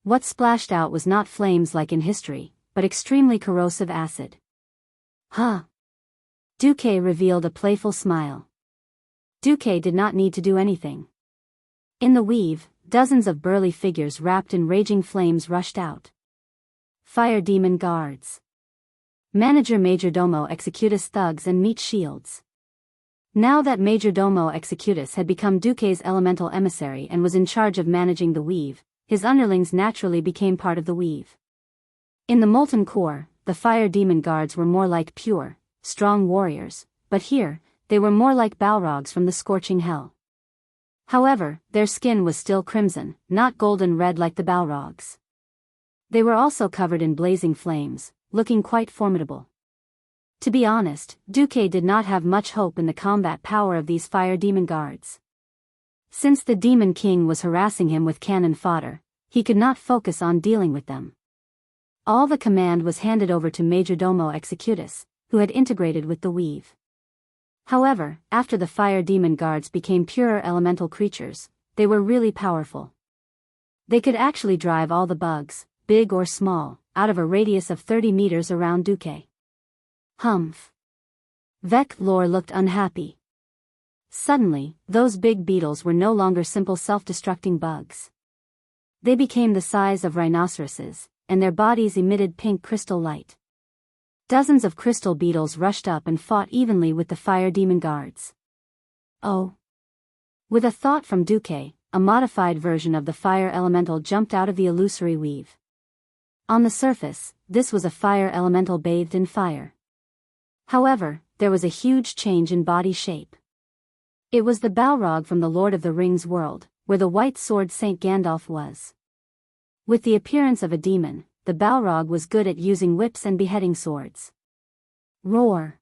What splashed out was not flames like in history, but extremely corrosive acid. Huh! Duque revealed a playful smile. Duque did not need to do anything. In the weave, dozens of burly figures wrapped in raging flames rushed out. Fire demon guards. Manager Majordomo Executus thugs and meat shields. Now that Majordomo Executus had become Duque's elemental emissary and was in charge of managing the weave, his underlings naturally became part of the weave. In the molten core, the fire demon guards were more like pure, strong warriors, but here, they were more like balrogs from the scorching hell. However, their skin was still crimson, not golden red like the balrogs. They were also covered in blazing flames, looking quite formidable. To be honest, Duque did not have much hope in the combat power of these fire demon guards. Since the Demon King was harassing him with cannon fodder, he could not focus on dealing with them. All the command was handed over to Majordomo Executus, who had integrated with the weave. However, after the fire demon guards became purer elemental creatures, they were really powerful. They could actually drive all the bugs, big or small, out of a radius of 30 meters around Duque. Humph. Vec Lore looked unhappy. Suddenly, those big beetles were no longer simple self-destructing bugs. They became the size of rhinoceroses, and their bodies emitted pink crystal light. Dozens of crystal beetles rushed up and fought evenly with the fire demon guards. Oh! With a thought from Duque, a modified version of the fire elemental jumped out of the illusory weave. On the surface, this was a fire elemental bathed in fire. However, there was a huge change in body shape. It was the Balrog from the Lord of the Rings world, where the white sword Saint Gandalf was. With the appearance of a demon, the Balrog was good at using whips and beheading swords. Roar!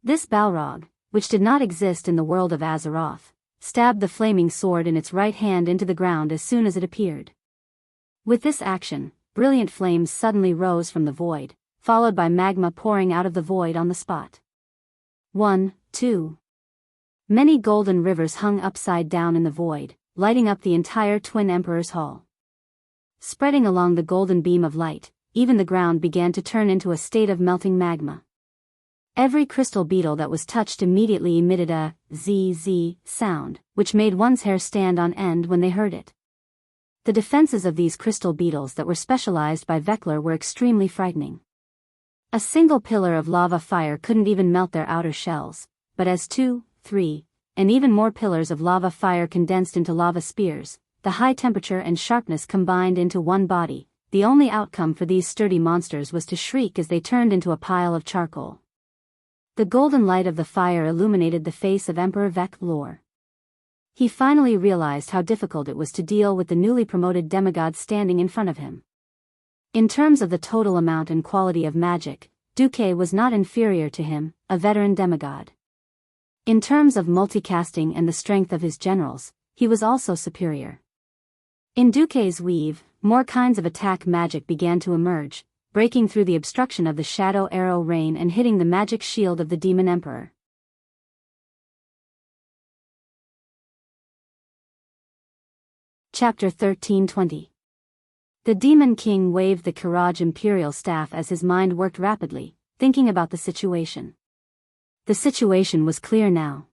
This Balrog, which did not exist in the world of Azeroth, stabbed the flaming sword in its right hand into the ground as soon as it appeared. With this action, brilliant flames suddenly rose from the void, followed by magma pouring out of the void on the spot. 1, 2. Many golden rivers hung upside down in the void, lighting up the entire Twin Emperor's Hall. Spreading along the golden beam of light, even the ground began to turn into a state of melting magma. Every crystal beetle that was touched immediately emitted a zzz sound, which made one's hair stand on end when they heard it. The defenses of these crystal beetles that were specialized by Vecler were extremely frightening. A single pillar of lava fire couldn't even melt their outer shells, but as 2, 3, and even more pillars of lava fire condensed into lava spears, the high temperature and sharpness combined into one body, the only outcome for these sturdy monsters was to shriek as they turned into a pile of charcoal. The golden light of the fire illuminated the face of Emperor Vec Lore. He finally realized how difficult it was to deal with the newly promoted demigod standing in front of him. In terms of the total amount and quality of magic, Duque was not inferior to him, a veteran demigod. In terms of multicasting and the strength of his generals, he was also superior. In Duque's weave, more kinds of attack magic began to emerge, breaking through the obstruction of the shadow arrow rain and hitting the magic shield of the Demon Emperor. Chapter 1320. The Demon King waved the Kiraj Imperial staff as his mind worked rapidly, thinking about the situation. The situation was clear now.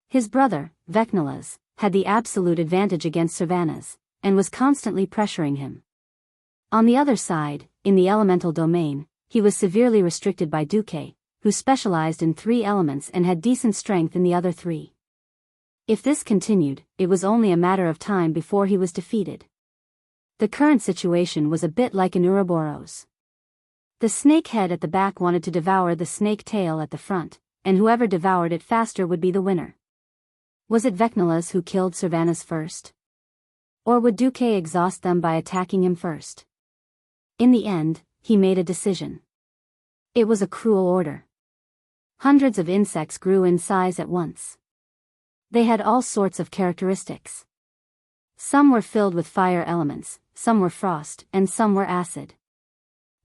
His brother, Vecnalas, had the absolute advantage against Savannah's, and was constantly pressuring him. On the other side, in the elemental domain, he was severely restricted by Duque, who specialized in 3 elements and had decent strength in the other 3. If this continued, it was only a matter of time before he was defeated. The current situation was a bit like an Ouroboros. The snake head at the back wanted to devour the snake tail at the front, and whoever devoured it faster would be the winner. Was it Vecnalas who killed Savannah's first? Or would Duque exhaust them by attacking him first? In the end, he made a decision. It was a cruel order. Hundreds of insects grew in size at once. They had all sorts of characteristics. Some were filled with fire elements, some were frost, and some were acid.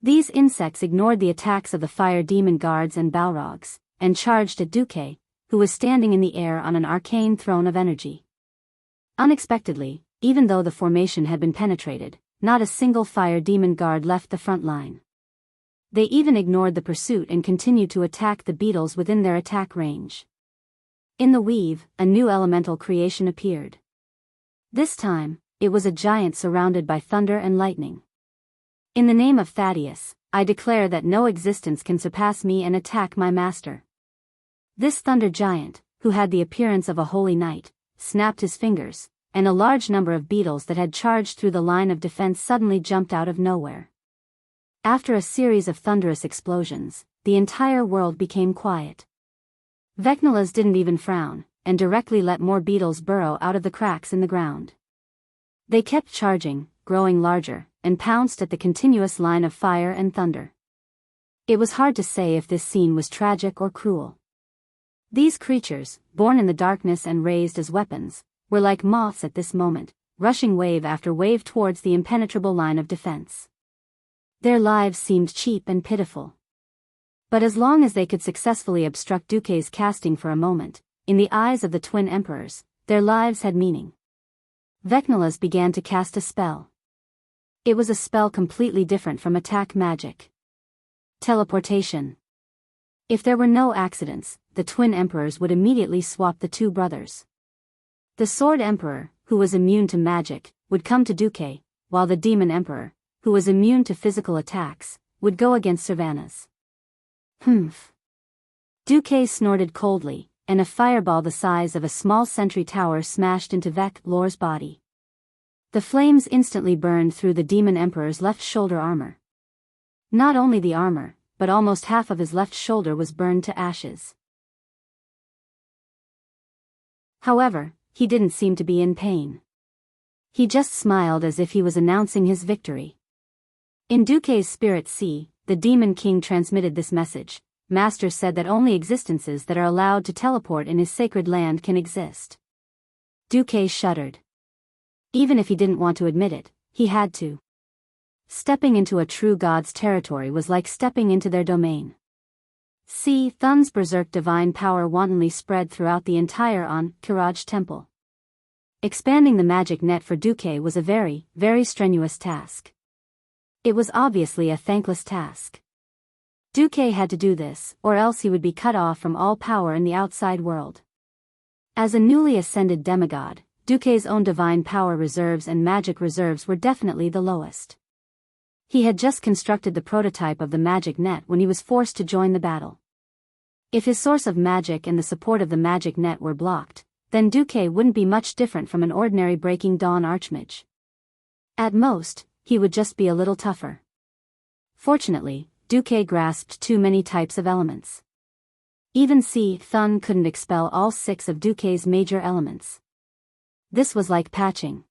These insects ignored the attacks of the fire demon guards and Balrogs, and charged at Duque, who was standing in the air on an arcane throne of energy. Unexpectedly, even though the formation had been penetrated, not a single fire demon guard left the front line. They even ignored the pursuit and continued to attack the beetles within their attack range. In the weave, a new elemental creation appeared. This time, it was a giant surrounded by thunder and lightning. In the name of Thaddeus, I declare that no existence can surpass me and attack my master. This thunder giant, who had the appearance of a holy knight, snapped his fingers, and a large number of beetles that had charged through the line of defense suddenly jumped out of nowhere. After a series of thunderous explosions, the entire world became quiet. Vecnalas didn't even frown, and directly let more beetles burrow out of the cracks in the ground. They kept charging, growing larger, and pounced at the continuous line of fire and thunder. It was hard to say if this scene was tragic or cruel. These creatures, born in the darkness and raised as weapons, were like moths at this moment, rushing wave after wave towards the impenetrable line of defense. Their lives seemed cheap and pitiful. But as long as they could successfully obstruct Duque's casting for a moment, in the eyes of the twin emperors, their lives had meaning. Vecnalas began to cast a spell. It was a spell completely different from attack magic. Teleportation. If there were no accidents, the twin emperors would immediately swap the two brothers. The sword emperor, who was immune to magic, would come to Duque, while the demon emperor, who was immune to physical attacks, would go against Cervanus. Humph. Duque snorted coldly, and a fireball the size of a small sentry tower smashed into Vec-Lor's body. The flames instantly burned through the demon emperor's left shoulder armor. Not only the armor, but almost half of his left shoulder was burned to ashes. However, he didn't seem to be in pain. He just smiled as if he was announcing his victory. In Duque's spirit sea, the demon king transmitted this message. Master said that only existences that are allowed to teleport in his sacred land can exist. Duque shuddered. Even if he didn't want to admit it, he had to. Stepping into a true god's territory was like stepping into their domain. See, Thun's berserk divine power wantonly spread throughout the entire Kiraj temple. Expanding the magic net for Duque was a very, very strenuous task. It was obviously a thankless task. Duque had to do this, or else he would be cut off from all power in the outside world. As a newly ascended demigod, Duque's own divine power reserves and magic reserves were definitely the lowest. He had just constructed the prototype of the magic net when he was forced to join the battle. If his source of magic and the support of the magic net were blocked, then Duque wouldn't be much different from an ordinary Breaking Dawn archmage. At most, he would just be a little tougher. Fortunately, Duque grasped too many types of elements. Even Thun couldn't expel all 6 of Duque's major elements. This was like patching.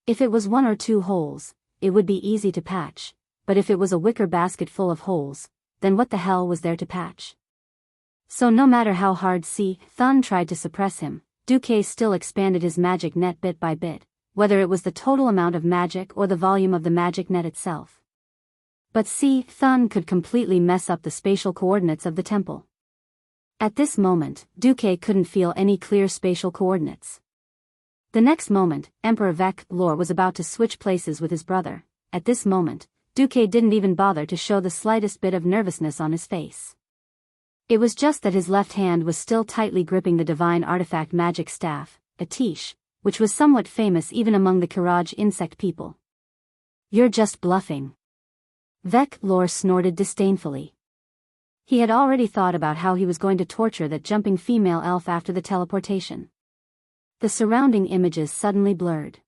If it was 1 or 2 holes, it would be easy to patch, but if it was a wicker basket full of holes, then what the hell was there to patch? So no matter how hard Thun tried to suppress him, Duque still expanded his magic net bit by bit, whether it was the total amount of magic or the volume of the magic net itself. But Thun could completely mess up the spatial coordinates of the temple. At this moment, Duque couldn't feel any clear spatial coordinates. The next moment, Emperor Vec-Lor was about to switch places with his brother. At this moment, Duque didn't even bother to show the slightest bit of nervousness on his face. It was just that his left hand was still tightly gripping the divine artifact magic staff, a tiche, which was somewhat famous even among the Kiraj insect people. You're just bluffing. Vec-Lor snorted disdainfully. He had already thought about how he was going to torture that jumping female elf after the teleportation. The surrounding images suddenly blurred.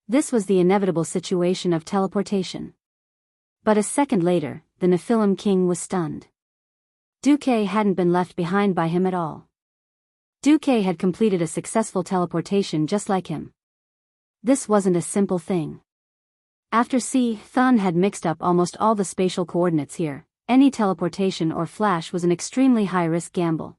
This was the inevitable situation of teleportation. But a second later, the Nephilim king was stunned. Duque hadn't been left behind by him at all. Duque had completed a successful teleportation just like him. This wasn't a simple thing. After Thun had mixed up almost all the spatial coordinates here, any teleportation or flash was an extremely high-risk gamble.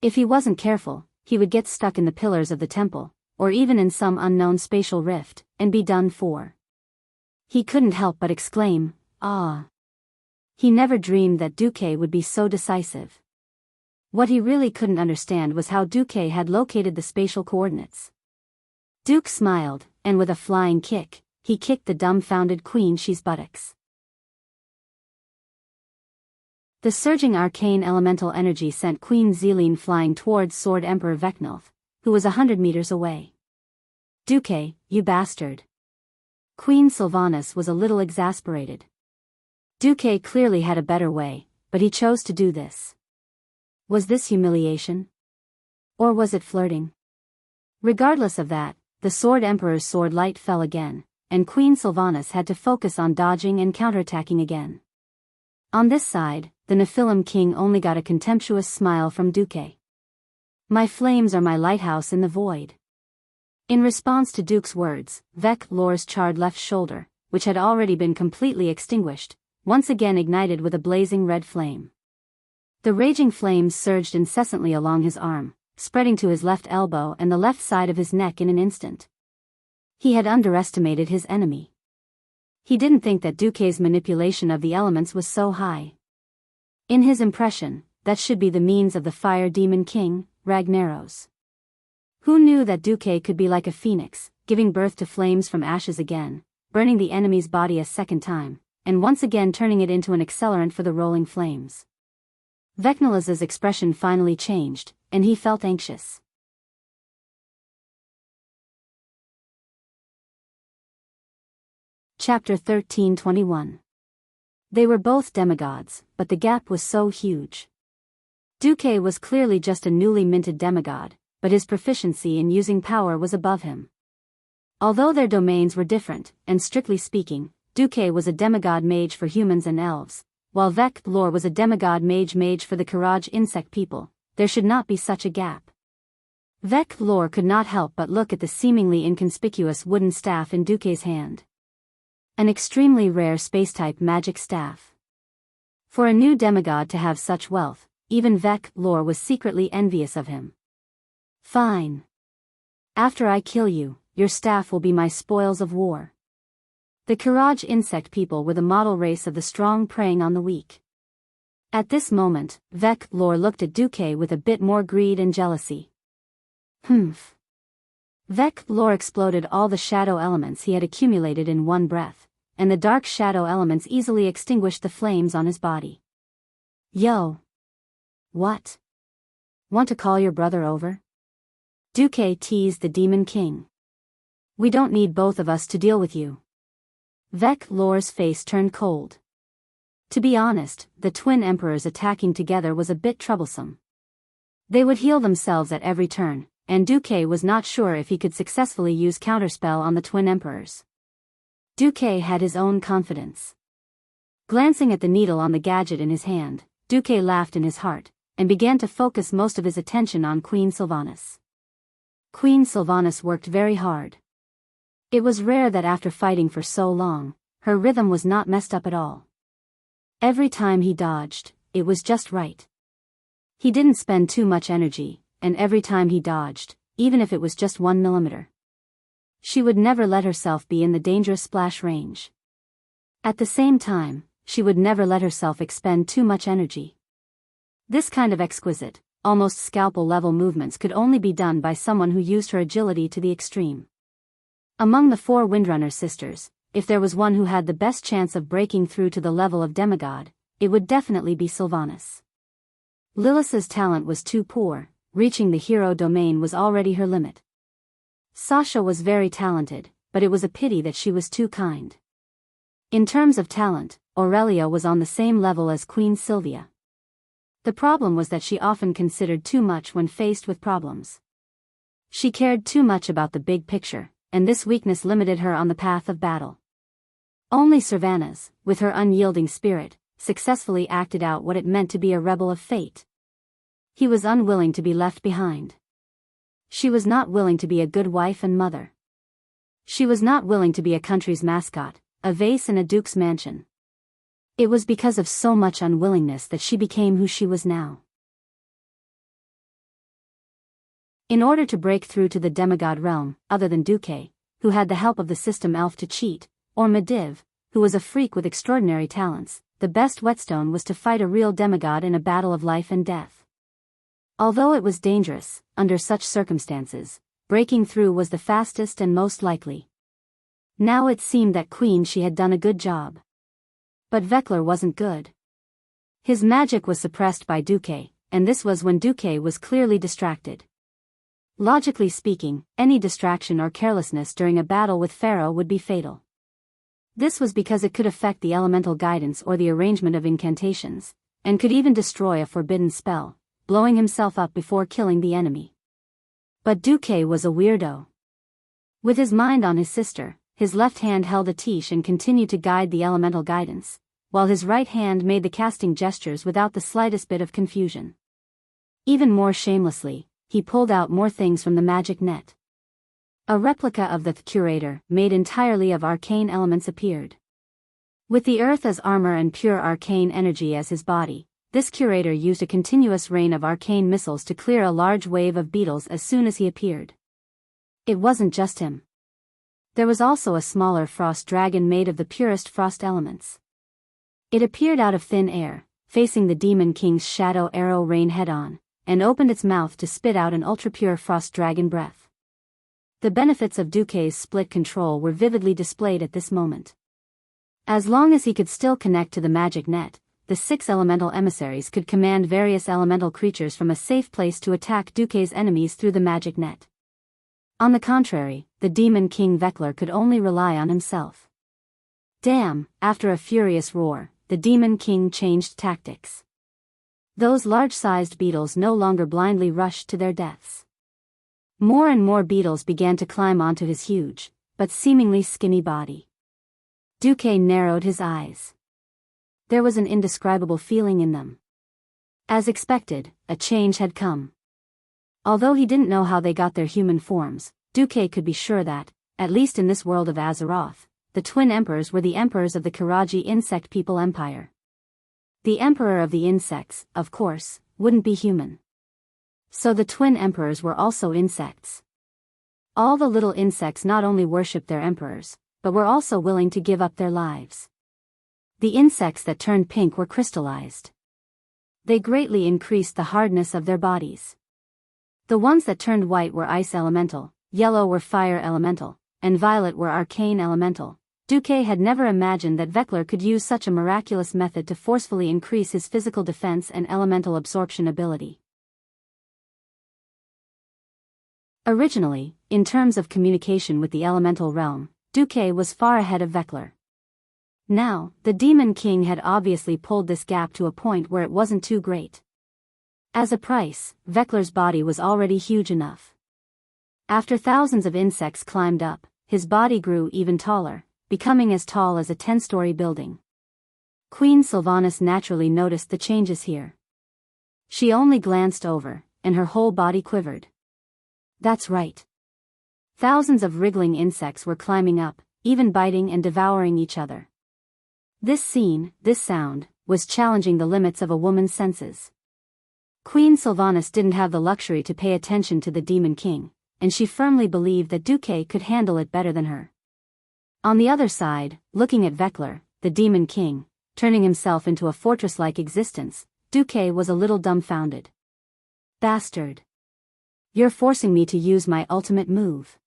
If he wasn't careful, he would get stuck in the pillars of the temple, or even in some unknown spatial rift, and be done for. He couldn't help but exclaim, "Ah!" He never dreamed that Duque would be so decisive. What he really couldn't understand was how Duque had located the spatial coordinates. Duke smiled, and with a flying kick, he kicked the dumbfounded Queen Shi's buttocks. The surging arcane elemental energy sent Queen Zeline flying towards Sword Emperor Vecnulf, who was 100 meters away. "Duque, you bastard." Queen Sylvanas was a little exasperated. Duque clearly had a better way, but he chose to do this. Was this humiliation? Or was it flirting? Regardless of that, the Sword Emperor's sword light fell again, and Queen Sylvanas had to focus on dodging and counterattacking again. On this side, the Nephilim king only got a contemptuous smile from Duque. "My flames are my lighthouse in the void." In response to Duke's words, Vec Lor's charred left shoulder, which had already been completely extinguished, once again ignited with a blazing red flame. The raging flames surged incessantly along his arm, spreading to his left elbow and the left side of his neck in an instant. He had underestimated his enemy. He didn't think that Duque's manipulation of the elements was so high. In his impression, that should be the means of the fire demon king, Ragnaros. Who knew that Duque could be like a phoenix, giving birth to flames from ashes again, burning the enemy's body a second time, and once again turning it into an accelerant for the rolling flames. Vecnulaz's expression finally changed, and he felt anxious. Chapter 13:21. They were both demigods, but the gap was so huge. Duque was clearly just a newly minted demigod, but his proficiency in using power was above him. Although their domains were different, and strictly speaking, Duque was a demigod mage for humans and elves, while Vec Lor was a demigod mage for the Karaj insect people. There should not be such a gap. Vec Lor could not help but look at the seemingly inconspicuous wooden staff in Duque's hand. An extremely rare space-type magic staff. For a new demigod to have such wealth, even Vec Lor was secretly envious of him. "Fine. After I kill you, your staff will be my spoils of war." The Karaj insect people were the model race of the strong preying on the weak. At this moment, Vec Lor looked at Duque with a bit more greed and jealousy. Humph. Vec Lor exploded all the shadow elements he had accumulated in one breath, and the dark shadow elements easily extinguished the flames on his body. "Yo. What? Want to call your brother over?" Duque teased the Demon King. "We don't need both of us to deal with you." Vec Lor's face turned cold. To be honest, the twin emperors attacking together was a bit troublesome. They would heal themselves at every turn, and Duque was not sure if he could successfully use counterspell on the twin emperors. Duque had his own confidence. Glancing at the needle on the gadget in his hand, Duque laughed in his heart, and began to focus most of his attention on Queen Sylvanas. Queen Sylvanas worked very hard. It was rare that after fighting for so long, her rhythm was not messed up at all. Every time he dodged, it was just right. He didn't spend too much energy, and every time he dodged, even if it was just 1 millimeter. She would never let herself be in the dangerous splash range. At the same time, she would never let herself expend too much energy. This kind of exquisite, almost scalpel-level movements could only be done by someone who used her agility to the extreme. Among the 4 Windrunner sisters, if there was one who had the best chance of breaking through to the level of demigod, it would definitely be Sylvanas. Lilith's talent was too poor, reaching the hero domain was already her limit. Sasha was very talented, but it was a pity that she was too kind. In terms of talent, Aurelia was on the same level as Queen Sylvia. The problem was that she often considered too much when faced with problems. She cared too much about the big picture, and this weakness limited her on the path of battle. Only Sylvanas, with her unyielding spirit, successfully acted out what it meant to be a rebel of fate. He was unwilling to be left behind. She was not willing to be a good wife and mother. She was not willing to be a country's mascot, a vase in a duke's mansion. It was because of so much unwillingness that she became who she was now. In order to break through to the demigod realm, other than Duque, who had the help of the system elf to cheat, or Mediv, who was a freak with extraordinary talents, the best whetstone was to fight a real demigod in a battle of life and death. Although it was dangerous, under such circumstances, breaking through was the fastest and most likely. Now it seemed that Queen She had done a good job. But Vekler wasn't good. His magic was suppressed by Duque, and this was when Duque was clearly distracted. Logically speaking, any distraction or carelessness during a battle with Pharaoh would be fatal. This was because it could affect the elemental guidance or the arrangement of incantations, and could even destroy a forbidden spell, blowing himself up before killing the enemy. But Duque was a weirdo. With his mind on his sister, his left hand held a tish and continued to guide the elemental guidance, while his right hand made the casting gestures without the slightest bit of confusion. Even more shamelessly, he pulled out more things from the magic net. A replica of the curator, made entirely of arcane elements, appeared. With the earth as armor and pure arcane energy as his body, this curator used a continuous rain of arcane missiles to clear a large wave of beetles as soon as he appeared. It wasn't just him. There was also a smaller frost dragon made of the purest frost elements. It appeared out of thin air, facing the Demon King's shadow arrow rain head-on, and opened its mouth to spit out an ultra-pure frost dragon breath. The benefits of Duque's split control were vividly displayed at this moment. As long as he could still connect to the magic net, the 6 elemental emissaries could command various elemental creatures from a safe place to attack Duque's enemies through the magic net. On the contrary, the Demon King Vekler could only rely on himself. Damn! After a furious roar, the Demon King changed tactics. Those large-sized beetles no longer blindly rushed to their deaths. More and more beetles began to climb onto his huge, but seemingly skinny body. Duque narrowed his eyes. There was an indescribable feeling in them. As expected, a change had come. Although he didn't know how they got their human forms, Duque could be sure that, at least in this world of Azeroth, the twin emperors were the emperors of the Kiraji insect people empire. The emperor of the insects, of course, wouldn't be human. So the twin emperors were also insects. All the little insects not only worshipped their emperors, but were also willing to give up their lives. The insects that turned pink were crystallized. They greatly increased the hardness of their bodies. The ones that turned white were ice elemental, yellow were fire elemental, and violet were arcane elemental. Duque had never imagined that Vekler could use such a miraculous method to forcefully increase his physical defense and elemental absorption ability. Originally, in terms of communication with the elemental realm, Duque was far ahead of Vekler. Now, the Demon King had obviously pulled this gap to a point where it wasn't too great. As a price, Vekler's body was already huge enough. After thousands of insects climbed up, his body grew even taller, becoming as tall as a 10-story building. Queen Sylvanas naturally noticed the changes here. She only glanced over, and her whole body quivered. That's right. Thousands of wriggling insects were climbing up, even biting and devouring each other. This scene, this sound, was challenging the limits of a woman's senses. Queen Sylvanas didn't have the luxury to pay attention to the Demon King, and she firmly believed that Duque could handle it better than her. On the other side, looking at Vekler, the Demon King, turning himself into a fortress-like existence, Duque was a little dumbfounded. Bastard. You're forcing me to use my ultimate move.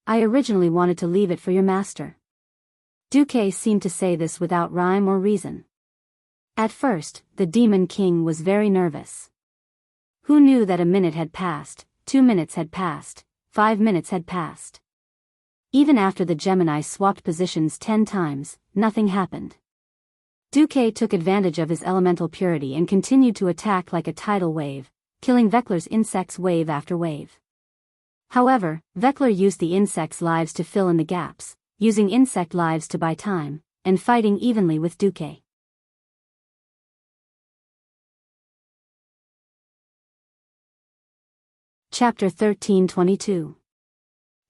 I originally wanted to leave it for your master. Duque seemed to say this without rhyme or reason. At first, the Demon King was very nervous. Who knew that a minute had passed, 2 minutes had passed, 5 minutes had passed. Even after the Gemini swapped positions 10 times, nothing happened. Duque took advantage of his elemental purity and continued to attack like a tidal wave, killing Vekler's insects wave after wave. However, Vekler used the insects' lives to fill in the gaps, using insect lives to buy time, and fighting evenly with Duque. Chapter 1322.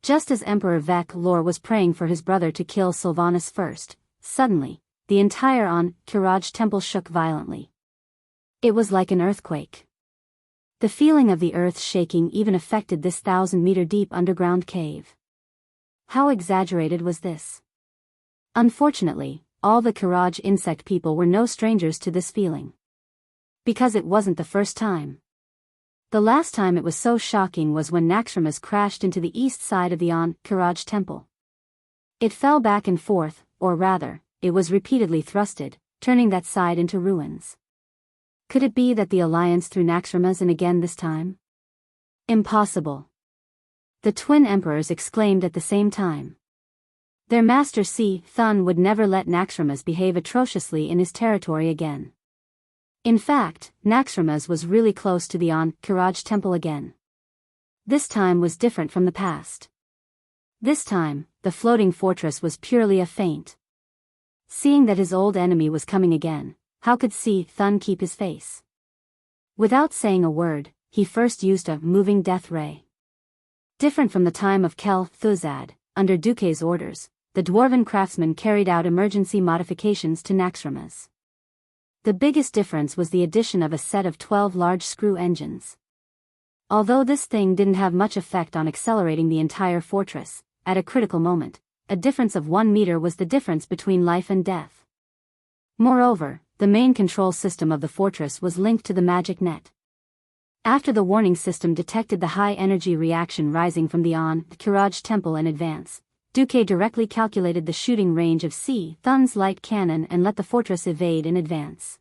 Just as Emperor Vekler was praying for his brother to kill Sylvanas first, suddenly, the entire Kiraj temple shook violently. It was like an earthquake. The feeling of the earth shaking even affected this 1,000-meter-deep underground cave. How exaggerated was this? Unfortunately, all the Karaj insect people were no strangers to this feeling. Because it wasn't the first time. The last time it was so shocking was when Naxxramas crashed into the east side of the Karaj temple. It fell back and forth, or rather, it was repeatedly thrusted, turning that side into ruins. Could it be that the alliance threw Naxxramas in again this time? Impossible. The twin emperors exclaimed at the same time. Their master Thun would never let Naxxramas behave atrociously in his territory again. In fact, Naxxramas was really close to the Karaj temple again. This time was different from the past. This time, the floating fortress was purely a feint. Seeing that his old enemy was coming again, how could Thun keep his face? Without saying a word, he first used a moving death ray. Different from the time of Kel Thuzad, under Duke's orders, the dwarven craftsman carried out emergency modifications to Naxxramas. The biggest difference was the addition of a set of 12 large screw engines. Although this thing didn't have much effect on accelerating the entire fortress, at a critical moment, a difference of 1 meter was the difference between life and death. Moreover, the main control system of the fortress was linked to the magic net. After the warning system detected the high-energy reaction rising from the Karaj temple in advance, Duke directly calculated the shooting range of Thun's light cannon and let the fortress evade in advance.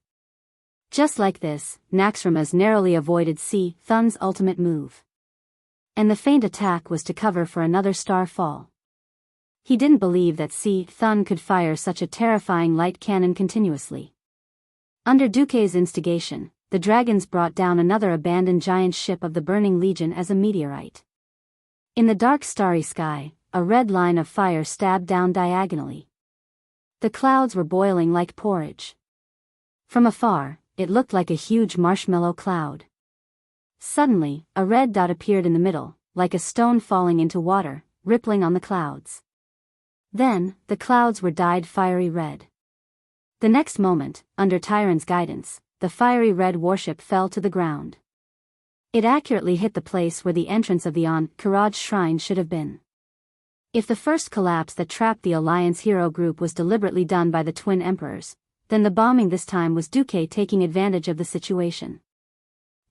Just like this, Naxxramas narrowly avoided Thun's ultimate move. And the feint attack was to cover for another star fall. He didn't believe that Thun could fire such a terrifying light cannon continuously. Under Duke's instigation, the dragons brought down another abandoned giant ship of the Burning Legion as a meteorite. In the dark starry sky, a red line of fire stabbed down diagonally. The clouds were boiling like porridge. From afar, it looked like a huge marshmallow cloud. Suddenly, a red dot appeared in the middle, like a stone falling into water, rippling on the clouds. Then, the clouds were dyed fiery red. The next moment, under Tyron's guidance, the fiery red warship fell to the ground. It accurately hit the place where the entrance of the Karaj shrine should have been. If the first collapse that trapped the Alliance hero group was deliberately done by the twin emperors, then the bombing this time was Duke taking advantage of the situation.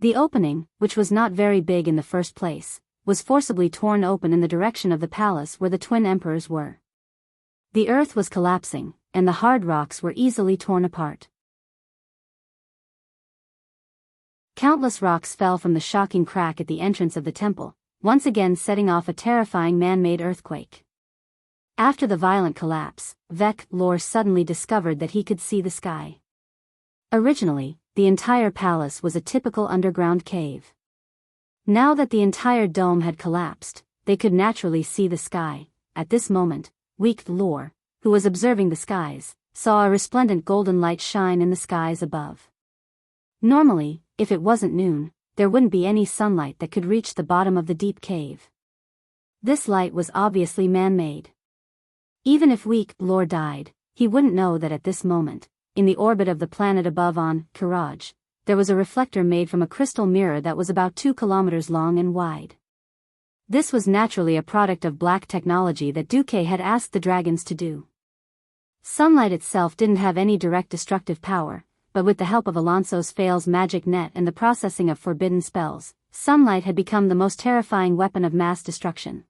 The opening, which was not very big in the first place, was forcibly torn open in the direction of the palace where the twin emperors were. The earth was collapsing, and the hard rocks were easily torn apart. Countless rocks fell from the shocking crack at the entrance of the temple, once again setting off a terrifying man-made earthquake. After the violent collapse, Lor suddenly discovered that he could see the sky. Originally, the entire palace was a typical underground cave. Now that the entire dome had collapsed, they could naturally see the sky. At this moment, Lor, who was observing the skies, saw a resplendent golden light shine in the skies above. Normally, if it wasn't noon, there wouldn't be any sunlight that could reach the bottom of the deep cave. This light was obviously man-made. Even if Lor died, he wouldn't know that at this moment, in the orbit of the planet above Karaj, there was a reflector made from a crystal mirror that was about 2 kilometers long and wide. This was naturally a product of black technology that Duke had asked the dragons to do. Sunlight itself didn't have any direct destructive power, but with the help of Alonso's Fail's magic net and the processing of forbidden spells, sunlight had become the most terrifying weapon of mass destruction.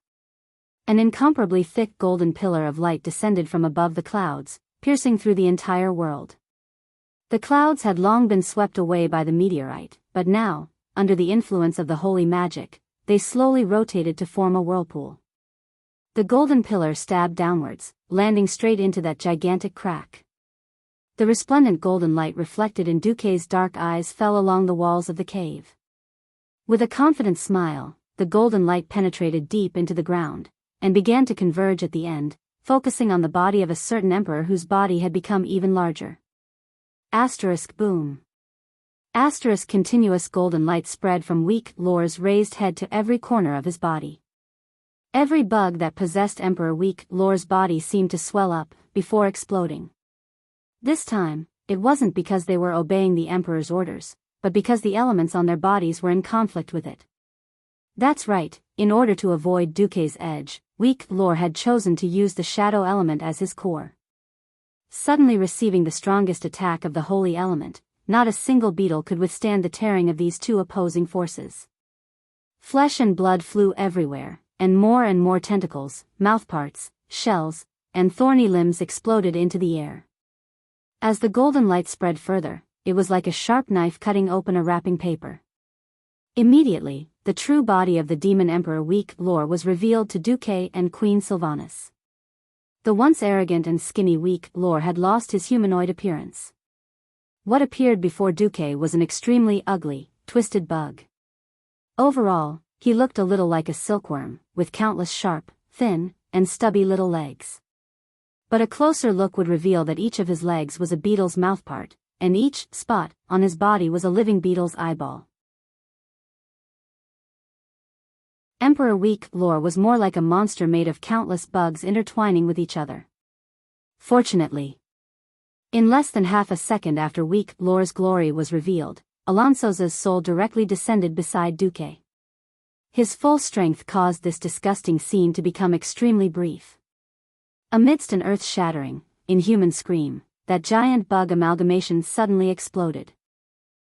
An incomparably thick golden pillar of light descended from above the clouds, piercing through the entire world. The clouds had long been swept away by the meteorite, but now, under the influence of the holy magic, they slowly rotated to form a whirlpool. The golden pillar stabbed downwards, landing straight into that gigantic crack. The resplendent golden light reflected in Duke's dark eyes fell along the walls of the cave. With a confident smile, the golden light penetrated deep into the ground, and began to converge at the end, focusing on the body of a certain emperor whose body had become even larger. Boom. Continuous golden light spread from Lor's raised head to every corner of his body. Every bug that possessed Emperor Lor's body seemed to swell up, before exploding. This time, it wasn't because they were obeying the Emperor's orders, but because the elements on their bodies were in conflict with it. That's right, in order to avoid Duque's edge, weak lore had chosen to use the shadow element as his core. Suddenly receiving the strongest attack of the holy element, not a single beetle could withstand the tearing of these two opposing forces. Flesh and blood flew everywhere, and more tentacles, mouthparts, shells, and thorny limbs exploded into the air. As the golden light spread further, it was like a sharp knife cutting open a wrapping paper. Immediately, the true body of the demon emperor weak lore was revealed to Duque and Queen Sylvanas. The once arrogant and skinny weak lore had lost his humanoid appearance. What appeared before Duque was an extremely ugly, twisted bug. Overall, he looked a little like a silkworm, with countless sharp, thin, and stubby little legs. But a closer look would reveal that each of his legs was a beetle's mouthpart, and each spot on his body was a living beetle's eyeball. Emperor Weak Lore was more like a monster made of countless bugs intertwining with each other. Fortunately, in less than half a second after Weak Lore's glory was revealed, Alonso's soul directly descended beside Duque. His full strength caused this disgusting scene to become extremely brief. Amidst an earth-shattering, inhuman scream, that giant bug amalgamation suddenly exploded.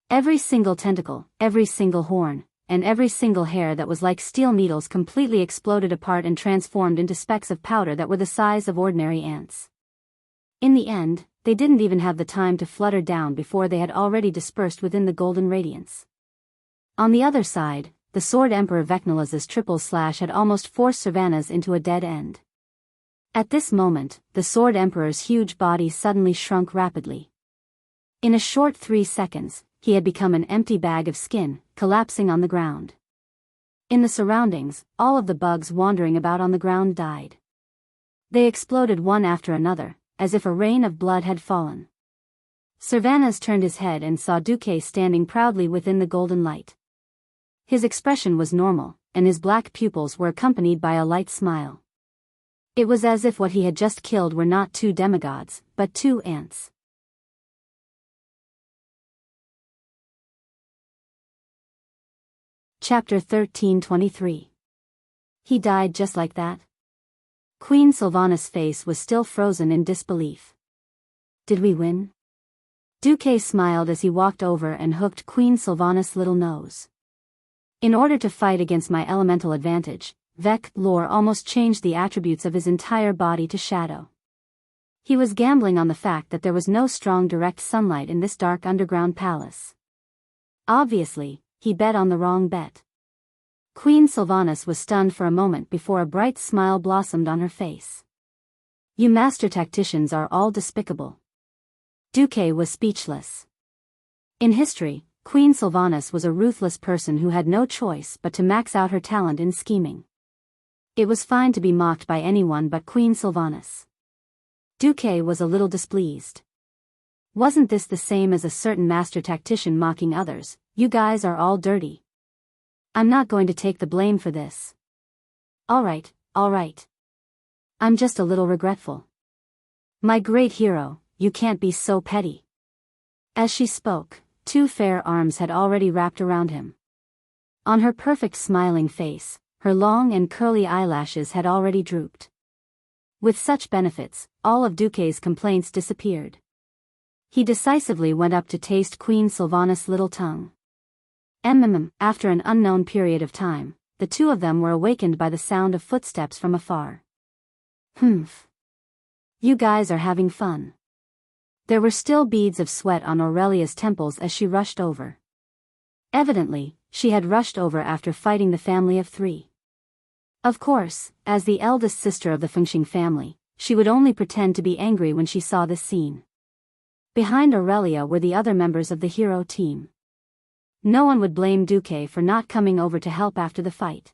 Every single tentacle, every single horn, and every single hair that was like steel needles completely exploded apart and transformed into specks of powder that were the size of ordinary ants. In the end, they didn't even have the time to flutter down before they had already dispersed within the golden radiance. On the other side, the Sword Emperor Vecnala's triple slash had almost forced Sylvanas into a dead end. At this moment, the Sword Emperor's huge body suddenly shrunk rapidly. In a short 3 seconds, he had become an empty bag of skin, collapsing on the ground. In the surroundings, all of the bugs wandering about on the ground died. They exploded one after another, as if a rain of blood had fallen. Sylvanas turned his head and saw Duque standing proudly within the golden light. His expression was normal, and his black pupils were accompanied by a light smile. It was as if what he had just killed were not 2 demigods, but 2 ants. Chapter 13:23. He died just like that? Queen Sylvanas' face was still frozen in disbelief. Did we win? Duque smiled as he walked over and hooked Queen Sylvanas' little nose. In order to fight against my elemental advantage, Vec Lore almost changed the attributes of his entire body to shadow. He was gambling on the fact that there was no strong direct sunlight in this dark underground palace. Obviously, he bet on the wrong bet. Queen Sylvanas was stunned for a moment before a bright smile blossomed on her face. You master tacticians are all despicable. Duque was speechless. In history, Queen Sylvanas was a ruthless person who had no choice but to max out her talent in scheming. It was fine to be mocked by anyone but Queen Sylvanas. Duque was a little displeased. Wasn't this the same as a certain master tactician mocking others? You guys are all dirty. I'm not going to take the blame for this. Alright. I'm just a little regretful. My great hero, you can't be so petty. As she spoke, 2 fair arms had already wrapped around him. On her perfect smiling face, her long and curly eyelashes had already drooped. With such benefits, all of Duque's complaints disappeared. He decisively went up to taste Queen Sylvanas' little tongue. After an unknown period of time, the 2 of them were awakened by the sound of footsteps from afar. Humph. You guys are having fun. There were still beads of sweat on Aurelia's temples as she rushed over. Evidently, she had rushed over after fighting the family of 3. Of course, as the eldest sister of the Fengxing family, she would only pretend to be angry when she saw this scene. Behind Aurelia were the other members of the hero team. No one would blame Duque for not coming over to help after the fight.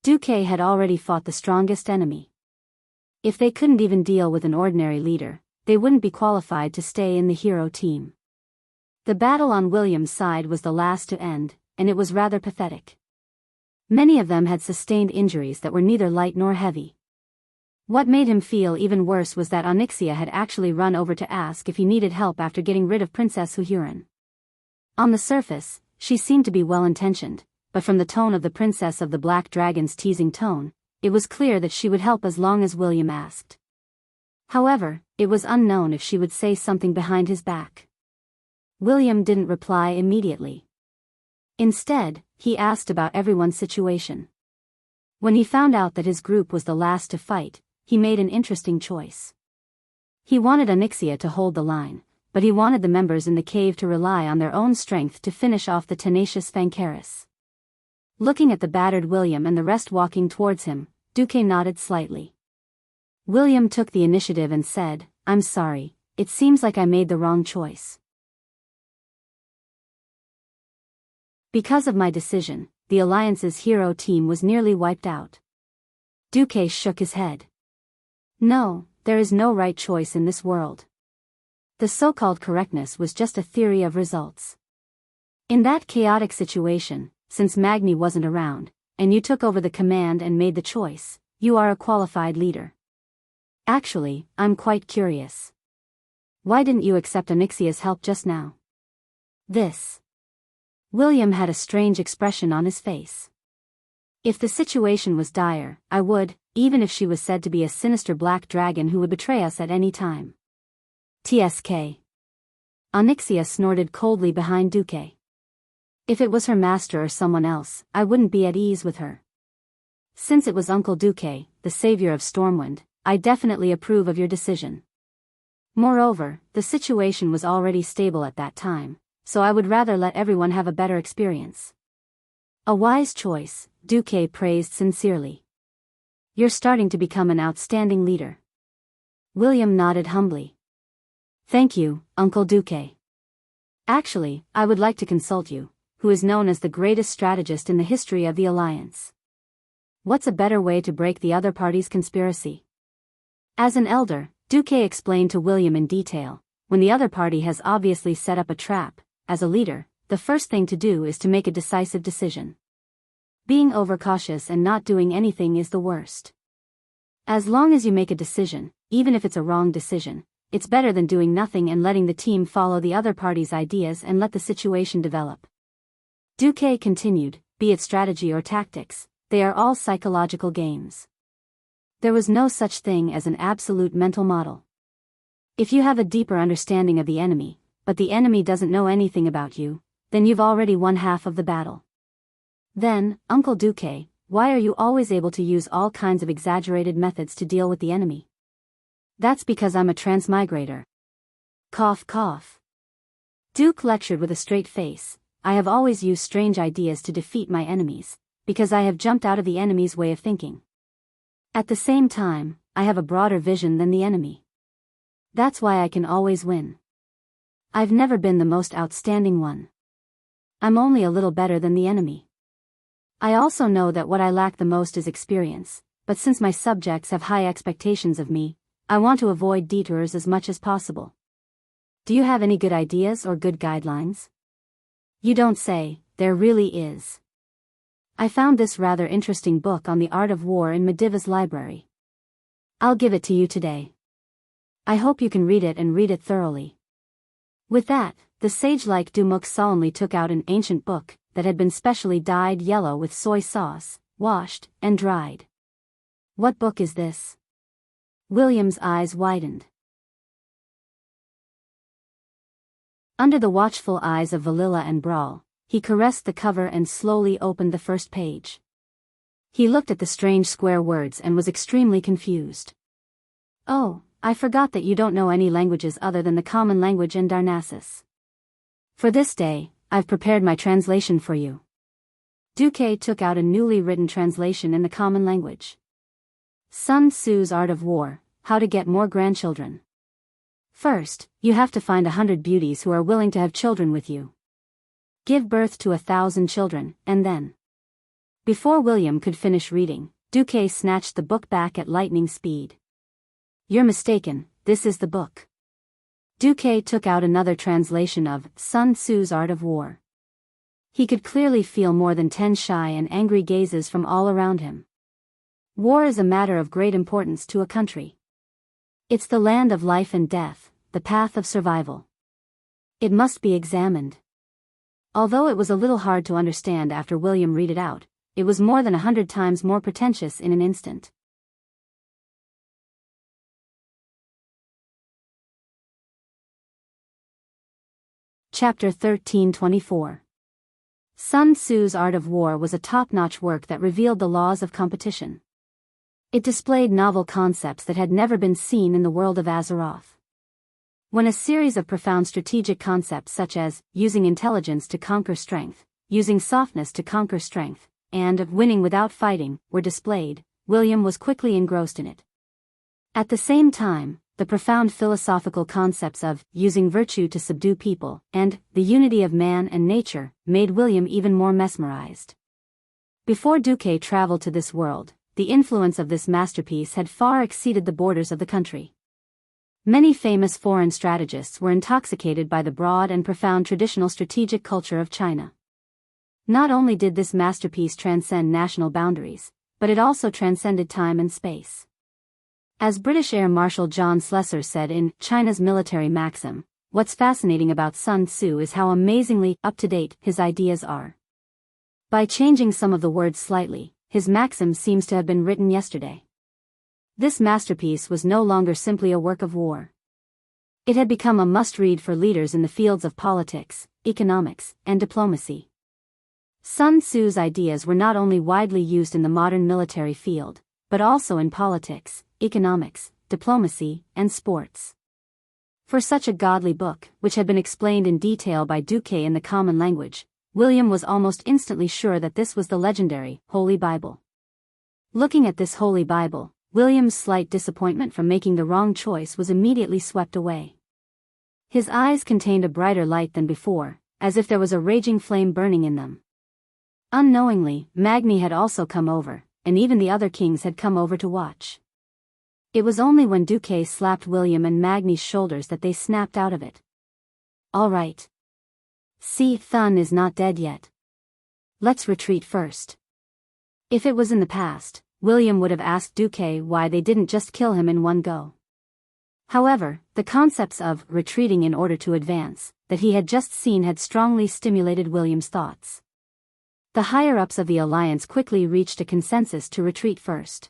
Duque had already fought the strongest enemy. If they couldn't even deal with an ordinary leader, they wouldn't be qualified to stay in the hero team. The battle on William's side was the last to end, and it was rather pathetic. Many of them had sustained injuries that were neither light nor heavy. What made him feel even worse was that Onyxia had actually run over to ask if he needed help after getting rid of Princess Huhuran. On the surface, she seemed to be well-intentioned, but from the tone of the Princess of the Black Dragon's teasing tone, it was clear that she would help as long as William asked. However, it was unknown if she would say something behind his back. William didn't reply immediately. Instead, he asked about everyone's situation. When he found out that his group was the last to fight, he made an interesting choice. He wanted Onyxia to hold the line, but he wanted the members in the cave to rely on their own strength to finish off the tenacious Fancaris. Looking at the battered William and the rest walking towards him, Duque nodded slightly. William took the initiative and said, "I'm sorry, it seems like I made the wrong choice. Because of my decision, the Alliance's hero team was nearly wiped out." Duque shook his head. "No, there is no right choice in this world. The so-called correctness was just a theory of results. In that chaotic situation, since Magni wasn't around, and you took over the command and made the choice, you are a qualified leader. Actually, I'm quite curious. Why didn't you accept Onyxia's help just now?" William had a strange expression on his face. If the situation was dire, I would, even if she was said to be a sinister black dragon who would betray us at any time. TSK. Onyxia snorted coldly behind Duque. If it was her master or someone else, I wouldn't be at ease with her. Since it was Uncle Duque, the savior of Stormwind, I definitely approve of your decision. Moreover, the situation was already stable at that time, so I would rather let everyone have a better experience. A wise choice, Duque praised sincerely. You're starting to become an outstanding leader. William nodded humbly. Thank you, Uncle Duque. Actually, I would like to consult you, who is known as the greatest strategist in the history of the Alliance. What's a better way to break the other party's conspiracy? As an elder, Duque explained to William in detail, when the other party has obviously set up a trap, as a leader, the first thing to do is to make a decisive decision. Being overcautious and not doing anything is the worst. As long as you make a decision, even if it's a wrong decision, it's better than doing nothing and letting the team follow the other party's ideas and let the situation develop. Duque continued, be it strategy or tactics, they are all psychological games. There was no such thing as an absolute mental model. If you have a deeper understanding of the enemy, but the enemy doesn't know anything about you, then you've already won half of the battle. Then, Uncle Duque, why are you always able to use all kinds of exaggerated methods to deal with the enemy? That's because I'm a transmigrator. Cough cough. Duke lectured with a straight face, I have always used strange ideas to defeat my enemies, because I have jumped out of the enemy's way of thinking. At the same time, I have a broader vision than the enemy. That's why I can always win. I've never been the most outstanding one. I'm only a little better than the enemy. I also know that what I lack the most is experience, but since my subjects have high expectations of me, I want to avoid detours as much as possible. Do you have any good ideas or good guidelines? You don't say, there really is. I found this rather interesting book on the art of war in Mediva's library. I'll give it to you today. I hope you can read it and read it thoroughly. With that, the sage-like Dumuk solemnly took out an ancient book that had been specially dyed yellow with soy sauce, washed, and dried. What book is this? William's eyes widened. Under the watchful eyes of Valilla and Brawl, he caressed the cover and slowly opened the first page. He looked at the strange square words and was extremely confused. Oh, I forgot that you don't know any languages other than the common language and Darnassus. For this day, I've prepared my translation for you. Duque took out a newly written translation in the common language. Sun Tzu's Art of War, How to Get More Grandchildren. First, you have to find 100 beauties who are willing to have children with you. Give birth to 1,000 children, and then. Before William could finish reading, Duque snatched the book back at lightning speed. You're mistaken, this is the book. Duque took out another translation of Sun Tzu's Art of War. He could clearly feel more than 10 shy and angry gazes from all around him. War is a matter of great importance to a country. It's the land of life and death, the path of survival. It must be examined. Although it was a little hard to understand after William read it out, it was more than 100 times more pretentious in an instant. Chapter 13:24. Sun Tzu's Art of War was a top-notch work that revealed the laws of competition. It displayed novel concepts that had never been seen in the world of Azeroth. When a series of profound strategic concepts such as using intelligence to conquer strength, using softness to conquer strength, and winning without fighting were displayed, William was quickly engrossed in it. At the same time, the profound philosophical concepts of using virtue to subdue people and the unity of man and nature made William even more mesmerized. Before Duque traveled to this world, the influence of this masterpiece had far exceeded the borders of the country. Many famous foreign strategists were intoxicated by the broad and profound traditional strategic culture of China. Not only did this masterpiece transcend national boundaries, but it also transcended time and space. As British Air Marshal John Slessor said in China's Military Maxim, what's fascinating about Sun Tzu is how amazingly up-to-date his ideas are. By changing some of the words slightly, his maxim seems to have been written yesterday. This masterpiece was no longer simply a work of war. It had become a must-read for leaders in the fields of politics, economics, and diplomacy. Sun Tzu's ideas were not only widely used in the modern military field, but also in politics, economics, diplomacy, and sports. For such a godly book, which had been explained in detail by Duque in the common language, William was almost instantly sure that this was the legendary Holy Bible. Looking at this Holy Bible, William's slight disappointment from making the wrong choice was immediately swept away. His eyes contained a brighter light than before, as if there was a raging flame burning in them. Unknowingly, Magni had also come over, and even the other kings had come over to watch. It was only when Duque slapped William and Magni's shoulders that they snapped out of it. All right. See, Thun is not dead yet. Let's retreat first. If it was in the past, William would have asked Duque why they didn't just kill him in one go. However, the concepts of retreating in order to advance that he had just seen had strongly stimulated William's thoughts. The higher-ups of the alliance quickly reached a consensus to retreat first.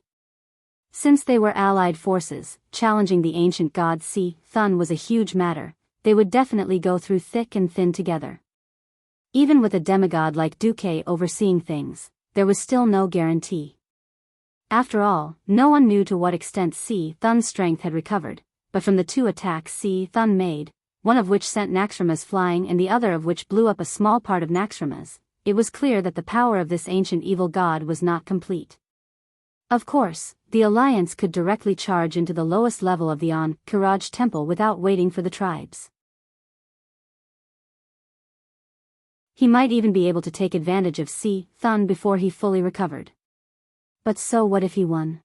Since they were allied forces, challenging the ancient god Thun was a huge matter. They would definitely go through thick and thin together. Even with a demigod like Duque overseeing things, there was still no guarantee. After all, no one knew to what extent Thun's strength had recovered, but from the two attacks Thun made, one of which sent Naxxramas flying and the other of which blew up a small part of Naxxramas, it was clear that the power of this ancient evil god was not complete. Of course, the alliance could directly charge into the lowest level of the Kiraj temple without waiting for the tribes. He might even be able to take advantage of Thun before he fully recovered. But so what if he won?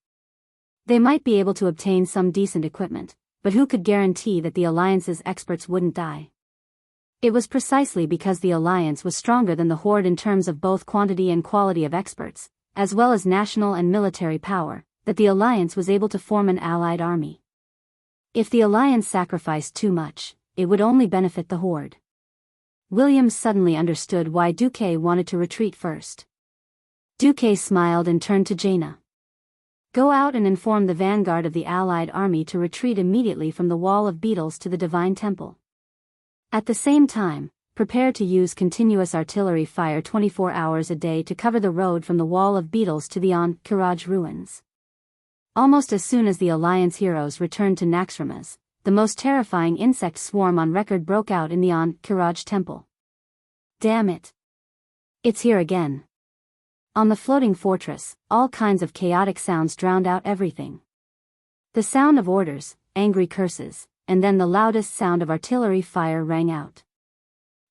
They might be able to obtain some decent equipment, but who could guarantee that the alliance's experts wouldn't die? It was precisely because the alliance was stronger than the Horde in terms of both quantity and quality of experts, as well as national and military power, that the alliance was able to form an allied army. If the alliance sacrificed too much, it would only benefit the Horde. William suddenly understood why Duque wanted to retreat first. Duque smiled and turned to Jaina. Go out and inform the vanguard of the allied army to retreat immediately from the wall of beetles to the divine temple. At the same time, prepare to use continuous artillery fire 24 hours a day to cover the road from the wall of beetles to the Kiraj ruins. Almost as soon as the alliance heroes returned to Naxxramas, the most terrifying insect swarm on record broke out in the Kiraj temple. Damn it! It's here again. On the floating fortress, all kinds of chaotic sounds drowned out everything. The sound of orders, angry curses, and then the loudest sound of artillery fire rang out.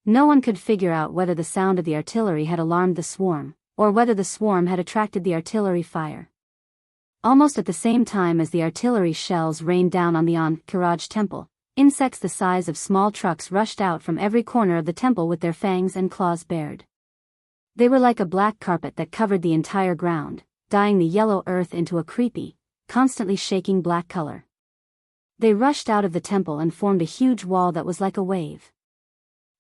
No one could figure out whether the sound of the artillery had alarmed the swarm, or whether the swarm had attracted the artillery fire. Almost at the same time as the artillery shells rained down on the Kiraj temple, insects the size of small trucks rushed out from every corner of the temple with their fangs and claws bared. They were like a black carpet that covered the entire ground, dyeing the yellow earth into a creepy, constantly shaking black color. They rushed out of the temple and formed a huge wall that was like a wave.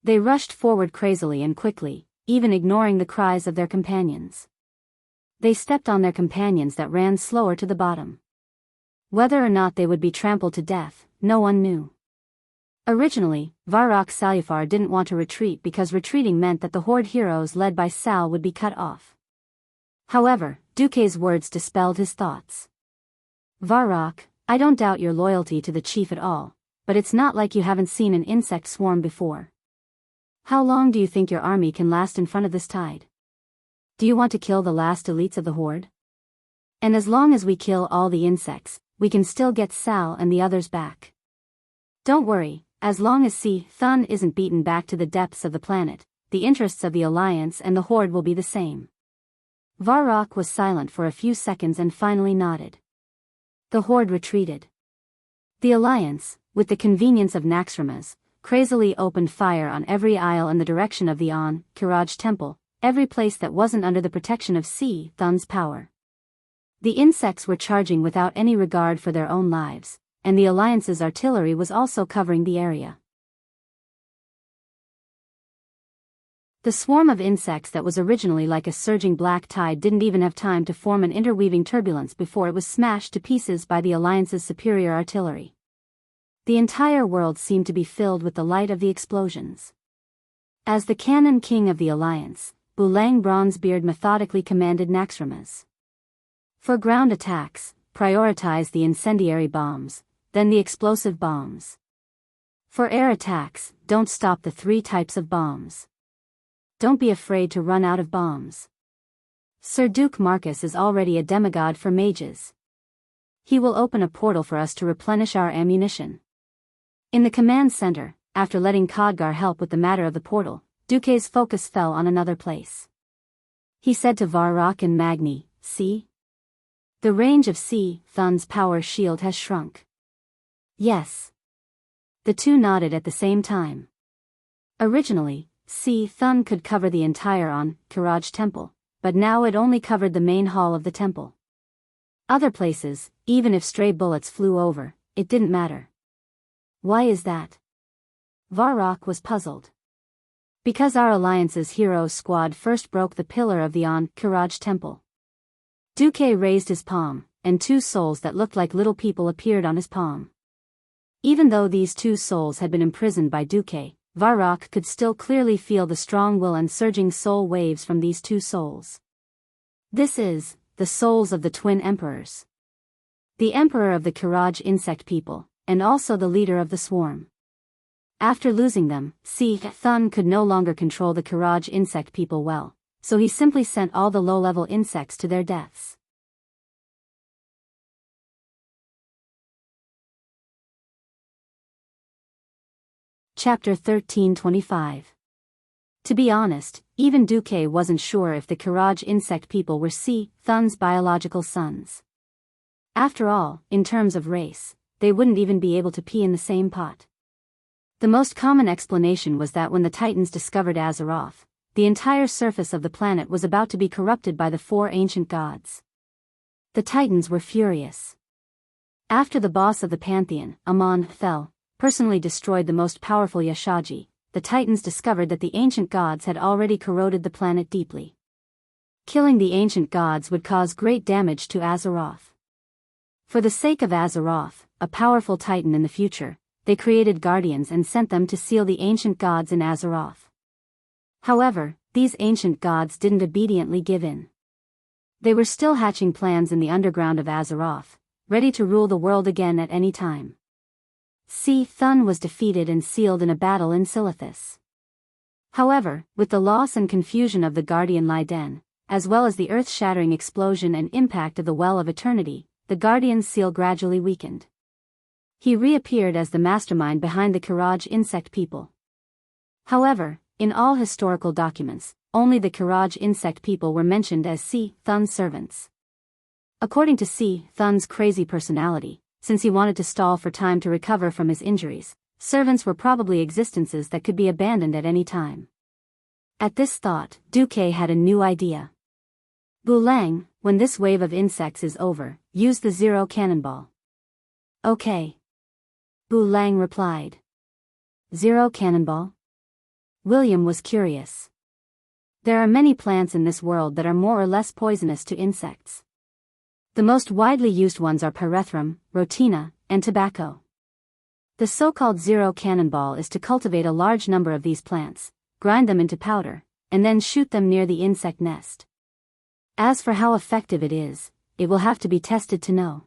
They rushed forward crazily and quickly, even ignoring the cries of their companions. They stepped on their companions that ran slower to the bottom. Whether or not they would be trampled to death, no one knew. Originally, Varrock Salufar didn't want to retreat because retreating meant that the horde heroes led by Sal would be cut off. However, Duque's words dispelled his thoughts. Varrock, I don't doubt your loyalty to the chief at all, but it's not like you haven't seen an insect swarm before. How long do you think your army can last in front of this tide? Do you want to kill the last elites of the horde? And as long as we kill all the insects, we can still get Sal and the others back. Don't worry, as long as Thun isn't beaten back to the depths of the planet, the interests of the Alliance and the horde will be the same. Varrock was silent for a few seconds and finally nodded. The horde retreated. The Alliance, with the convenience of Naxxramas, crazily opened fire on every isle in the direction of the Kiraj temple, every place that wasn't under the protection of Thun's power. The insects were charging without any regard for their own lives, and the Alliance's artillery was also covering the area. The swarm of insects that was originally like a surging black tide didn't even have time to form an interweaving turbulence before it was smashed to pieces by the Alliance's superior artillery. The entire world seemed to be filled with the light of the explosions. As the cannon king of the Alliance, Bulang Bronzebeard methodically commanded Naxxramas. For ground attacks, prioritize the incendiary bombs, then the explosive bombs. For air attacks, don't stop the 3 types of bombs. Don't be afraid to run out of bombs. Sir Duke Marcus is already a demigod for mages. He will open a portal for us to replenish our ammunition. In the command center, after letting Khadgar help with the matter of the portal, Duque's focus fell on another place. He said to Varrock and Magni, see? The range of Thun's power shield has shrunk. Yes. The two nodded at the same time. Originally, Thun could cover the entire Kiraj temple, but now it only covered the main hall of the temple. Other places, even if stray bullets flew over, it didn't matter. Why is that? Varrock was puzzled. Because our Alliance's hero squad first broke the pillar of the Kiraj temple. Duque raised his palm, and 2 souls that looked like little people appeared on his palm. Even though these 2 souls had been imprisoned by Duque, Varrock could still clearly feel the strong will and surging soul waves from these 2 souls. This is, the souls of the twin emperors. The emperor of the Kiraj insect people, and also the leader of the swarm. After losing them, Thun could no longer control the Kiraj insect people well, so he simply sent all the low-level insects to their deaths. Chapter 1325. To be honest, even Duque wasn't sure if the Kiraj insect people were Thun's biological sons. After all, in terms of race, they wouldn't even be able to pee in the same pot. The most common explanation was that when the Titans discovered Azeroth, the entire surface of the planet was about to be corrupted by the 4 ancient gods. The Titans were furious. After the boss of the Pantheon, Amon-Thel, personally destroyed the most powerful Yashaji, the Titans discovered that the ancient gods had already corroded the planet deeply. Killing the ancient gods would cause great damage to Azeroth. For the sake of Azeroth, a powerful Titan in the future, they created guardians and sent them to seal the ancient gods in Azeroth. However, these ancient gods didn't obediently give in. They were still hatching plans in the underground of Azeroth, ready to rule the world again at any time. Thun was defeated and sealed in a battle in Silithus. However, with the loss and confusion of the Guardian Liden, as well as the earth-shattering explosion and impact of the Well of Eternity, the Guardian's seal gradually weakened. He reappeared as the mastermind behind the Kiraj insect people. However, in all historical documents, only the Kiraj insect people were mentioned as Thun's servants. According to Thun's crazy personality, since he wanted to stall for time to recover from his injuries, servants were probably existences that could be abandoned at any time. At this thought, Duque had a new idea. Bulang, when this wave of insects is over, use the 0 cannonball. Okay. Bulang replied. 0 cannonball? William was curious. There are many plants in this world that are more or less poisonous to insects. The most widely used ones are pyrethrum, rhotina, and tobacco. The so-called zero cannonball is to cultivate a large number of these plants, grind them into powder, and then shoot them near the insect nest. As for how effective it is, it will have to be tested to know.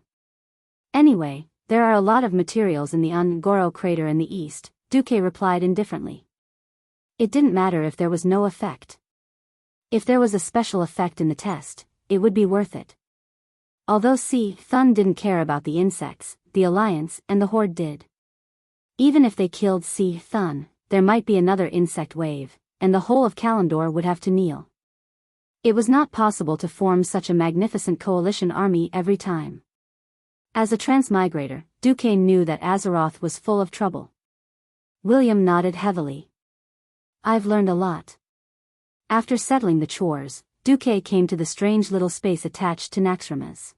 Anyway, there are a lot of materials in the Ngoro crater in the east, Duque replied indifferently. It didn't matter if there was no effect. If there was a special effect in the test, it would be worth it. Although Thun didn't care about the insects, the Alliance and the Horde did. Even if they killed Thun, there might be another insect wave, and the whole of Kalimdor would have to kneel. It was not possible to form such a magnificent coalition army every time. As a transmigrator, Duque knew that Azeroth was full of trouble. William nodded heavily. I've learned a lot. After settling the chores, Duque came to the strange little space attached to Naxxramas.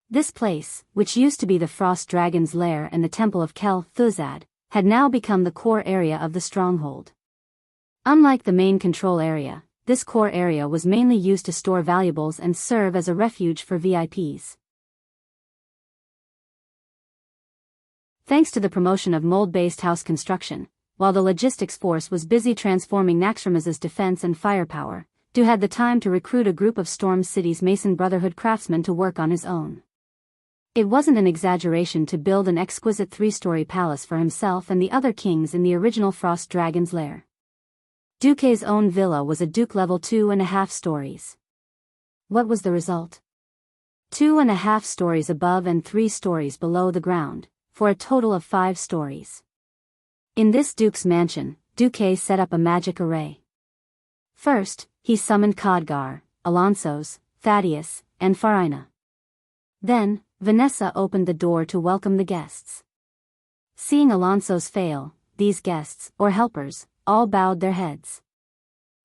This place, which used to be the Frost Dragon's lair and the Temple of Kel Thuzad, had now become the core area of the stronghold. Unlike the main control area, this core area was mainly used to store valuables and serve as a refuge for VIPs. Thanks to the promotion of mold-based house construction, while the logistics force was busy transforming Naxxramas' defense and firepower, Du had the time to recruit a group of Storm City's Mason Brotherhood craftsmen to work on his own. It wasn't an exaggeration to build an exquisite 3-story palace for himself and the other kings in the original Frost Dragon's lair. Duque's own villa was a Duke level 2.5 stories. What was the result? 2.5 stories above and 3 stories below the ground, for a total of 5 stories. In this Duke's mansion, Duque set up a magic array. First, he summoned Khadgar, Alonso's, Thaddeus, and Farina. Then, Vanessa opened the door to welcome the guests. Seeing Alonso's fail, these guests, or helpers, all bowed their heads.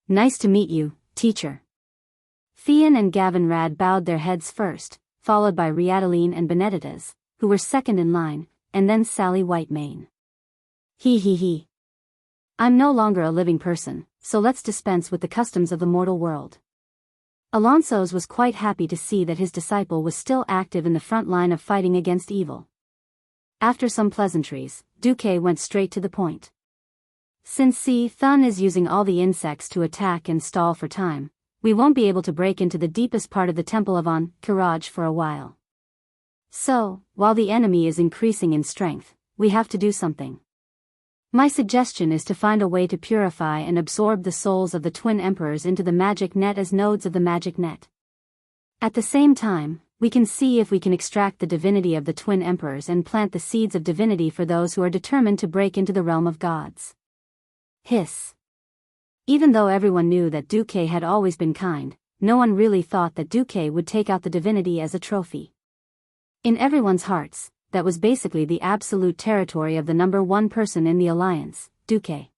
Nice to meet you, teacher. Theon and Gavin Rad bowed their heads first, followed by Riadaline and Benedicta's, who were second in line, and then Sally Whitemane. He. I'm no longer a living person, so let's dispense with the customs of the mortal world. Alonso's was quite happy to see that his disciple was still active in the front line of fighting against evil. After some pleasantries, Duque went straight to the point. Since Thun is using all the insects to attack and stall for time, we won't be able to break into the deepest part of the Temple of Kiraj for a while. So, while the enemy is increasing in strength, we have to do something. My suggestion is to find a way to purify and absorb the souls of the twin emperors into the magic net as nodes of the magic net. At the same time, we can see if we can extract the divinity of the twin emperors and plant the seeds of divinity for those who are determined to break into the realm of gods. Hiss. Even though everyone knew that Duque had always been kind, no one really thought that Duque would take out the divinity as a trophy. In everyone's hearts, that was basically the absolute territory of the number one person in the alliance, Duque.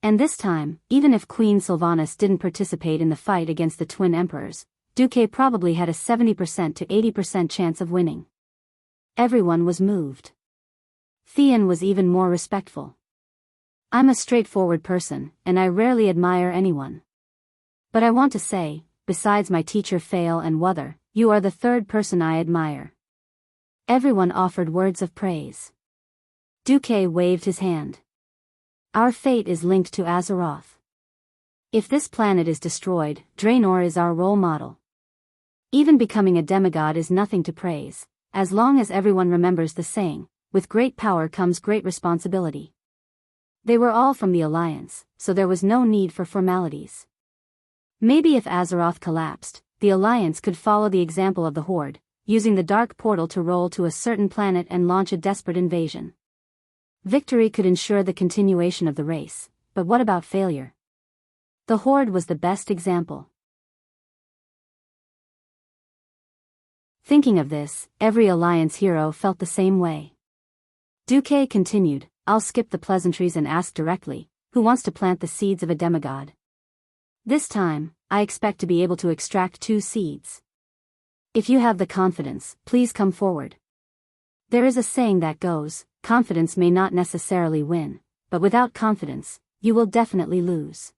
And this time, even if Queen Sylvanas didn't participate in the fight against the twin emperors, Duque probably had a 70% to 80% chance of winning. Everyone was moved. Theon was even more respectful. I'm a straightforward person, and I rarely admire anyone. But I want to say, besides my teacher Fail and Wuther, you are the third person I admire. Everyone offered words of praise. Duque waved his hand. Our fate is linked to Azeroth. If this planet is destroyed, Draenor is our role model. Even becoming a demigod is nothing to praise, as long as everyone remembers the saying, with great power comes great responsibility. They were all from the Alliance, so there was no need for formalities. Maybe if Azeroth collapsed, the Alliance could follow the example of the Horde, using the dark portal to roll to a certain planet and launch a desperate invasion. Victory could ensure the continuation of the race, but what about failure? The Horde was the best example. Thinking of this, every Alliance hero felt the same way. Duque continued, I'll skip the pleasantries and ask directly, who wants to plant the seeds of a demigod? This time, I expect to be able to extract 2 seeds. If you have the confidence, please come forward. There is a saying that goes, confidence may not necessarily win, but without confidence, You will definitely lose.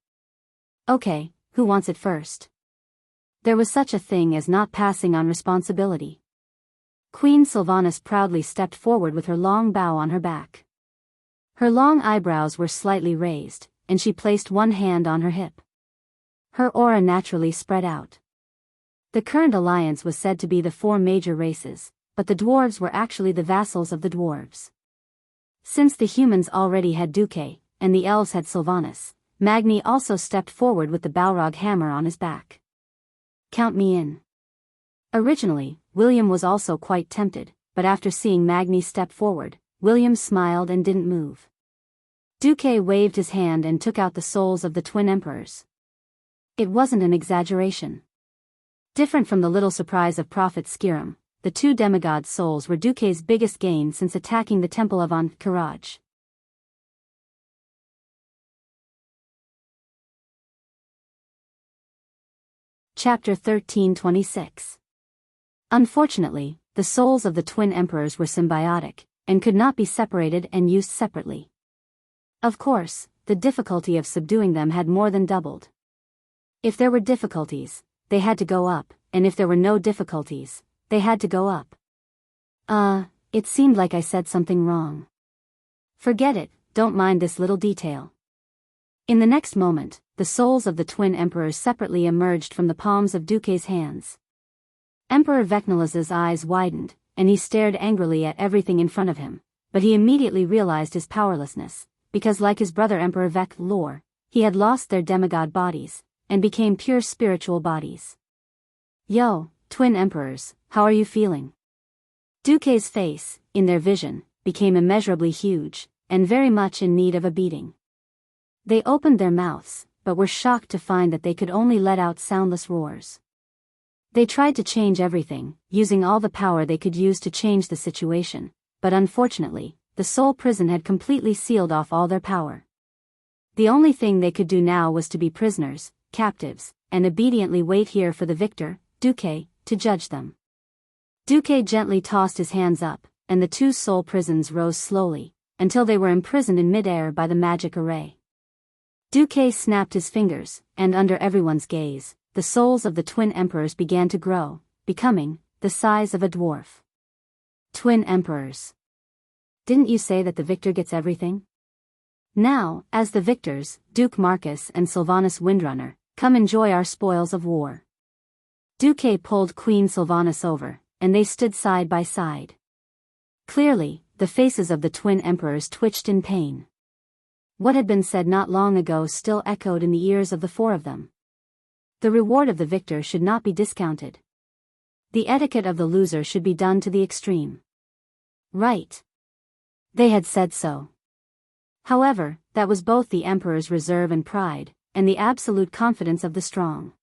Okay, who wants it first? There was such a thing as not passing on responsibility. Queen Sylvanas proudly stepped forward with her long bow on her back. Her long eyebrows were slightly raised, and she placed one hand on her hip. Her aura naturally spread out. The current alliance was said to be the 4 major races, but the dwarves were actually the vassals of the dwarves. Since the humans already had Duque, and the elves had Sylvanas, Magni also stepped forward with the Balrog hammer on his back. Count me in. Originally, William was also quite tempted, but after seeing Magni step forward, William smiled and didn't move. Duque waved his hand and took out the souls of the twin emperors. It wasn't an exaggeration. Different from the little surprise of Prophet Skirim, the 2 demigod souls were Duque's biggest gain since attacking the Temple of Ankh-Karaj. Chapter 1326. Unfortunately, the souls of the twin emperors were symbiotic, and could not be separated and used separately. Of course, the difficulty of subduing them had more than doubled. If there were difficulties, they had to go up, and if there were no difficulties, they had to go up. It seemed like I said something wrong. Forget it, don't mind this little detail. In the next moment, the souls of the twin emperors separately emerged from the palms of Duque's hands. Emperor Vecnalis's eyes widened, and he stared angrily at everything in front of him, but he immediately realized his powerlessness, because like his brother Emperor Vec-Lor, he had lost their demigod bodies, and became pure spiritual bodies. Yo, twin emperors, how are you feeling? Duque's face, in their vision, became immeasurably huge, and very much in need of a beating. They opened their mouths, but were shocked to find that they could only let out soundless roars. They tried to change everything, using all the power they could use to change the situation, but unfortunately, the soul prison had completely sealed off all their power. The only thing they could do now was to be prisoners, captives, and obediently wait here for the victor, Duque, to judge them. Duque gently tossed his hands up, and the 2 soul prisons rose slowly, until they were imprisoned in mid-air by the magic array. Duque snapped his fingers, and under everyone's gaze, the souls of the twin emperors began to grow, becoming the size of a dwarf. Twin emperors. Didn't you say that the victor gets everything? Now, as the victors, Duke Marcus and Sylvanas Windrunner, come enjoy our spoils of war. Duque pulled Queen Sylvanas over, and they stood side by side. Clearly, the faces of the twin emperors twitched in pain. What had been said not long ago still echoed in the ears of the 4 of them. The reward of the victor should not be discounted. The etiquette of the loser should be done to the extreme. Right. They had said so. However, that was both the emperor's reserve and pride, and the absolute confidence of the strong.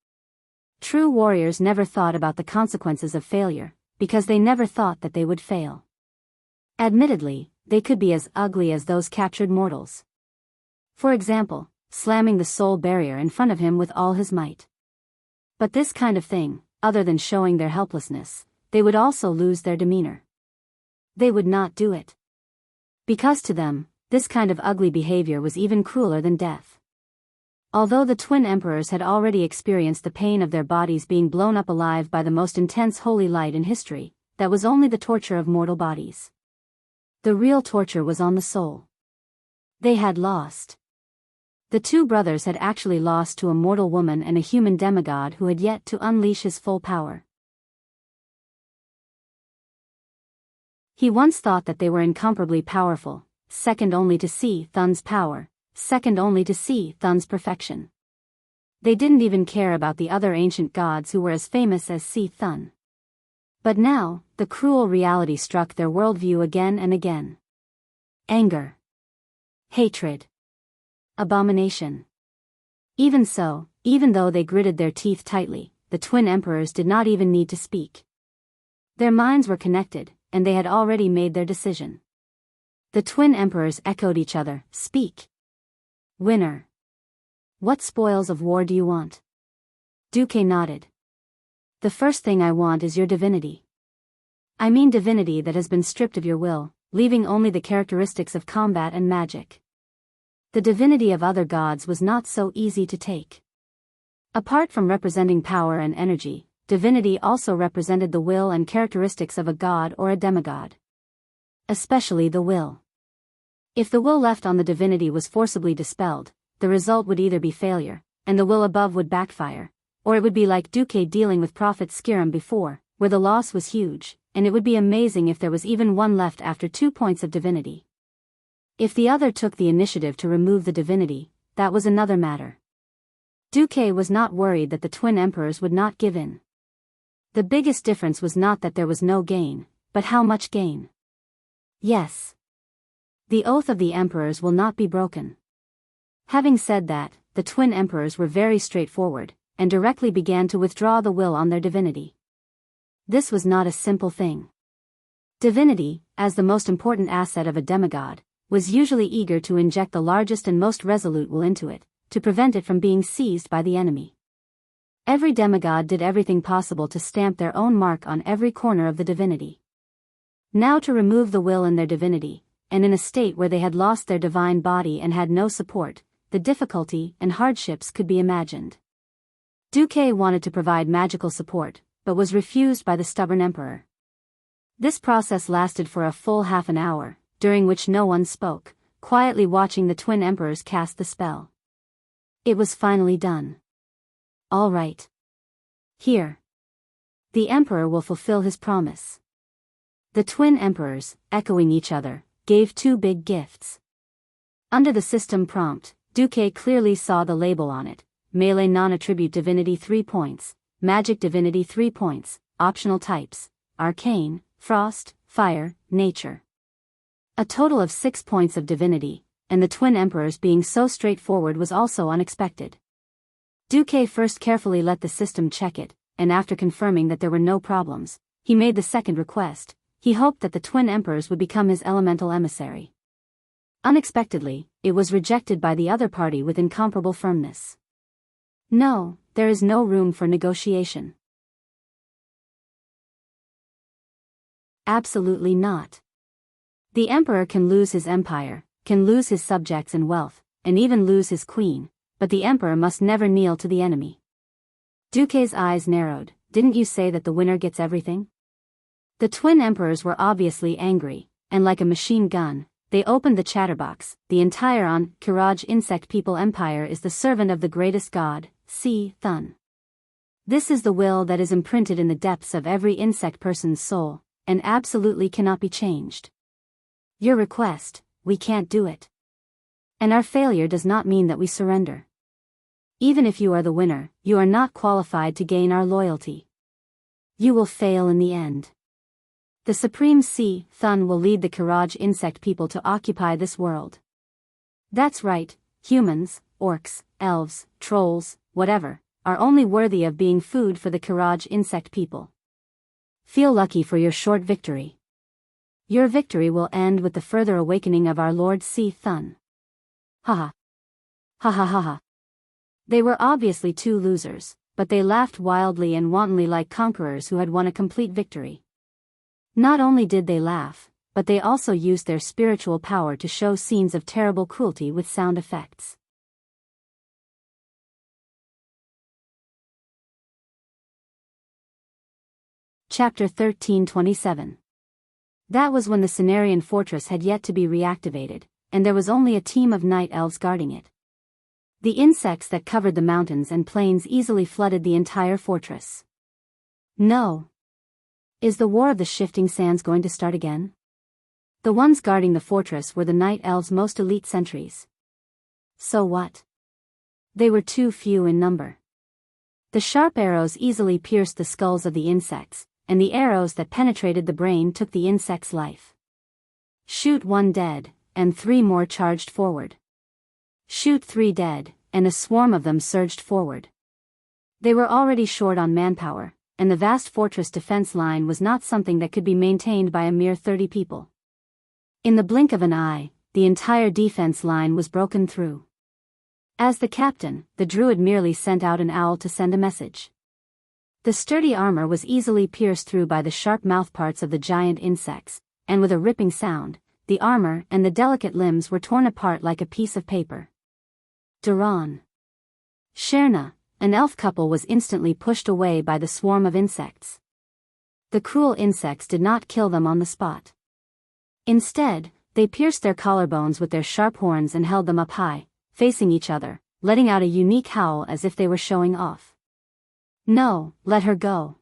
True warriors never thought about the consequences of failure, because they never thought that they would fail. Admittedly, they could be as ugly as those captured mortals. For example, slamming the soul barrier in front of him with all his might. But this kind of thing, other than showing their helplessness, they would also lose their demeanor. They would not do it. Because to them, this kind of ugly behavior was even crueler than death. Although the twin emperors had already experienced the pain of their bodies being blown up alive by the most intense holy light in history, that was only the torture of mortal bodies. The real torture was on the soul. They had lost. The 2 brothers had actually lost to a mortal woman and a human demigod who had yet to unleash his full power. He once thought that they were incomparably powerful, second only to Si Thun's power, second only to Si Thun's perfection. They didn't even care about the other ancient gods who were as famous as Si Thun. But now, the cruel reality struck their worldview again and again. Anger. Hatred. Abomination. Even so, even though they gritted their teeth tightly, the twin emperors did not even need to speak. Their minds were connected, and they had already made their decision. The twin emperors echoed each other, "Speak. Winner. What spoils of war do you want?" Duque nodded. "The first thing I want is your divinity. I mean divinity that has been stripped of your will, leaving only the characteristics of combat and magic. the divinity of other gods was not so easy to take. Apart from representing power and energy, divinity also represented the will and characteristics of a god or a demigod. Especially the will. If the will left on the divinity was forcibly dispelled, the result would either be failure, and the will above would backfire, or it would be like Duque dealing with Prophet Skiram before, where the loss was huge, and it would be amazing if there was even one left after 2 points of divinity. If the other took the initiative to remove the divinity, that was another matter. Duque was not worried that the twin emperors would not give in. The biggest difference was not that there was no gain, but how much gain. Yes. The oath of the emperors will not be broken. Having said that, the twin emperors were very straightforward, and directly began to withdraw the will on their divinity. This was not a simple thing. Divinity, as the most important asset of a demigod, was usually eager to inject the largest and most resolute will into it, to prevent it from being seized by the enemy. Every demigod did everything possible to stamp their own mark on every corner of the divinity. Now to remove the will in their divinity, and in a state where they had lost their divine body and had no support, the difficulty and hardships could be imagined. Duque wanted to provide magical support, but was refused by the stubborn emperor. This process lasted for a full half an hour, during which no one spoke, quietly watching the twin emperors cast the spell. It was finally done. All right. Here. The emperor will fulfill his promise. The twin emperors, echoing each other, gave 2 big gifts. Under the system prompt, Duque clearly saw the label on it: melee non-attribute divinity 3 points, magic divinity 3 points, optional types, arcane, frost, fire, nature. A total of 6 points of divinity, and the twin emperors being so straightforward was also unexpected. Duque first carefully let the system check it, and after confirming that there were no problems, he made the second request. He hoped that the twin emperors would become his elemental emissary. Unexpectedly, it was rejected by the other party with incomparable firmness. No, there is no room for negotiation. Absolutely not. The emperor can lose his empire, can lose his subjects and wealth, and even lose his queen, but the emperor must never kneel to the enemy. Duque's eyes narrowed. Didn't you say that the winner gets everything? The twin emperors were obviously angry, and like a machine gun, they opened the chatterbox. The entire Kiraj insect people empire is the servant of the greatest god, Thun. This is the will that is imprinted in the depths of every insect person's soul, and absolutely cannot be changed. Your request, we can't do it. And our failure does not mean that we surrender. Even if you are the winner, you are not qualified to gain our loyalty. You will fail in the end. The Supreme Thun will lead the Kiraj insect people to occupy this world. That's right, humans, orcs, elves, trolls, whatever, are only worthy of being food for the Kiraj insect people. Feel lucky for your short victory. Your victory will end with the further awakening of our Lord Thun. Haha. Ha ha ha ha. They were obviously 2 losers, but they laughed wildly and wantonly like conquerors who had won a complete victory. Not only did they laugh, but they also used their spiritual power to show scenes of terrible cruelty with sound effects. Chapter 1327. That was when the Cenarian fortress had yet to be reactivated, and there was only a team of night elves guarding it. The insects that covered the mountains and plains easily flooded the entire fortress. No. Is the War of the Shifting Sands going to start again? The ones guarding the fortress were the night elves' most elite sentries. So what? They were too few in number. The sharp arrows easily pierced the skulls of the insects, and the arrows that penetrated the brain took the insect's life. Shoot 1 dead, and 3 more charged forward. Shoot 3 dead, and a swarm of them surged forward. They were already short on manpower, and the vast fortress defense line was not something that could be maintained by a mere 30 people. In the blink of an eye, the entire defense line was broken through. As the captain, the druid merely sent out an owl to send a message. The sturdy armor was easily pierced through by the sharp mouthparts of the giant insects, and with a ripping sound, the armor and the delicate limbs were torn apart like a piece of paper. Duran. Sherna, an elf couple, was instantly pushed away by the swarm of insects. The cruel insects did not kill them on the spot. Instead, they pierced their collarbones with their sharp horns and held them up high, facing each other, letting out a unique howl as if they were showing off. No, let her go.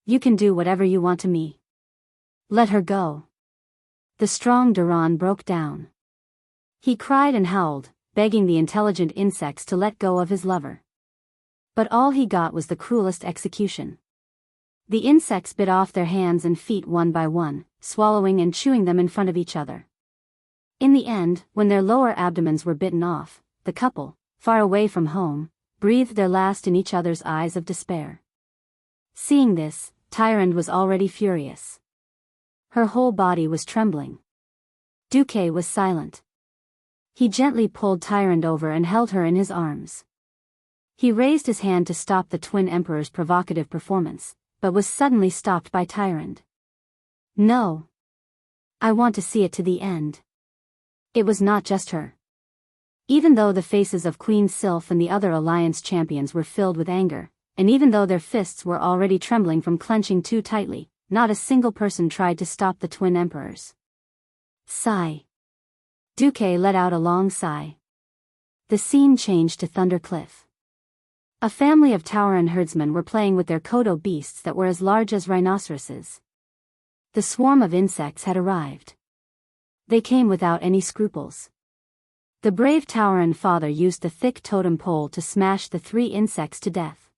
You can do whatever you want to me. Let her go. The strong Duran broke down. He cried and howled, begging the intelligent insects to let go of his lover. But all he got was the cruelest execution. The insects bit off their hands and feet one by one, swallowing and chewing them in front of each other. In the end, when their lower abdomens were bitten off, the couple, far away from home, breathed their last in each other's eyes of despair. Seeing this, Tyrande was already furious. Her whole body was trembling. Duque was silent. He gently pulled Tyrande over and held her in his arms. He raised his hand to stop the twin emperor's provocative performance, but was suddenly stopped by Tyrande. No. I want to see it to the end. It was not just her. Even though the faces of Queen Sylph and the other alliance champions were filled with anger, and even though their fists were already trembling from clenching too tightly, not a single person tried to stop the twin emperors. Sigh. Duque let out a long sigh. The scene changed to Thunder Cliff. A family of Tauran herdsmen were playing with their kodo beasts that were as large as rhinoceroses. The swarm of insects had arrived. They came without any scruples. The brave Tauran father used the thick totem pole to smash the 3 insects to death.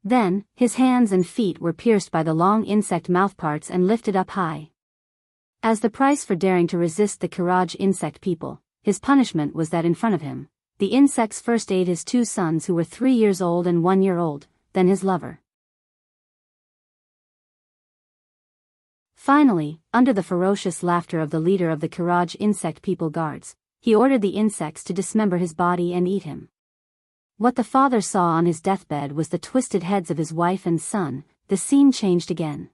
Then, his hands and feet were pierced by the long insect mouthparts and lifted up high. As the price for daring to resist the Kiraj insect people, his punishment was that in front of him, the insects first ate his 2 sons who were 3 years old and 1 year old, then his lover. Finally, under the ferocious laughter of the leader of the Kiraj insect people guards, he ordered the insects to dismember his body and eat him. What the father saw on his deathbed was the twisted heads of his wife and son. The scene changed again.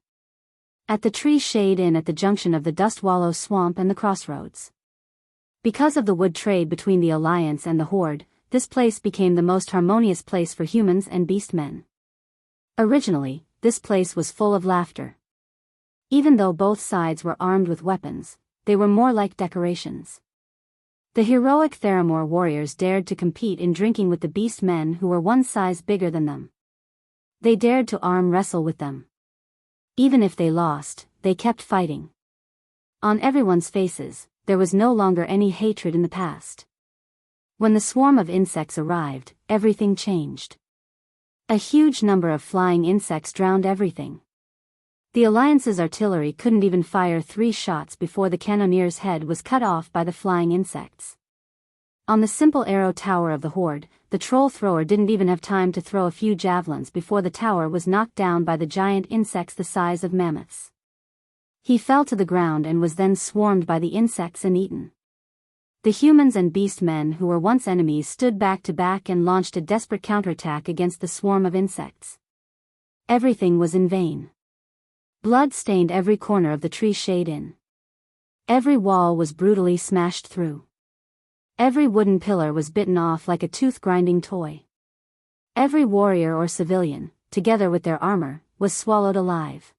At the Tree Shade Inn at the junction of the Dust Wallow Swamp and the Crossroads. Because of the wood trade between the Alliance and the Horde, this place became the most harmonious place for humans and beast men. Originally, this place was full of laughter. Even though both sides were armed with weapons, they were more like decorations. The heroic Theramore warriors dared to compete in drinking with the beast men who were 1 size bigger than them. They dared to arm wrestle with them. Even if they lost, they kept fighting. On everyone's faces, there was no longer any hatred in the past. When the swarm of insects arrived, everything changed. A huge number of flying insects drowned everything. The Alliance's artillery couldn't even fire 3 shots before the cannoneer's head was cut off by the flying insects. On the simple arrow tower of the Horde, the troll thrower didn't even have time to throw a few javelins before the tower was knocked down by the giant insects the size of mammoths. He fell to the ground and was then swarmed by the insects and eaten. The humans and beast men who were once enemies stood back to back and launched a desperate counterattack against the swarm of insects. Everything was in vain. Blood stained every corner of the Tree Shade Inn. Every wall was brutally smashed through. Every wooden pillar was bitten off like a tooth-grinding toy. Every warrior or civilian, together with their armor, was swallowed alive.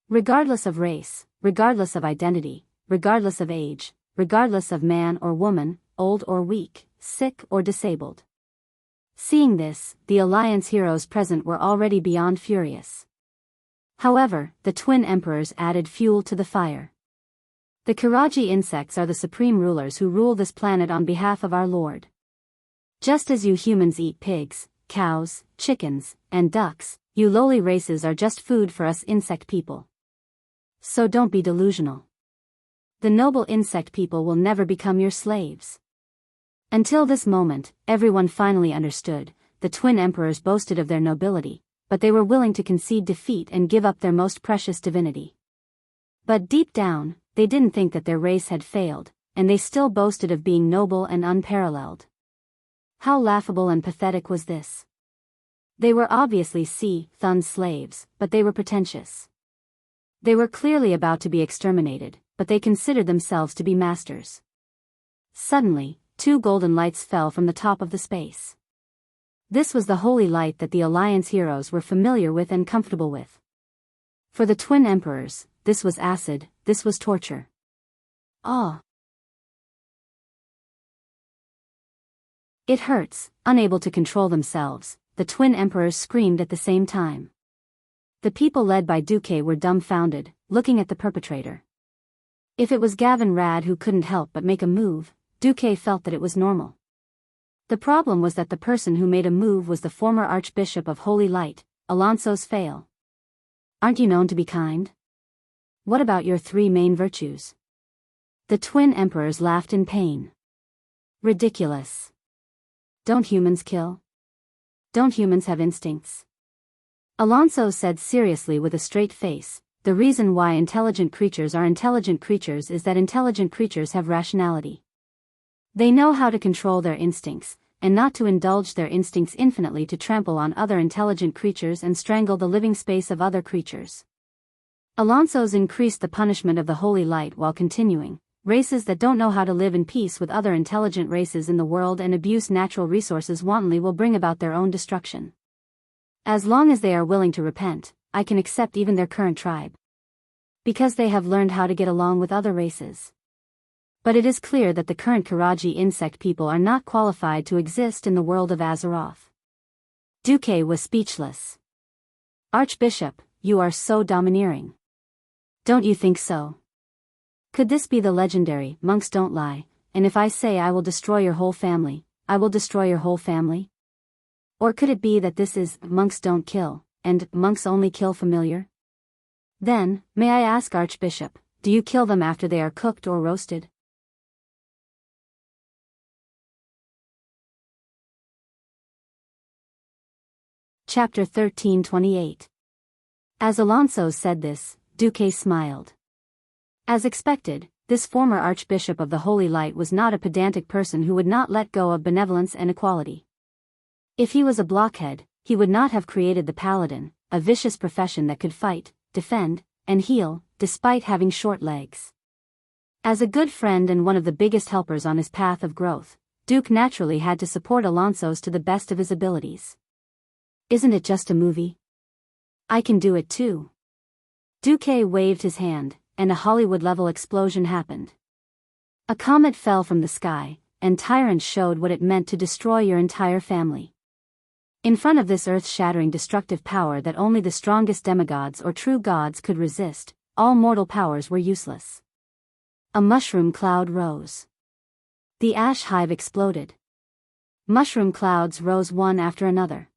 Regardless of race, regardless of identity, regardless of age, regardless of man or woman, old or weak, sick or disabled. Seeing this, the Alliance heroes present were already beyond furious. However, the twin emperors added fuel to the fire. The Kiraji insects are the supreme rulers who rule this planet on behalf of our Lord. Just as you humans eat pigs, cows, chickens, and ducks, you lowly races are just food for us insect people. So don't be delusional. The noble insect people will never become your slaves. Until this moment, everyone finally understood. The twin emperors boasted of their nobility, but they were willing to concede defeat and give up their most precious divinity. But deep down, they didn't think that their race had failed, and they still boasted of being noble and unparalleled. How laughable and pathetic was this? They were obviously Thun's slaves, but they were pretentious. They were clearly about to be exterminated, but they considered themselves to be masters. Suddenly, 2 golden lights fell from the top of the space. This was the holy light that the Alliance heroes were familiar with and comfortable with. For the twin emperors, this was acid, this was torture. Ah! It hurts. Unable to control themselves, the twin emperors screamed at the same time. The people led by Duque were dumbfounded, looking at the perpetrator. If it was Gavin Rad who couldn't help but make a move, Duque felt that it was normal. The problem was that the person who made a move was the former Archbishop of Holy Light, Alonso's Fail. Aren't you known to be kind? What about your 3 main virtues? The twin emperors laughed in pain. Ridiculous. Don't humans kill? Don't humans have instincts? Alonso said seriously with a straight face, the reason why intelligent creatures are intelligent creatures is that intelligent creatures have rationality. They know how to control their instincts, and not to indulge their instincts infinitely to trample on other intelligent creatures and strangle the living space of other creatures. Alonso's increased the punishment of the holy light while continuing. Races that don't know how to live in peace with other intelligent races in the world and abuse natural resources wantonly will bring about their own destruction. As long as they are willing to repent, I can accept even their current tribe. Because they have learned how to get along with other races. But it is clear that the current Karaji insect people are not qualified to exist in the world of Azeroth. Duque was speechless. Archbishop, you are so domineering. Don't you think so? Could this be the legendary, monks don't lie, and if I say I will destroy your whole family, I will destroy your whole family? Or could it be that this is, monks don't kill, and monks only kill familiar? Then, may I ask Archbishop, do you kill them after they are cooked or roasted? Chapter 13:28. As Alonso said this, Duque smiled. As expected, this former Archbishop of the Holy Light was not a pedantic person who would not let go of benevolence and equality. If he was a blockhead, he would not have created the Paladin, a vicious profession that could fight, defend, and heal, despite having short legs. As a good friend and one of the biggest helpers on his path of growth, Duke naturally had to support Alonso's to the best of his abilities. Isn't it just a movie? I can do it too. Duque waved his hand, and a Hollywood-level explosion happened. A comet fell from the sky, and Tyrant showed what it meant to destroy your entire family. In front of this earth-shattering destructive power that only the strongest demigods or true gods could resist, all mortal powers were useless. A mushroom cloud rose. The ash hive exploded. Mushroom clouds rose one after another.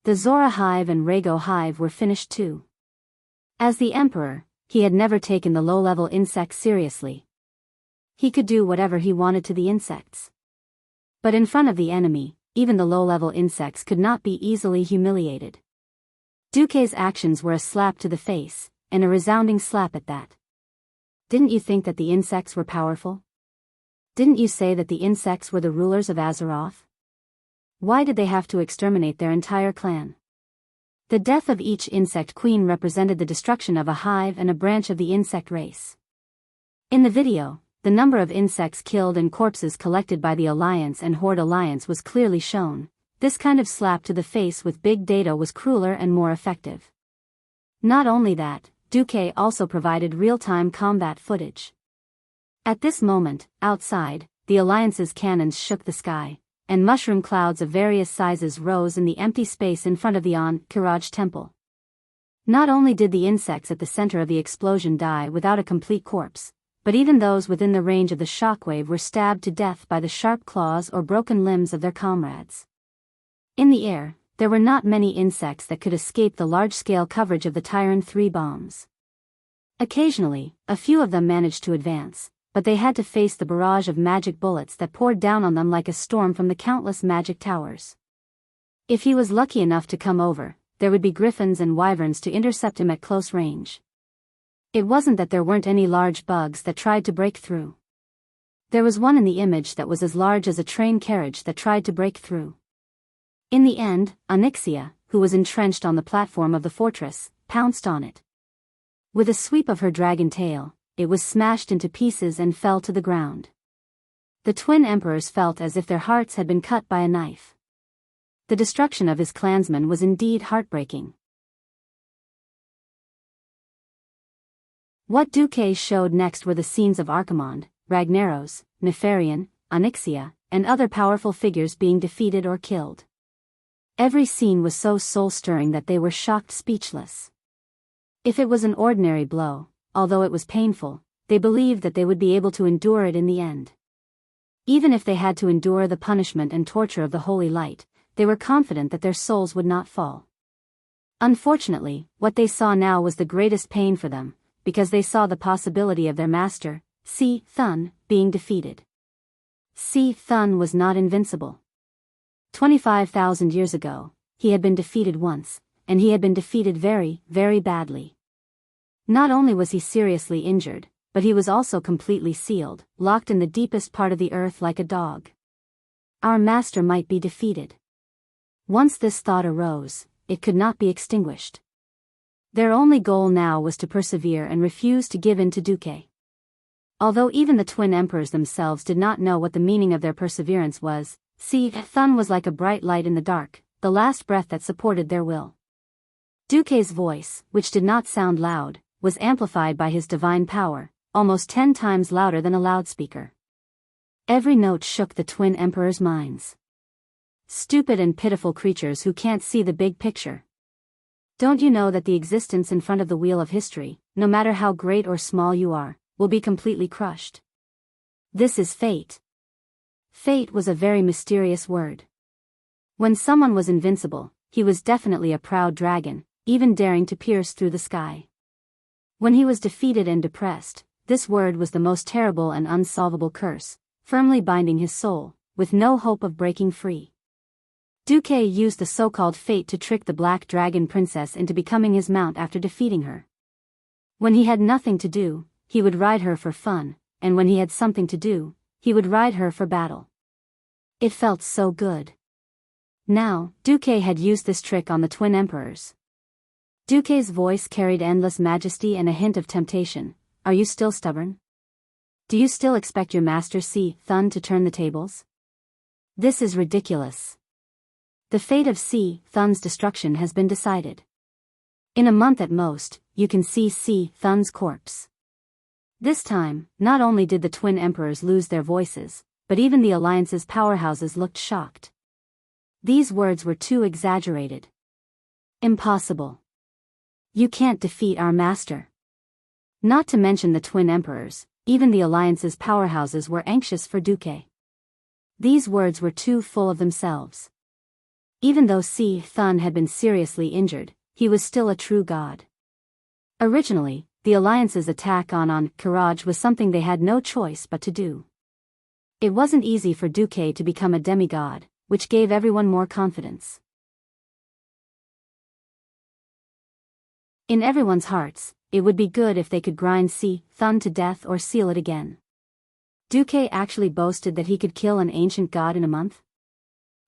The Zora hive and Rago hive were finished too. As the Emperor, he had never taken the low-level insects seriously. He could do whatever he wanted to the insects. But in front of the enemy, even the low-level insects could not be easily humiliated. Duque's actions were a slap to the face, and a resounding slap at that. Didn't you think that the insects were powerful? Didn't you say that the insects were the rulers of Azeroth? Why did they have to exterminate their entire clan? The death of each insect queen represented the destruction of a hive and a branch of the insect race. In the video, the number of insects killed and corpses collected by the Alliance and Horde Alliance was clearly shown. This kind of slap to the face with big data was crueler and more effective. Not only that, Duque also provided real-time combat footage. At this moment, outside, the Alliance's cannons shook the sky, and mushroom clouds of various sizes rose in the empty space in front of the Kiraj temple. Not only did the insects at the center of the explosion die without a complete corpse, but even those within the range of the shockwave were stabbed to death by the sharp claws or broken limbs of their comrades. In the air, there were not many insects that could escape the large-scale coverage of the Tyran 3 bombs. Occasionally, a few of them managed to advance, but they had to face the barrage of magic bullets that poured down on them like a storm from the countless magic towers. If he was lucky enough to come over, there would be griffins and wyverns to intercept him at close range. It wasn't that there weren't any large bugs that tried to break through. There was one in the image that was as large as a train carriage that tried to break through. In the end, Onyxia, who was entrenched on the platform of the fortress, pounced on it. With a sweep of her dragon tail, it was smashed into pieces and fell to the ground. The twin emperors felt as if their hearts had been cut by a knife. The destruction of his clansmen was indeed heartbreaking. What Duque showed next were the scenes of Archimonde, Ragnaros, Nefarian, Onyxia, and other powerful figures being defeated or killed. Every scene was so soul-stirring that they were shocked speechless. If it was an ordinary blow, although it was painful, they believed that they would be able to endure it in the end. Even if they had to endure the punishment and torture of the holy light, they were confident that their souls would not fall. Unfortunately, what they saw now was the greatest pain for them, because they saw the possibility of their master, Si Thun, being defeated. Si Thun was not invincible. 25,000 years ago, he had been defeated once, and he had been defeated very, very badly. Not only was he seriously injured, but he was also completely sealed, locked in the deepest part of the earth like a dog. Our master might be defeated. Once this thought arose, it could not be extinguished. Their only goal now was to persevere and refuse to give in to Duque. Although even the twin emperors themselves did not know what the meaning of their perseverance was, Si Thun was like a bright light in the dark, the last breath that supported their will. Duque's voice, which did not sound loud, was amplified by his divine power, almost 10 times louder than a loudspeaker. Every note shook the twin emperors' minds. Stupid and pitiful creatures who can't see the big picture. Don't you know that the existence in front of the wheel of history, no matter how great or small you are, will be completely crushed? This is fate. Fate was a very mysterious word. When someone was invincible, he was definitely a proud dragon, even daring to pierce through the sky. When he was defeated and depressed, this word was the most terrible and unsolvable curse, firmly binding his soul, with no hope of breaking free. Duque used the so-called fate to trick the Black Dragon Princess into becoming his mount after defeating her. When he had nothing to do, he would ride her for fun, and when he had something to do, he would ride her for battle. It felt so good. Now, Duque had used this trick on the twin emperors. Duque's voice carried endless majesty and a hint of temptation. Are you still stubborn? Do you still expect your master Si Thun to turn the tables? This is ridiculous. The fate of Si Thun's destruction has been decided. In a month at most, you can see Si Thun's corpse. This time, not only did the twin emperors lose their voices, but even the alliance's powerhouses looked shocked. These words were too exaggerated. Impossible. You can't defeat our master. Not to mention the twin emperors, even the alliance's powerhouses were anxious for Duque. These words were too full of themselves. Even though Si Thun had been seriously injured, he was still a true god. Originally, the Alliance's attack on Karaj was something they had no choice but to do. It wasn't easy for Duque to become a demigod, which gave everyone more confidence. In everyone's hearts, it would be good if they could grind Si Thun to death or seal it again. Duque actually boasted that he could kill an ancient god in a month?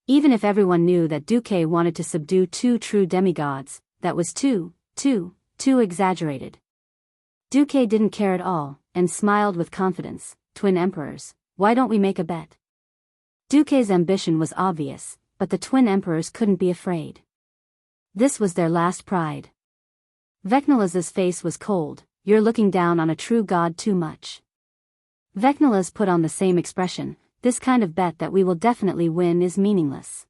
Even if everyone knew that Duque wanted to subdue 2 true demigods, that was too exaggerated. Duque didn't care at all, and smiled with confidence. Twin emperors, why don't we make a bet? Duque's ambition was obvious, but the twin emperors couldn't be afraid. This was their last pride. Vecnala's face was cold. You're looking down on a true god too much. Vecnala's put on the same expression. This kind of bet that we will definitely win is meaningless.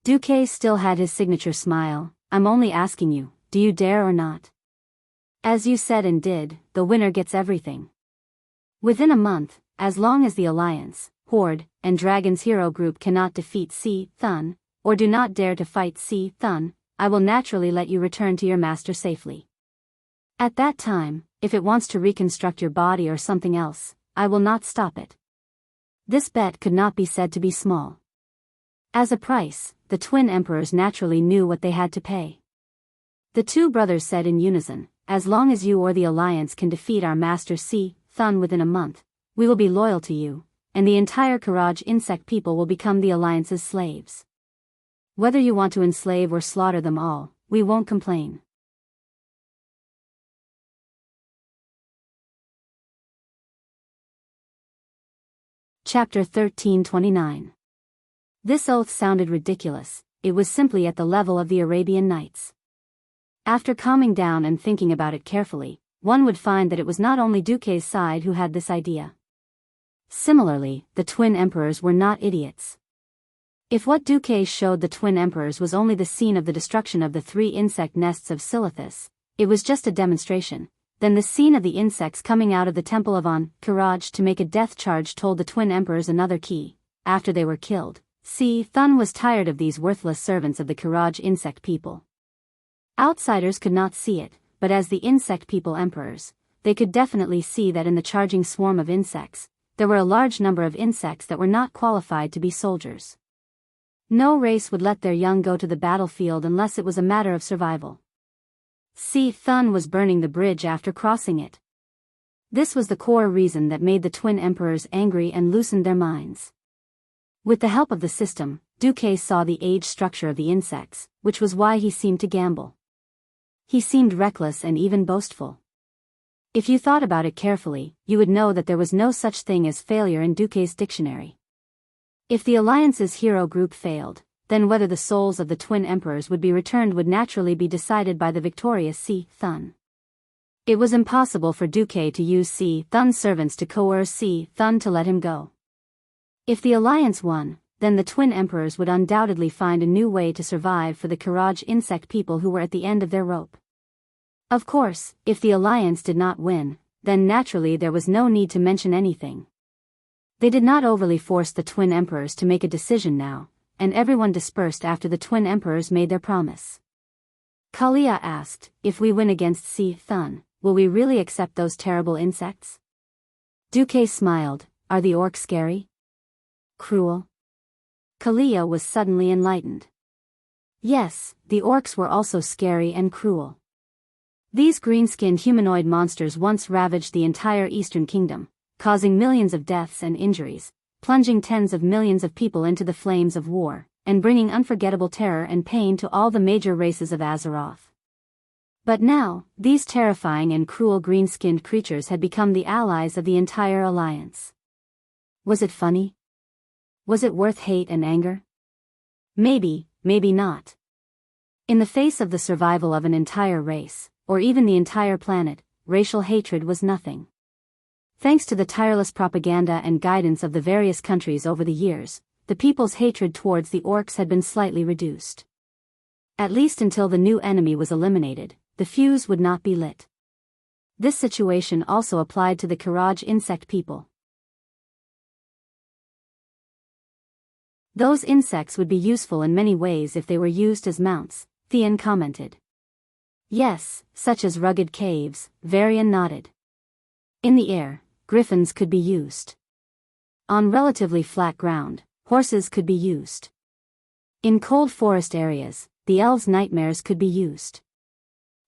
Duque still had his signature smile. I'm only asking you, do you dare or not? As you said and did, the winner gets everything. Within a month, as long as the Alliance, Horde, and Dragon's hero group cannot defeat Si Thun, or do not dare to fight Si Thun, I will naturally let you return to your master safely. At that time, if it wants to reconstruct your body or something else, I will not stop it. This bet could not be said to be small. As a price, the twin emperors naturally knew what they had to pay. The 2 brothers said in unison, as long as you or the Alliance can defeat our master Si Thun within a month, we will be loyal to you, and the entire Karaj insect people will become the Alliance's slaves. Whether you want to enslave or slaughter them all, we won't complain. Chapter 1329. This oath sounded ridiculous. It was simply at the level of the Arabian Nights. After calming down and thinking about it carefully, one would find that it was not only Duque's side who had this idea. Similarly, the twin emperors were not idiots. If what Duque showed the twin emperors was only the scene of the destruction of the 3 insect nests of Silithus, it was just a demonstration, then the scene of the insects coming out of the temple of An-Karaj to make a death charge told the twin emperors another key. After they were killed, Thun was tired of these worthless servants of the Karaj insect people. Outsiders could not see it, but as the insect people emperors, they could definitely see that in the charging swarm of insects, there were a large number of insects that were not qualified to be soldiers. No race would let their young go to the battlefield unless it was a matter of survival. Thun was burning the bridge after crossing it. This was the core reason that made the twin emperors angry and loosened their minds. With the help of the system, Duque saw the age structure of the insects, which was why he seemed to gamble. He seemed reckless and even boastful. If you thought about it carefully, you would know that there was no such thing as failure in Duque's dictionary. If the Alliance's hero group failed, then whether the souls of the twin emperors would be returned would naturally be decided by the victorious Thun. It was impossible for Duque to use Thun's servants to coerce Thun to let him go. If the Alliance won, then the twin emperors would undoubtedly find a new way to survive for the Karaj insect people who were at the end of their rope. Of course, if the Alliance did not win, then naturally there was no need to mention anything. They did not overly force the twin emperors to make a decision now, and everyone dispersed after the twin emperors made their promise. Kalia asked, if we win against Thun, will we really accept those terrible insects? Duque smiled, are the orcs scary? Cruel? Kalia was suddenly enlightened. Yes, the orcs were also scary and cruel. These green-skinned humanoid monsters once ravaged the entire Eastern Kingdom, causing millions of deaths and injuries, plunging tens of millions of people into the flames of war, and bringing unforgettable terror and pain to all the major races of Azeroth. But now, these terrifying and cruel green-skinned creatures had become the allies of the entire Alliance. Was it funny? Was it worth hate and anger? Maybe, maybe not. In the face of the survival of an entire race, or even the entire planet, racial hatred was nothing. Thanks to the tireless propaganda and guidance of the various countries over the years, the people's hatred towards the orcs had been slightly reduced. At least until the new enemy was eliminated, the fuse would not be lit. This situation also applied to the Karaj insect people. Those insects would be useful in many ways if they were used as mounts, Theon commented. Yes, such as rugged caves, Varian nodded. In the air, griffins could be used. On relatively flat ground, horses could be used. In cold forest areas, the elves' nightmares could be used.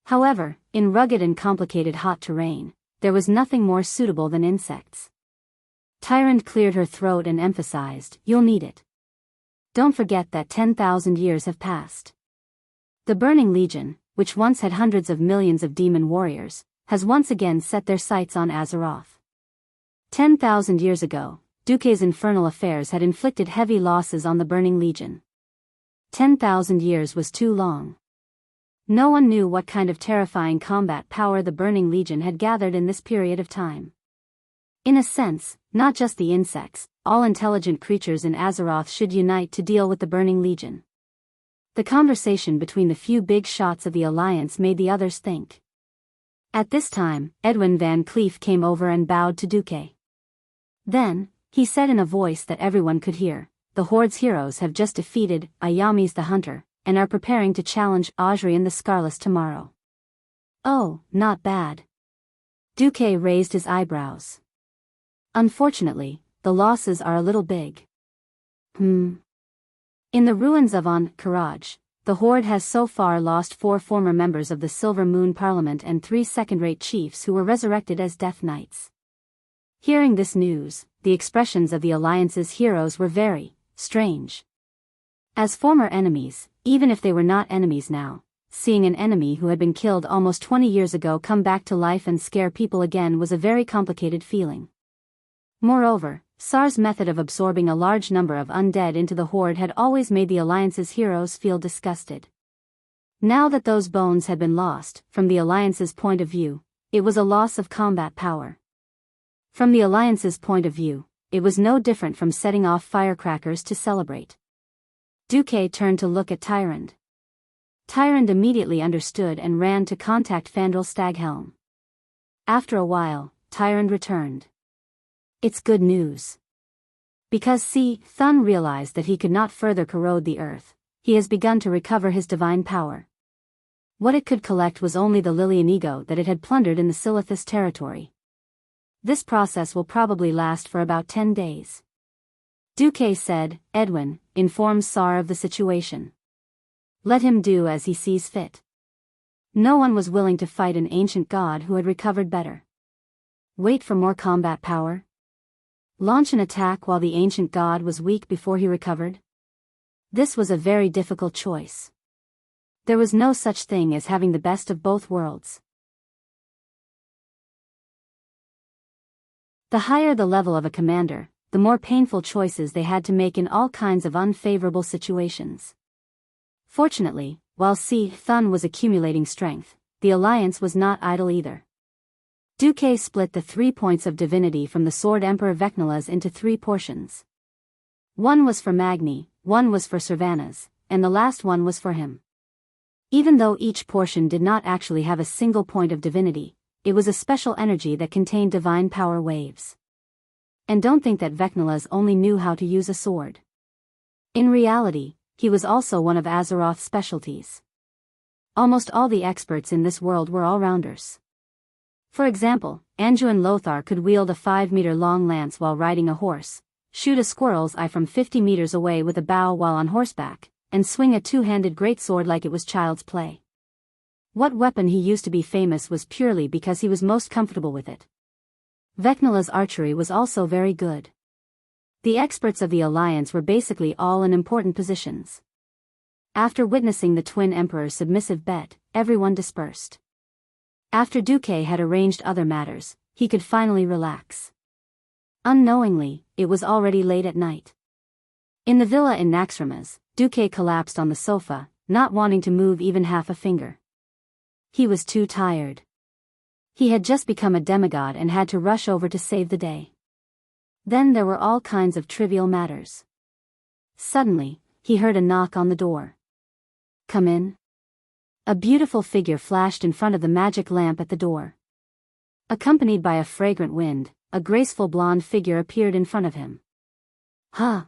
However, in rugged and complicated hot terrain, there was nothing more suitable than insects. Tyrant cleared her throat and emphasized, you'll need it. Don't forget that 10,000 years have passed. The Burning Legion, which once had hundreds of millions of demon warriors, has once again set their sights on Azeroth. 10,000 years ago, Duque's infernal affairs had inflicted heavy losses on the Burning Legion. 10,000 years was too long. No one knew what kind of terrifying combat power the Burning Legion had gathered in this period of time. In a sense, not just the insects, all intelligent creatures in Azeroth should unite to deal with the Burning Legion. The conversation between the few big shots of the Alliance made the others think. At this time, Edwin Van Cleef came over and bowed to Duque. Then, he said in a voice that everyone could hear, the Horde's heroes have just defeated Ayamis the Hunter, and are preparing to challenge Adrian the Scarless tomorrow. Oh, not bad. Duque raised his eyebrows. Unfortunately, the losses are a little big. In the ruins of An-Karaj, the Horde has so far lost 4 former members of the Silver Moon Parliament and 3 second-rate chiefs who were resurrected as Death Knights. Hearing this news, the expressions of the Alliance's heroes were very strange. As former enemies, even if they were not enemies now, seeing an enemy who had been killed almost 20 years ago come back to life and scare people again was a very complicated feeling. Moreover, Sar's method of absorbing a large number of undead into the horde had always made the Alliance's heroes feel disgusted. Now that those bones had been lost, from the Alliance's point of view, it was a loss of combat power. From the Alliance's point of view, it was no different from setting off firecrackers to celebrate. Duque turned to look at Tyrande. Tyrande immediately understood and ran to contact Fandral Staghelm. After a while, Tyrande returned. It's good news. Because Thun realized that he could not further corrode the earth, he has begun to recover his divine power. What it could collect was only the Lilian ego that it had plundered in the Silithus territory. This process will probably last for about 10 days. Duque said. Edwin informs Sar of the situation. Let him do as he sees fit. No one was willing to fight an ancient god who had recovered better. Wait for more combat power? Launch an attack while the ancient god was weak before he recovered? This was a very difficult choice. There was no such thing as having the best of both worlds. The higher the level of a commander, the more painful choices they had to make in all kinds of unfavorable situations. Fortunately, while Thun was accumulating strength, the Alliance was not idle either. Duque split the 3 points of divinity from the Sword Emperor Vecnalas into 3 portions. One was for Magni, one was for Servanas, and the last one was for him. Even though each portion did not actually have a single point of divinity, it was a special energy that contained divine power waves. And don't think that Vecnalas only knew how to use a sword. In reality, he was also one of Azeroth's specialties. Almost all the experts in this world were all-rounders. For example, Anduin Lothar could wield a 5-meter-long lance while riding a horse, shoot a squirrel's eye from 50 meters away with a bow while on horseback, and swing a 2-handed greatsword like it was child's play. What weapon he used to be famous was purely because he was most comfortable with it. Vecnalas' archery was also very good. The experts of the Alliance were basically all in important positions. After witnessing the Twin Emperor's submissive bet, everyone dispersed. After Duque had arranged other matters, he could finally relax. Unknowingly, it was already late at night. In the villa in Naxxramas, Duque collapsed on the sofa, not wanting to move even half a finger. He was too tired. He had just become a demigod and had to rush over to save the day. Then there were all kinds of trivial matters. Suddenly, he heard a knock on the door. Come in. A beautiful figure flashed in front of the magic lamp at the door. Accompanied by a fragrant wind, a graceful blonde figure appeared in front of him. Huh.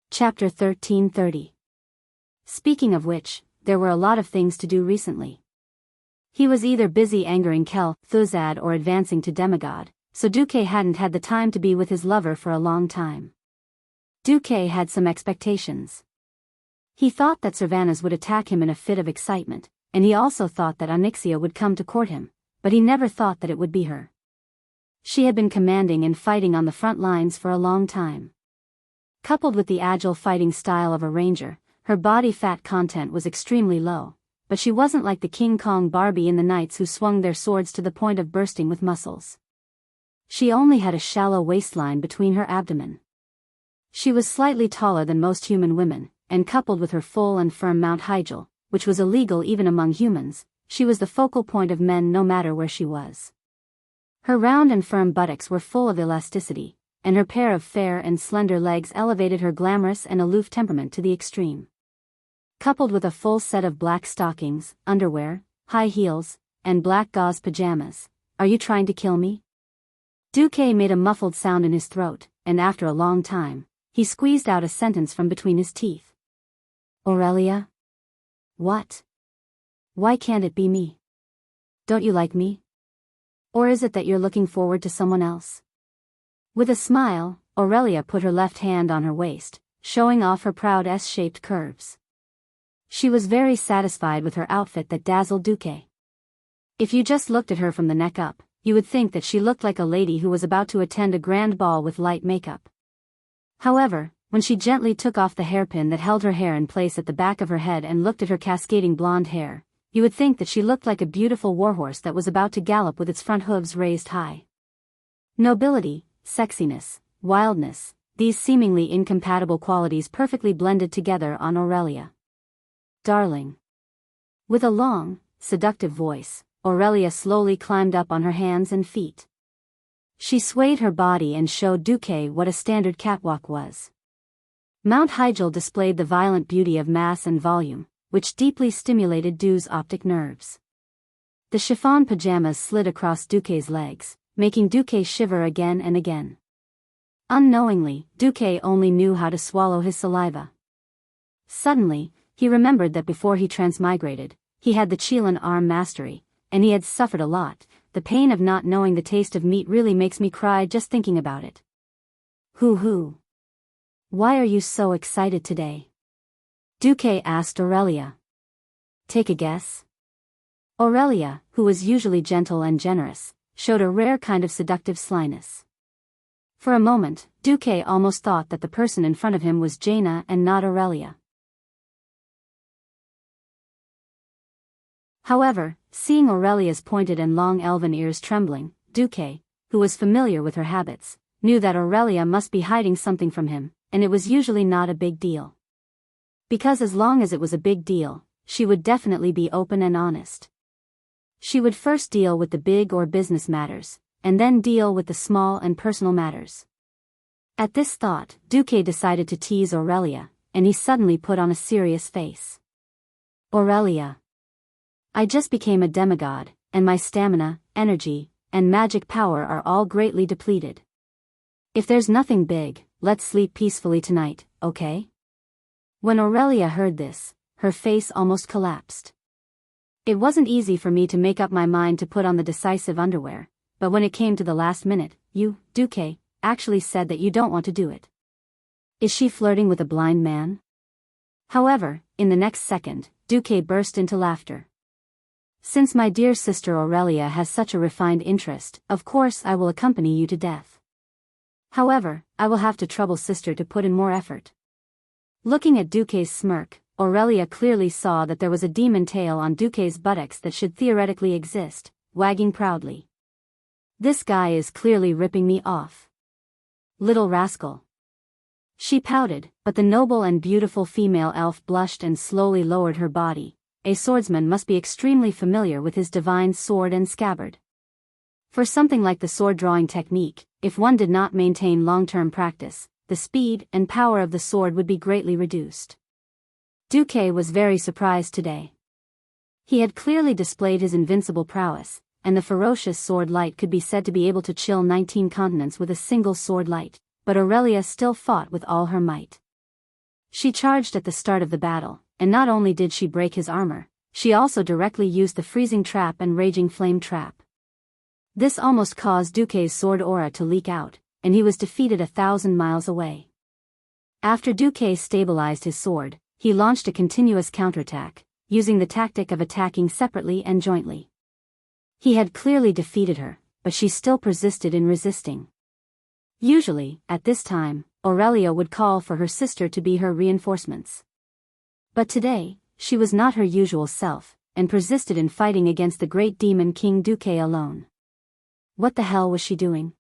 Chapter 1330. Speaking of which, there were a lot of things to do recently. He was either busy angering Kel Thuzad or advancing to demigod, so Duque hadn't had the time to be with his lover for a long time. Duque had some expectations. He thought that Servanas would attack him in a fit of excitement, and he also thought that Onyxia would come to court him, but he never thought that it would be her. She had been commanding and fighting on the front lines for a long time. Coupled with the agile fighting style of a ranger, her body fat content was extremely low, but she wasn't like the King Kong Barbie in the knights who swung their swords to the point of bursting with muscles. She only had a shallow waistline between her abdomen. She was slightly taller than most human women, and coupled with her full and firm Mount Hygel, which was illegal even among humans, she was the focal point of men no matter where she was. Her round and firm buttocks were full of elasticity, and her pair of fair and slender legs elevated her glamorous and aloof temperament to the extreme. Coupled with a full set of black stockings, underwear, high heels, and black gauze pajamas. Are you trying to kill me? Duque made a muffled sound in his throat, and after a long time, he squeezed out a sentence from between his teeth. Aurelia? What? Why can't it be me? Don't you like me? Or is it that you're looking forward to someone else? With a smile, Aurelia put her left hand on her waist, showing off her proud S-shaped curves. She was very satisfied with her outfit that dazzled Duque. If you just looked at her from the neck up, you would think that she looked like a lady who was about to attend a grand ball with light makeup. However, when she gently took off the hairpin that held her hair in place at the back of her head and looked at her cascading blonde hair, you would think that she looked like a beautiful warhorse that was about to gallop with its front hooves raised high. Nobility, sexiness, wildness, these seemingly incompatible qualities perfectly blended together on Aurelia. Darling. With a long, seductive voice, Aurelia slowly climbed up on her hands and feet. She swayed her body and showed Duque what a standard catwalk was. Mount Hygel displayed the violent beauty of mass and volume, which deeply stimulated Du's optic nerves. The chiffon pajamas slid across Duque's legs, making Duque shiver again and again. Unknowingly, Duque only knew how to swallow his saliva. Suddenly, he remembered that before he transmigrated, he had the Chilean arm mastery, and he had suffered a lot. The pain of not knowing the taste of meat really makes me cry just thinking about it. Hoo. Why are you so excited today? Duque asked Aurelia. Take a guess. Aurelia, who was usually gentle and generous, showed a rare kind of seductive slyness. For a moment, Duque almost thought that the person in front of him was Jaina and not Aurelia. However, seeing Aurelia's pointed and long elven ears trembling, Duque, who was familiar with her habits, knew that Aurelia must be hiding something from him, and it was usually not a big deal. Because as long as it was a big deal, she would definitely be open and honest. She would first deal with the big or business matters, and then deal with the small and personal matters. At this thought, Duque decided to tease Aurelia, and he suddenly put on a serious face. Aurelia. I just became a demigod, and my stamina, energy, and magic power are all greatly depleted. If there's nothing big, let's sleep peacefully tonight, okay? When Aurelia heard this, her face almost collapsed. It wasn't easy for me to make up my mind to put on the decisive underwear, but when it came to the last minute, you, Duque, actually said that you don't want to do it. Is she flirting with a blind man? However, in the next second, Duque burst into laughter. Since my dear sister Aurelia has such a refined interest, of course I will accompany you to death. However, I will have to trouble sister to put in more effort. Looking at Duque's smirk, Aurelia clearly saw that there was a demon tail on Duque's buttocks that should theoretically exist, wagging proudly. This guy is clearly ripping me off. Little rascal. She pouted, but the noble and beautiful female elf blushed and slowly lowered her body. A swordsman must be extremely familiar with his divine sword and scabbard. For something like the sword-drawing technique, if one did not maintain long-term practice, the speed and power of the sword would be greatly reduced. Duque was very surprised today. He had clearly displayed his invincible prowess, and the ferocious sword light could be said to be able to chill 19 continents with a single sword light, but Aurelia still fought with all her might. She charged at the start of the battle, and not only did she break his armor, she also directly used the freezing trap and raging flame trap. This almost caused Duque's sword aura to leak out, and he was defeated 1,000 miles away. After Duque stabilized his sword, he launched a continuous counterattack, using the tactic of attacking separately and jointly. He had clearly defeated her, but she still persisted in resisting. Usually, at this time, Aurelia would call for her sister to be her reinforcements. But today, she was not her usual self, and persisted in fighting against the great demon King Duque alone. What the hell was she doing?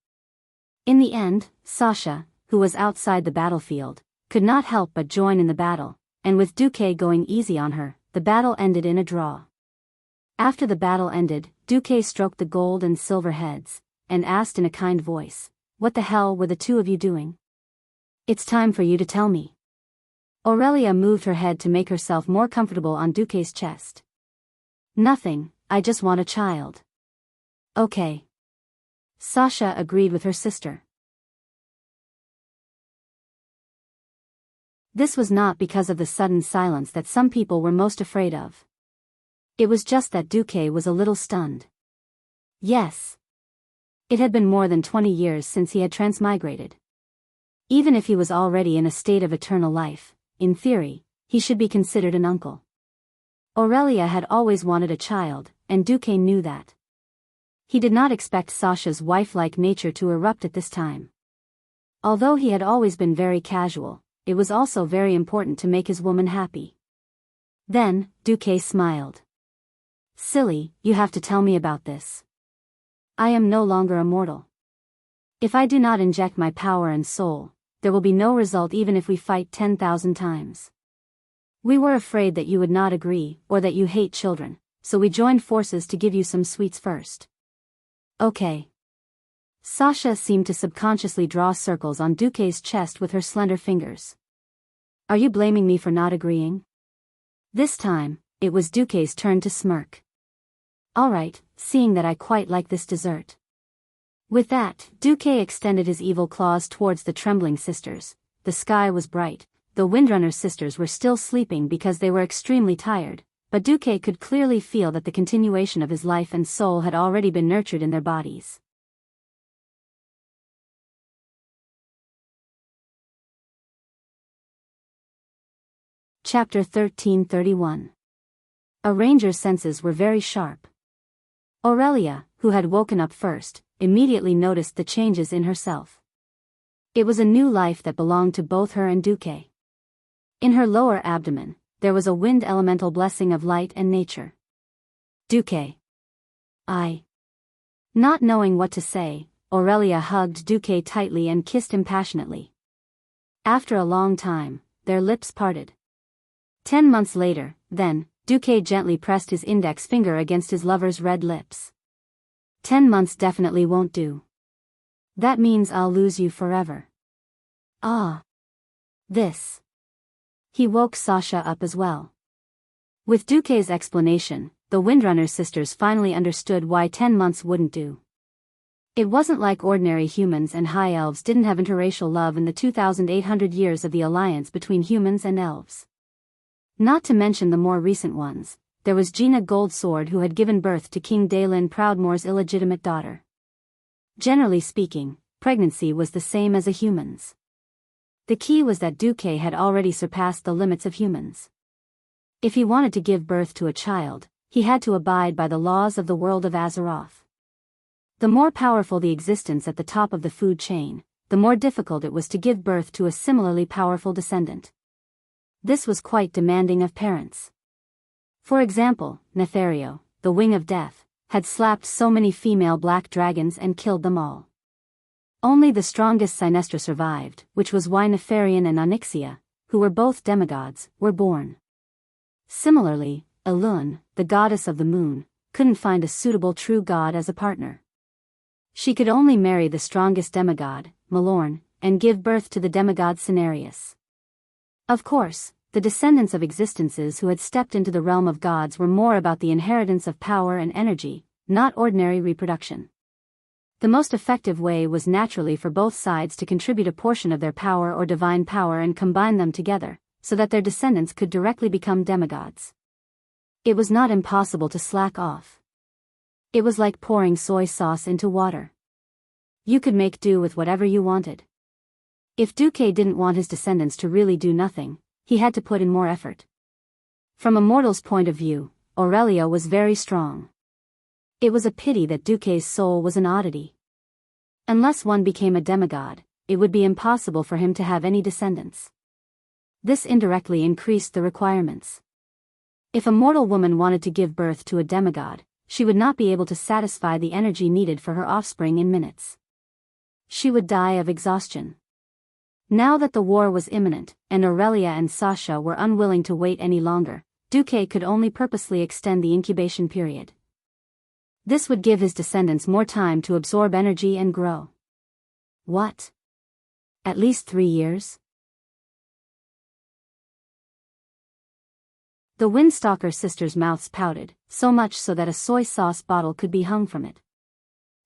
In the end, Sasha, who was outside the battlefield, could not help but join in the battle, and with Duque going easy on her, the battle ended in a draw. After the battle ended, Duque stroked the gold and silver heads, and asked in a kind voice, "What the hell were the two of you doing? It's time for you to tell me." Aurelia moved her head to make herself more comfortable on Duque's chest. "Nothing, I just want a child." "Okay." Sasha agreed with her sister. This was not because of the sudden silence that some people were most afraid of. It was just that Duque was a little stunned. Yes. It had been more than 20 years since he had transmigrated. Even if he was already in a state of eternal life, in theory, he should be considered an uncle. Aurelia had always wanted a child, and Duque knew that. He did not expect Sasha's wife-like nature to erupt at this time. Although he had always been very casual, it was also very important to make his woman happy. Then, Duque smiled. Silly, you have to tell me about this. I am no longer immortal. If I do not inject my power and soul, there will be no result even if we fight 10,000 times. We were afraid that you would not agree, or that you hate children, so we joined forces to give you some sweets first. Okay. Sasha seemed to subconsciously draw circles on Duque's chest with her slender fingers. Are you blaming me for not agreeing? This time, it was Duque's turn to smirk. Alright, seeing that I quite like this dessert. With that, Duque extended his evil claws towards the trembling sisters. The sky was bright. The Windrunner sisters were still sleeping because they were extremely tired, but Duque could clearly feel that the continuation of his life and soul had already been nurtured in their bodies. Chapter 1331. A ranger's senses were very sharp. Aurelia, who had woken up first, immediately noticed the changes in herself. It was a new life that belonged to both her and Duque. In her lower abdomen, there was a wind elemental blessing of light and nature. Duque. Not knowing what to say, Aurelia hugged Duque tightly and kissed him passionately. After a long time, their lips parted. 10 months later, then, Duque gently pressed his index finger against his lover's red lips. 10 months definitely won't do. That means I'll lose you forever. Ah. This. He woke Sasha up as well. With Duque's explanation, the Windrunner sisters finally understood why 10 months wouldn't do. It wasn't like ordinary humans and high elves didn't have interracial love in the 2,800 years of the alliance between humans and elves. Not to mention the more recent ones, there was Gina Goldsword who had given birth to King Daelin Proudmoore's illegitimate daughter. Generally speaking, pregnancy was the same as a human's. The key was that Duque had already surpassed the limits of humans. If he wanted to give birth to a child, he had to abide by the laws of the world of Azeroth. The more powerful the existence at the top of the food chain, the more difficult it was to give birth to a similarly powerful descendant. This was quite demanding of parents. For example, Nethario, the Wing of Death, had slapped so many female black dragons and killed them all. Only the strongest Sinestra survived, which was why Nefarian and Onyxia, who were both demigods, were born. Similarly, Elun, the goddess of the moon, couldn't find a suitable true god as a partner. She could only marry the strongest demigod, Malorn, and give birth to the demigod Cenarius. Of course, the descendants of existences who had stepped into the realm of gods were more about the inheritance of power and energy, not ordinary reproduction. The most effective way was naturally for both sides to contribute a portion of their power or divine power and combine them together, so that their descendants could directly become demigods. It was not impossible to slack off. It was like pouring soy sauce into water. You could make do with whatever you wanted. If Duque didn't want his descendants to really do nothing, he had to put in more effort. From a mortal's point of view, Aurelia was very strong. It was a pity that Duque's soul was an oddity. Unless one became a demigod, it would be impossible for him to have any descendants. This indirectly increased the requirements. If a mortal woman wanted to give birth to a demigod, she would not be able to satisfy the energy needed for her offspring in minutes. She would die of exhaustion. Now that the war was imminent, and Aurelia and Sasha were unwilling to wait any longer, Duque could only purposely extend the incubation period. This would give his descendants more time to absorb energy and grow. What? At least 3 years? The Windstalker sisters' mouths pouted, so much so that a soy sauce bottle could be hung from it.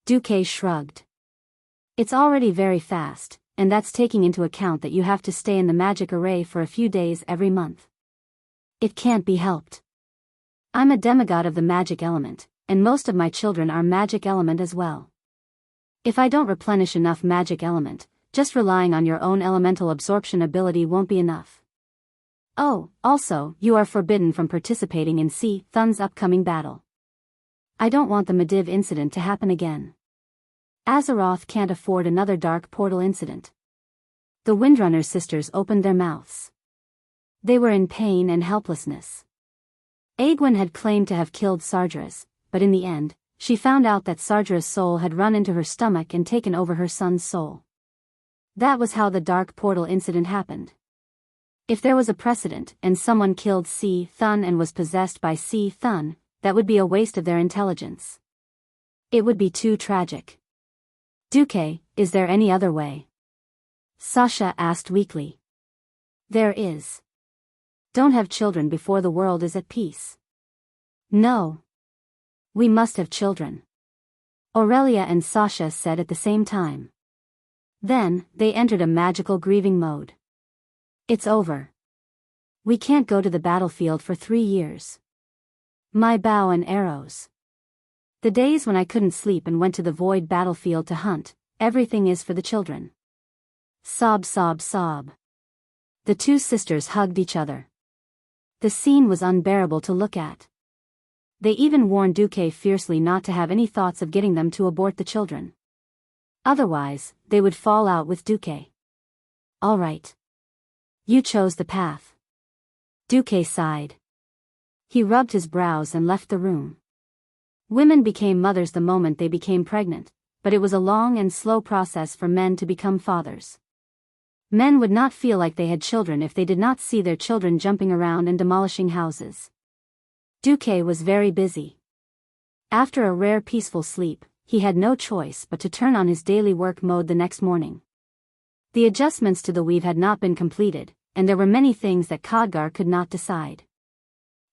Duque shrugged. It's already very fast, and that's taking into account that you have to stay in the magic array for a few days every month. It can't be helped. I'm a demigod of the magic element, and most of my children are magic element as well. If I don't replenish enough magic element, just relying on your own elemental absorption ability won't be enough. Oh, also, you are forbidden from participating in Thun's upcoming battle. I don't want the Mediv incident to happen again. Azeroth can't afford another dark portal incident. The Windrunner sisters opened their mouths. They were in pain and helplessness. Aegwin had claimed to have killed Sargeras, but in the end, she found out that Sargeras' soul had run into her stomach and taken over her son's soul. That was how the dark portal incident happened. If there was a precedent and someone killed Si Thun and was possessed by Si Thun, that would be a waste of their intelligence. It would be too tragic. Duque, is there any other way? Sasha asked weakly. There is. Don't have children before the world is at peace. No. We must have children. Aurelia and Sasha said at the same time. Then, they entered a magical grieving mode. It's over. We can't go to the battlefield for 3 years. My bow and arrows. The days when I couldn't sleep and went to the void battlefield to hunt, everything is for the children. Sob, sob, sob. The two sisters hugged each other. The scene was unbearable to look at. They even warned Duque fiercely not to have any thoughts of getting them to abort the children. Otherwise, they would fall out with Duque. All right. You chose the path. Duque sighed. He rubbed his brows and left the room. Women became mothers the moment they became pregnant, but it was a long and slow process for men to become fathers. Men would not feel like they had children if they did not see their children jumping around and demolishing houses. Duque was very busy. After a rare peaceful sleep, he had no choice but to turn on his daily work mode the next morning. The adjustments to the weave had not been completed, and there were many things that Khadgar could not decide.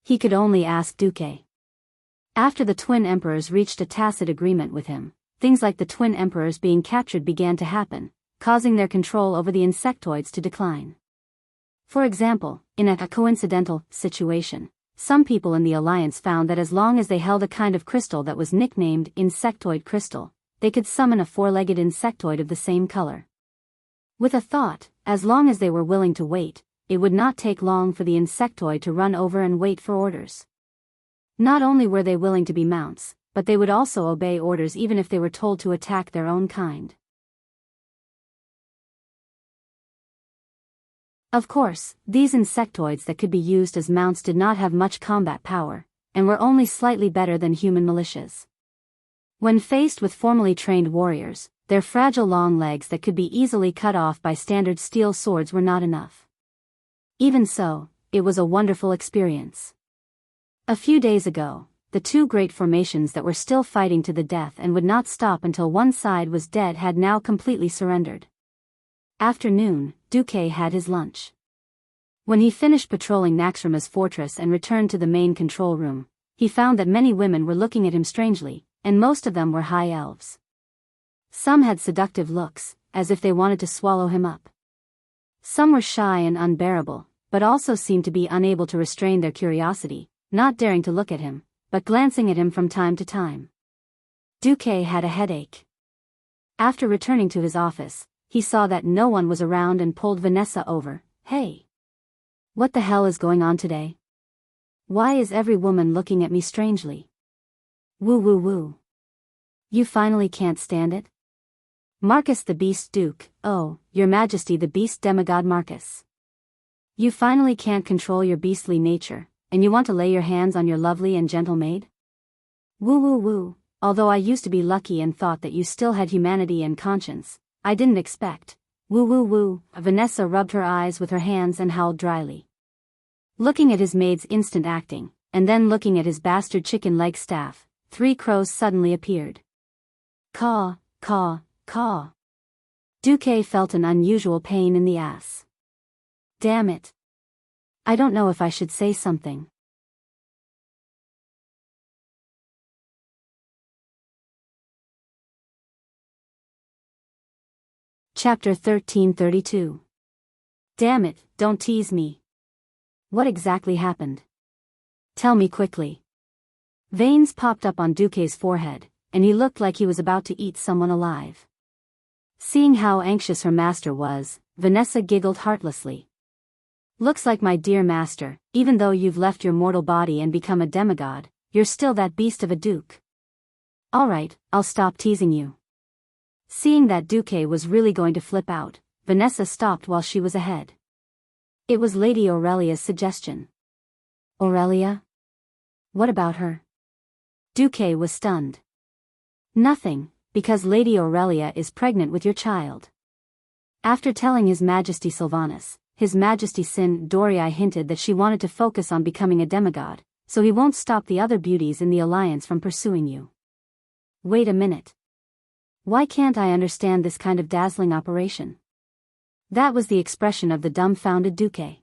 He could only ask Duque. After the twin emperors reached a tacit agreement with him, things like the twin emperors being captured began to happen, causing their control over the insectoids to decline. For example, in a coincidental situation, some people in the Alliance found that as long as they held a kind of crystal that was nicknamed insectoid crystal, they could summon a four-legged insectoid of the same color. With a thought, as long as they were willing to wait, it would not take long for the insectoid to run over and wait for orders. Not only were they willing to be mounts, but they would also obey orders even if they were told to attack their own kind. Of course, these insectoids that could be used as mounts did not have much combat power, and were only slightly better than human militias. When faced with formally trained warriors, their fragile long legs that could be easily cut off by standard steel swords were not enough. Even so, it was a wonderful experience. A few days ago, the two great formations that were still fighting to the death and would not stop until one side was dead had now completely surrendered. After noon, Duque had his lunch. When he finished patrolling Naxxrama's fortress and returned to the main control room, he found that many women were looking at him strangely, and most of them were high elves. Some had seductive looks, as if they wanted to swallow him up. Some were shy and unbearable, but also seemed to be unable to restrain their curiosity, not daring to look at him, but glancing at him from time to time. Duque had a headache. After returning to his office, he saw that no one was around and pulled Vanessa over. Hey! What the hell is going on today? Why is every woman looking at me strangely? Woo woo woo. You finally can't stand it? Marcus the Beast Duke, oh, Your Majesty the Beast Demigod Marcus. You finally can't control your beastly nature, and you want to lay your hands on your lovely and gentle maid? Woo woo woo, although I used to be lucky and thought that you still had humanity and conscience, I didn't expect. Woo woo woo, Vanessa rubbed her eyes with her hands and howled dryly. Looking at his maid's instant acting, and then looking at his bastard chicken leg staff, 3 crows suddenly appeared. Caw, caw, caw. Duque felt an unusual pain in the ass. Damn it. I don't know if I should say something. Chapter 1332. Damn it, don't tease me. What exactly happened? Tell me quickly. Veins popped up on Duque's forehead, and he looked like he was about to eat someone alive. Seeing how anxious her master was, Vanessa giggled heartlessly. Looks like, my dear master, even though you've left your mortal body and become a demigod, you're still that beast of a duke. Alright, I'll stop teasing you. Seeing that Duque was really going to flip out, Vanessa stopped while she was ahead. It was Lady Aurelia's suggestion. Aurelia? What about her? Duque was stunned. Nothing, because Lady Aurelia is pregnant with your child. After telling His Majesty Sylvanus, His Majesty Sin Dorii hinted that she wanted to focus on becoming a demigod, so he won't stop the other beauties in the alliance from pursuing you. Wait a minute. Why can't I understand this kind of dazzling operation? That was the expression of the dumbfounded Duque.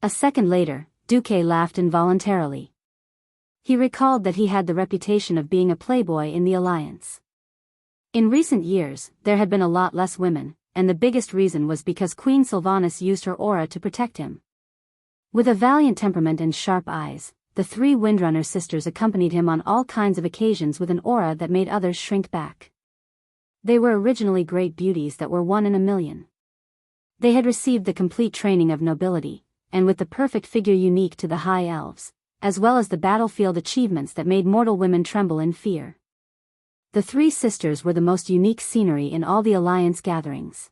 A second later, Duque laughed involuntarily. He recalled that he had the reputation of being a playboy in the alliance. In recent years, there had been a lot less women, and the biggest reason was because Queen Sylvanus used her aura to protect him. With a valiant temperament and sharp eyes, the three Windrunner sisters accompanied him on all kinds of occasions with an aura that made others shrink back. They were originally great beauties that were one in a million. They had received the complete training of nobility, and with the perfect figure unique to the High Elves, as well as the battlefield achievements that made mortal women tremble in fear. The three sisters were the most unique scenery in all the alliance gatherings.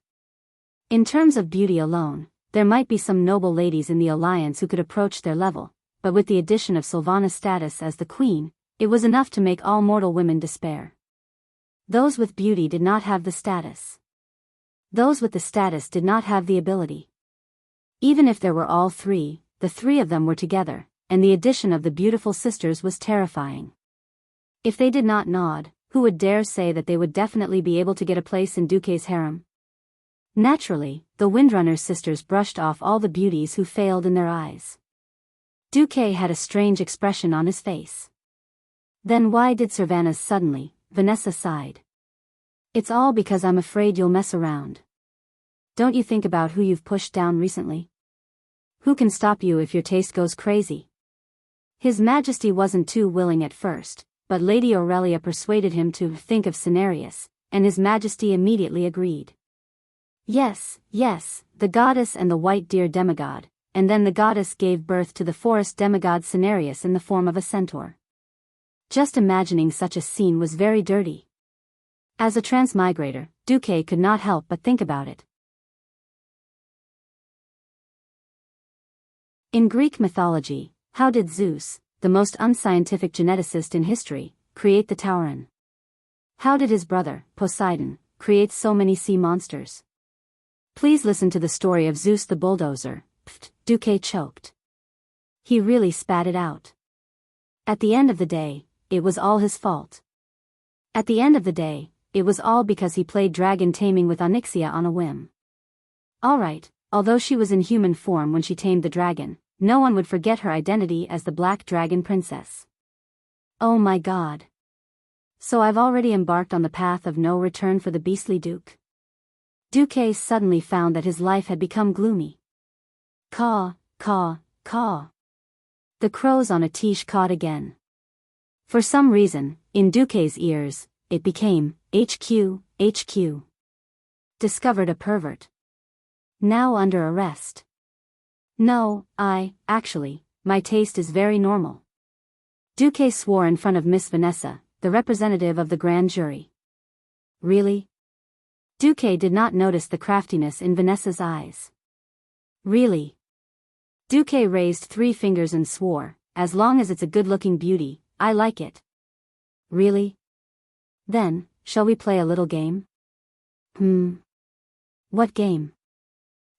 In terms of beauty alone, there might be some noble ladies in the alliance who could approach their level, but with the addition of Sylvanus' status as the queen, it was enough to make all mortal women despair. Those with beauty did not have the status. Those with the status did not have the ability. Even if there were all three, the three of them were together, and the addition of the beautiful sisters was terrifying. If they did not nod, who would dare say that they would definitely be able to get a place in Duque's harem? Naturally, the Windrunner sisters brushed off all the beauties who failed in their eyes. Duque had a strange expression on his face. Then why did Sylvanus suddenly? Vanessa sighed. It's all because I'm afraid you'll mess around. Don't you think about who you've pushed down recently? Who can stop you if your taste goes crazy? His Majesty wasn't too willing at first, but Lady Aurelia persuaded him to think of Cenarius, and His Majesty immediately agreed. Yes, the goddess and the white deer demigod, and then the goddess gave birth to the forest demigod Cenarius in the form of a centaur. Just imagining such a scene was very dirty. As a transmigrator, Duque could not help but think about it. In Greek mythology, how did Zeus, the most unscientific geneticist in history, create the tauren? How did his brother, Poseidon, create so many sea monsters? Please listen to the story of Zeus the bulldozer. Pfft, Duque choked. He really spat it out. At the end of the day, it was all his fault. At the end of the day, it was all because he played dragon taming with Onyxia on a whim. Alright, although she was in human form when she tamed the dragon, no one would forget her identity as the Black Dragon Princess. Oh my god. So I've already embarked on the path of no return for the beastly Duke? Duque suddenly found that his life had become gloomy. Caw, caw, caw. The crows on a tiche cawed again. For some reason, in Duque's ears, it became, HQ, HQ. Discovered a pervert. Now under arrest. No, actually, my taste is very normal. Duque swore in front of Miss Vanessa, the representative of the grand jury. Really? Duque did not notice the craftiness in Vanessa's eyes. Really? Duque raised 3 fingers and swore, as long as it's a good-looking beauty, I like it. Really? Then, shall we play a little game? What game?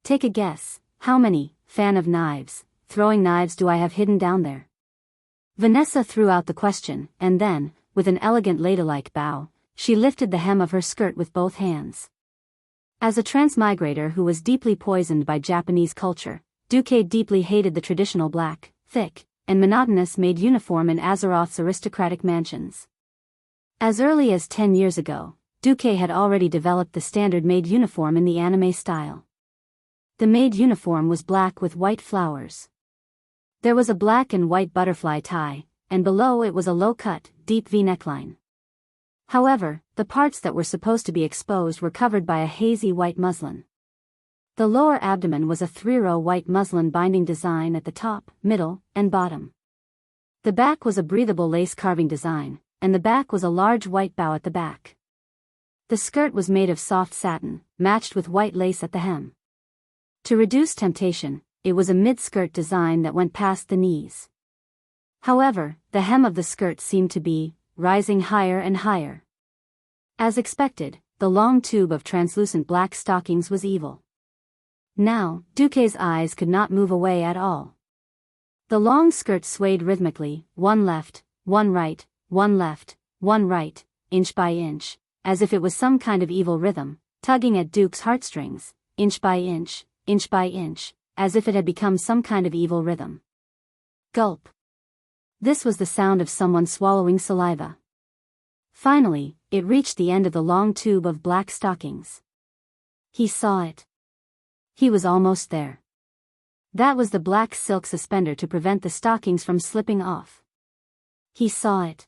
Take a guess, how many, fan of knives, throwing knives do I have hidden down there? Vanessa threw out the question, and then, with an elegant ladylike bow, she lifted the hem of her skirt with both hands. As a transmigrator who was deeply poisoned by Japanese culture, Duque deeply hated the traditional black, thick, and monotonous maid uniform in Azeroth's aristocratic mansions. As early as 10 years ago, Duque had already developed the standard maid uniform in the anime style. The maid uniform was black with white flowers. There was a black and white butterfly tie, and below it was a low-cut, deep V neckline. However, the parts that were supposed to be exposed were covered by a hazy white muslin. The lower abdomen was a 3-row white muslin binding design at the top, middle, and bottom. The back was a breathable lace carving design, and the back was a large white bow at the back. The skirt was made of soft satin, matched with white lace at the hem. To reduce temptation, it was a mid-skirt design that went past the knees. However, the hem of the skirt seemed to be rising higher and higher. As expected, the long tube of translucent black stockings was evil. Now, Duque's eyes could not move away at all. The long skirt swayed rhythmically, one left, one right, one left, one right, inch by inch, as if it was some kind of evil rhythm, tugging at Duke's heartstrings, inch by inch, as if it had become some kind of evil rhythm. Gulp. This was the sound of someone swallowing saliva. Finally, it reached the end of the long tube of black stockings. He saw it. He was almost there. That was the black silk suspender to prevent the stockings from slipping off. He saw it.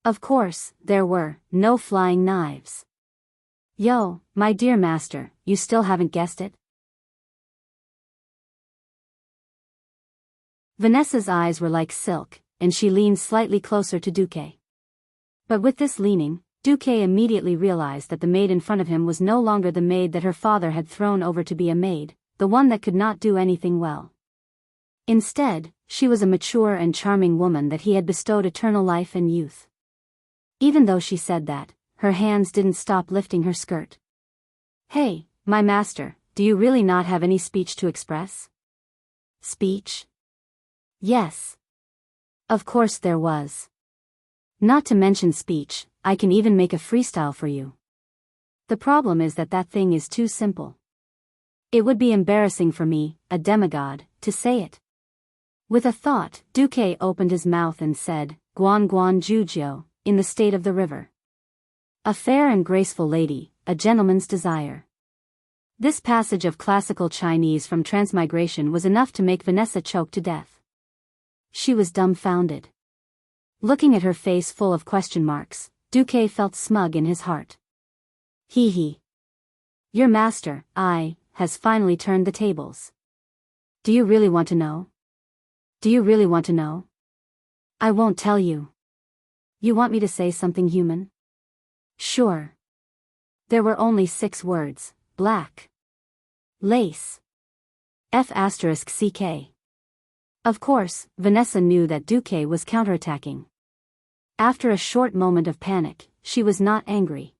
Of course, there were no flying knives. Yo, my dear master, you still haven't guessed it? Vanessa's eyes were like silk, and she leaned slightly closer to Duque. But with this leaning, Duque immediately realized that the maid in front of him was no longer the maid that her father had thrown over to be a maid, the one that could not do anything well. Instead, she was a mature and charming woman that he had bestowed eternal life and youth. Even though she said that, her hands didn't stop lifting her skirt. Hey, my master, do you really not have any speech to express? Speech? Yes. Of course there was. Not to mention speech, I can even make a freestyle for you. The problem is that that thing is too simple. It would be embarrassing for me, a demigod, to say it. With a thought, Duque opened his mouth and said, Guan Guan Jujiu, in the state of the river. A fair and graceful lady, a gentleman's desire. This passage of classical Chinese from Transmigration was enough to make Vanessa choke to death. She was dumbfounded. Looking at her face full of question marks, Duque felt smug in his heart. Hee. Your master, has finally turned the tables. Do you really want to know? I won't tell you. You want me to say something human? Sure. There were only 6 words, black. Lace. F***ck. Of course, Vanessa knew that Duque was counterattacking. After a short moment of panic, she was not angry.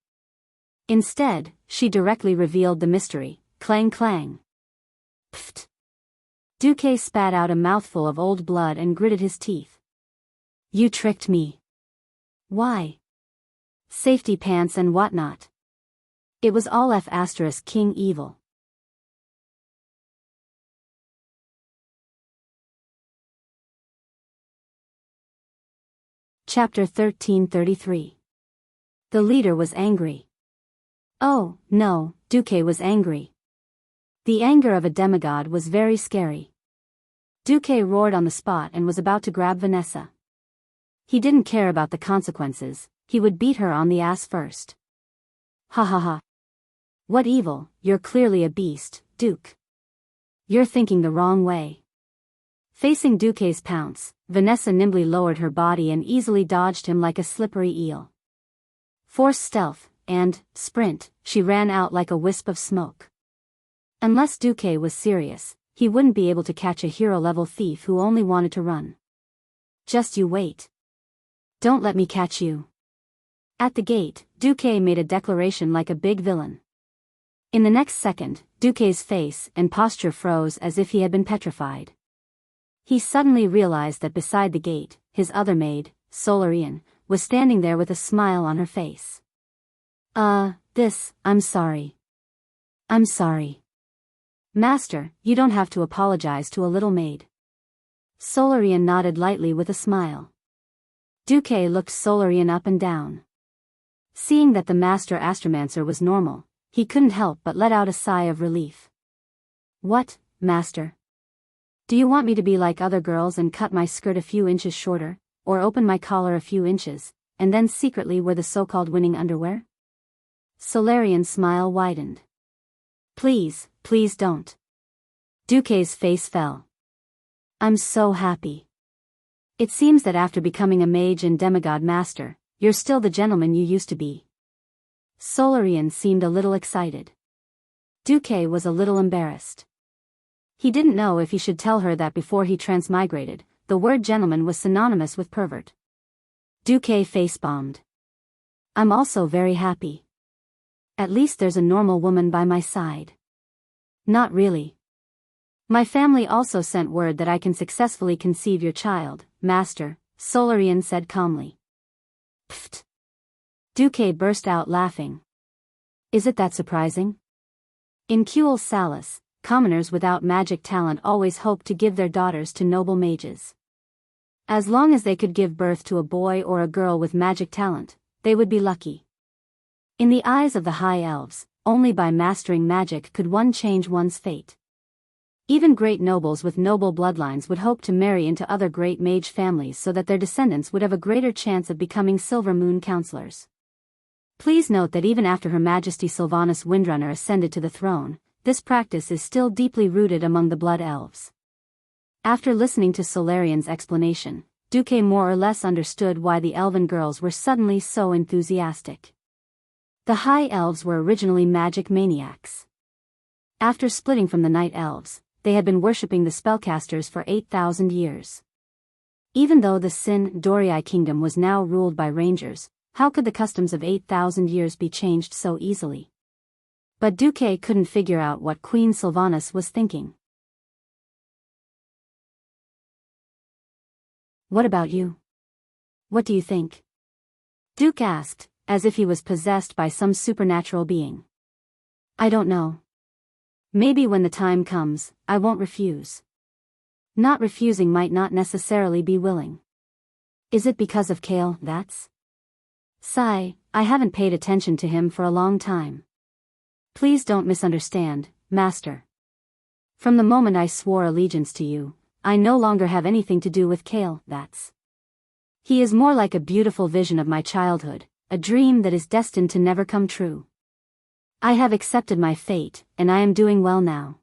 Instead, she directly revealed the mystery, clang clang. Pfft. Duque spat out a mouthful of old blood and gritted his teeth. You tricked me. Why? Safety pants and whatnot. It was all King evil. Chapter 1333. The leader was angry. Oh, no, Duque was angry. The anger of a demigod was very scary. Duque roared on the spot and was about to grab Vanessa. He didn't care about the consequences, he would beat her on the ass first. Ha ha ha. What evil, you're clearly a beast, Duke. You're thinking the wrong way. Facing Duque's pounce, Vanessa nimbly lowered her body and easily dodged him like a slippery eel. Force stealth, and, sprint, she ran out like a wisp of smoke. Unless Duque was serious, he wouldn't be able to catch a hero-level thief who only wanted to run. Just you wait. Don't let me catch you. At the gate, Duque made a declaration like a big villain. In the next second, Duque's face and posture froze as if he had been petrified. He suddenly realized that beside the gate, his other maid, Solarian, was standing there with a smile on her face. I'm sorry. I'm sorry. Master, you don't have to apologize to a little maid. Solarian nodded lightly with a smile. Duque looked Solarian up and down. Seeing that the master astromancer was normal, he couldn't help but let out a sigh of relief. What, master? Do you want me to be like other girls and cut my skirt a few inches shorter, or open my collar a few inches, and then secretly wear the so-called winning underwear? Solarian's smile widened. Please don't. Duque's face fell. I'm so happy. It seems that after becoming a mage and demigod master, you're still the gentleman you used to be. Solarian seemed a little excited. Duque was a little embarrassed. He didn't know if he should tell her that before he transmigrated, the word gentleman was synonymous with pervert. Duque face-bombed. I'm also very happy. At least there's a normal woman by my side. Not really. My family also sent word that I can successfully conceive your child, Master, Solarian said calmly. Pfft. Duque burst out laughing. Is it that surprising? In Kuel Salis, commoners without magic talent always hoped to give their daughters to noble mages. As long as they could give birth to a boy or a girl with magic talent, they would be lucky. In the eyes of the high elves, only by mastering magic could one change one's fate. Even great nobles with noble bloodlines would hope to marry into other great mage families so that their descendants would have a greater chance of becoming Silver Moon counselors. Please note that even after Her Majesty Sylvanas Windrunner ascended to the throne, this practice is still deeply rooted among the Blood Elves. After listening to Solarian's explanation, Duque more or less understood why the elven girls were suddenly so enthusiastic. The High Elves were originally magic maniacs. After splitting from the Night Elves, they had been worshipping the spellcasters for 8,000 years. Even though the Sin Dorii kingdom was now ruled by rangers, how could the customs of 8,000 years be changed so easily? But Duque couldn't figure out what Queen Sylvanas was thinking. What about you? What do you think? Duke asked, as if he was possessed by some supernatural being. I don't know. Maybe when the time comes, I won't refuse. Not refusing might not necessarily be willing. Is it because of Kale, that's? Sigh, I haven't paid attention to him for a long time. Please don't misunderstand, Master. From the moment I swore allegiance to you, I no longer have anything to do with Kale, that's. He is more like a beautiful vision of my childhood, a dream that is destined to never come true. I have accepted my fate, and I am doing well now.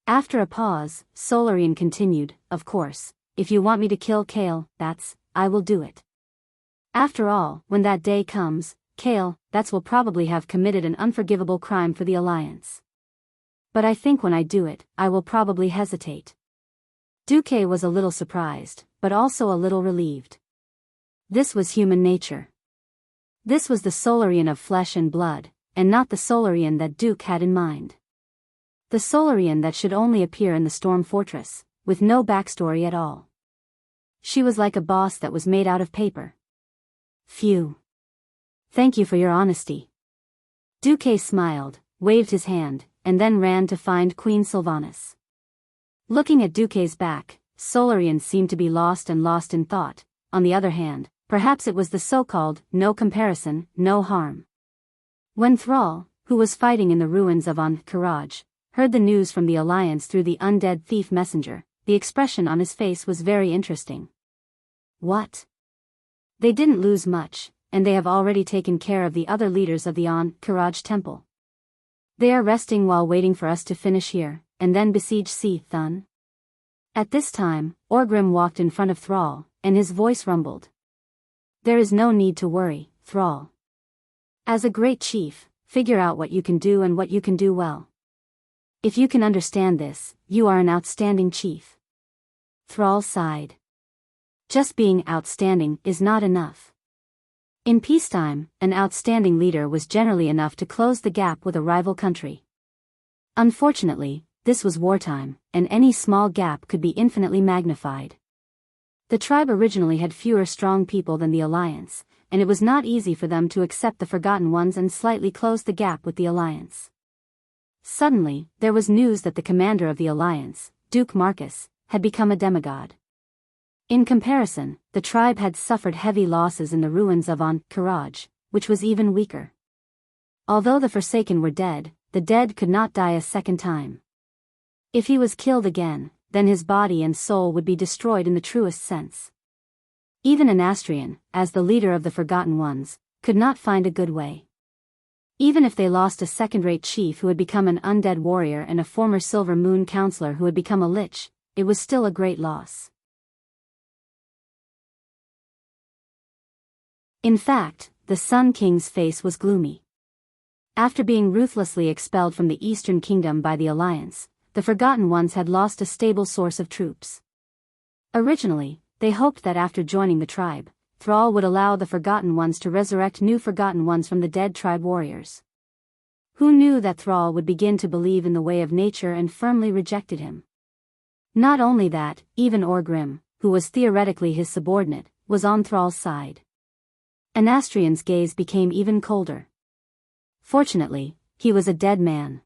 After a pause, Solarian continued, of course, if you want me to kill Kale, that's, I will do it. After all, when that day comes, Kale, that's will probably have committed an unforgivable crime for the Alliance. But I think when I do it, I will probably hesitate. Duque was a little surprised, but also a little relieved. This was human nature. This was the Solarian of flesh and blood, and not the Solarian that Duke had in mind. The Solarian that should only appear in the Storm Fortress, with no backstory at all. She was like a boss that was made out of paper. Phew. Thank you for your honesty. Duque smiled, waved his hand, and then ran to find Queen Sylvanas. Looking at Duque's back, Solarian seemed to be lost in thought. On the other hand, perhaps it was the so-called, no comparison, no harm. When Thrall, who was fighting in the ruins of Karaj, heard the news from the Alliance through the undead thief messenger, the expression on his face was very interesting. What? They didn't lose much, and they have already taken care of the other leaders of the Karaj temple. They are resting while waiting for us to finish here, and then besiege Si Thun. At this time, Orgrim walked in front of Thrall, and his voice rumbled. There is no need to worry, Thrall. As a great chief, figure out what you can do and what you can do well. If you can understand this, you are an outstanding chief. Thrall sighed. Just being outstanding is not enough. In peacetime, an outstanding leader was generally enough to close the gap with a rival country. Unfortunately, this was wartime, and any small gap could be infinitely magnified. The tribe originally had fewer strong people than the Alliance, and it was not easy for them to accept the Forgotten Ones and slightly close the gap with the Alliance. Suddenly, there was news that the commander of the Alliance, Duke Marcus, had become a demigod. In comparison, the tribe had suffered heavy losses in the ruins of Karaj, which was even weaker. Although the Forsaken were dead, the dead could not die a second time. If he was killed again, then his body and soul would be destroyed in the truest sense. Even an Astrian, as the leader of the Forgotten Ones, could not find a good way. Even if they lost a second-rate chief who had become an undead warrior and a former Silver Moon counselor who had become a lich, it was still a great loss. In fact, the Sun King's face was gloomy. After being ruthlessly expelled from the Eastern Kingdom by the Alliance, the Forgotten Ones had lost a stable source of troops. Originally, they hoped that after joining the tribe, Thrall would allow the Forgotten Ones to resurrect new Forgotten Ones from the dead tribe warriors. Who knew that Thrall would begin to believe in the way of nature and firmly rejected him? Not only that, even Orgrim, who was theoretically his subordinate, was on Thrall's side. Anastrian's gaze became even colder. Fortunately, he was a dead man.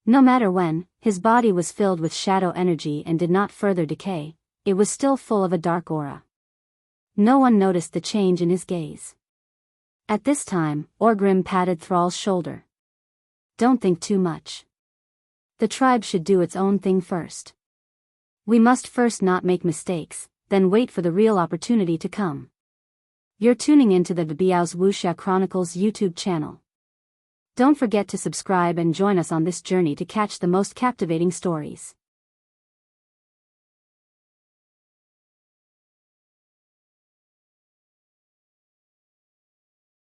No matter when, his body was filled with shadow energy and did not further decay, it was still full of a dark aura. No one noticed the change in his gaze. At this time, Orgrim patted Thrall's shoulder. Don't think too much. The tribe should do its own thing first. We must first not make mistakes, then wait for the real opportunity to come. You're tuning into the Biyao's Wuxia Chronicles YouTube channel. Don't forget to subscribe and join us on this journey to catch the most captivating stories.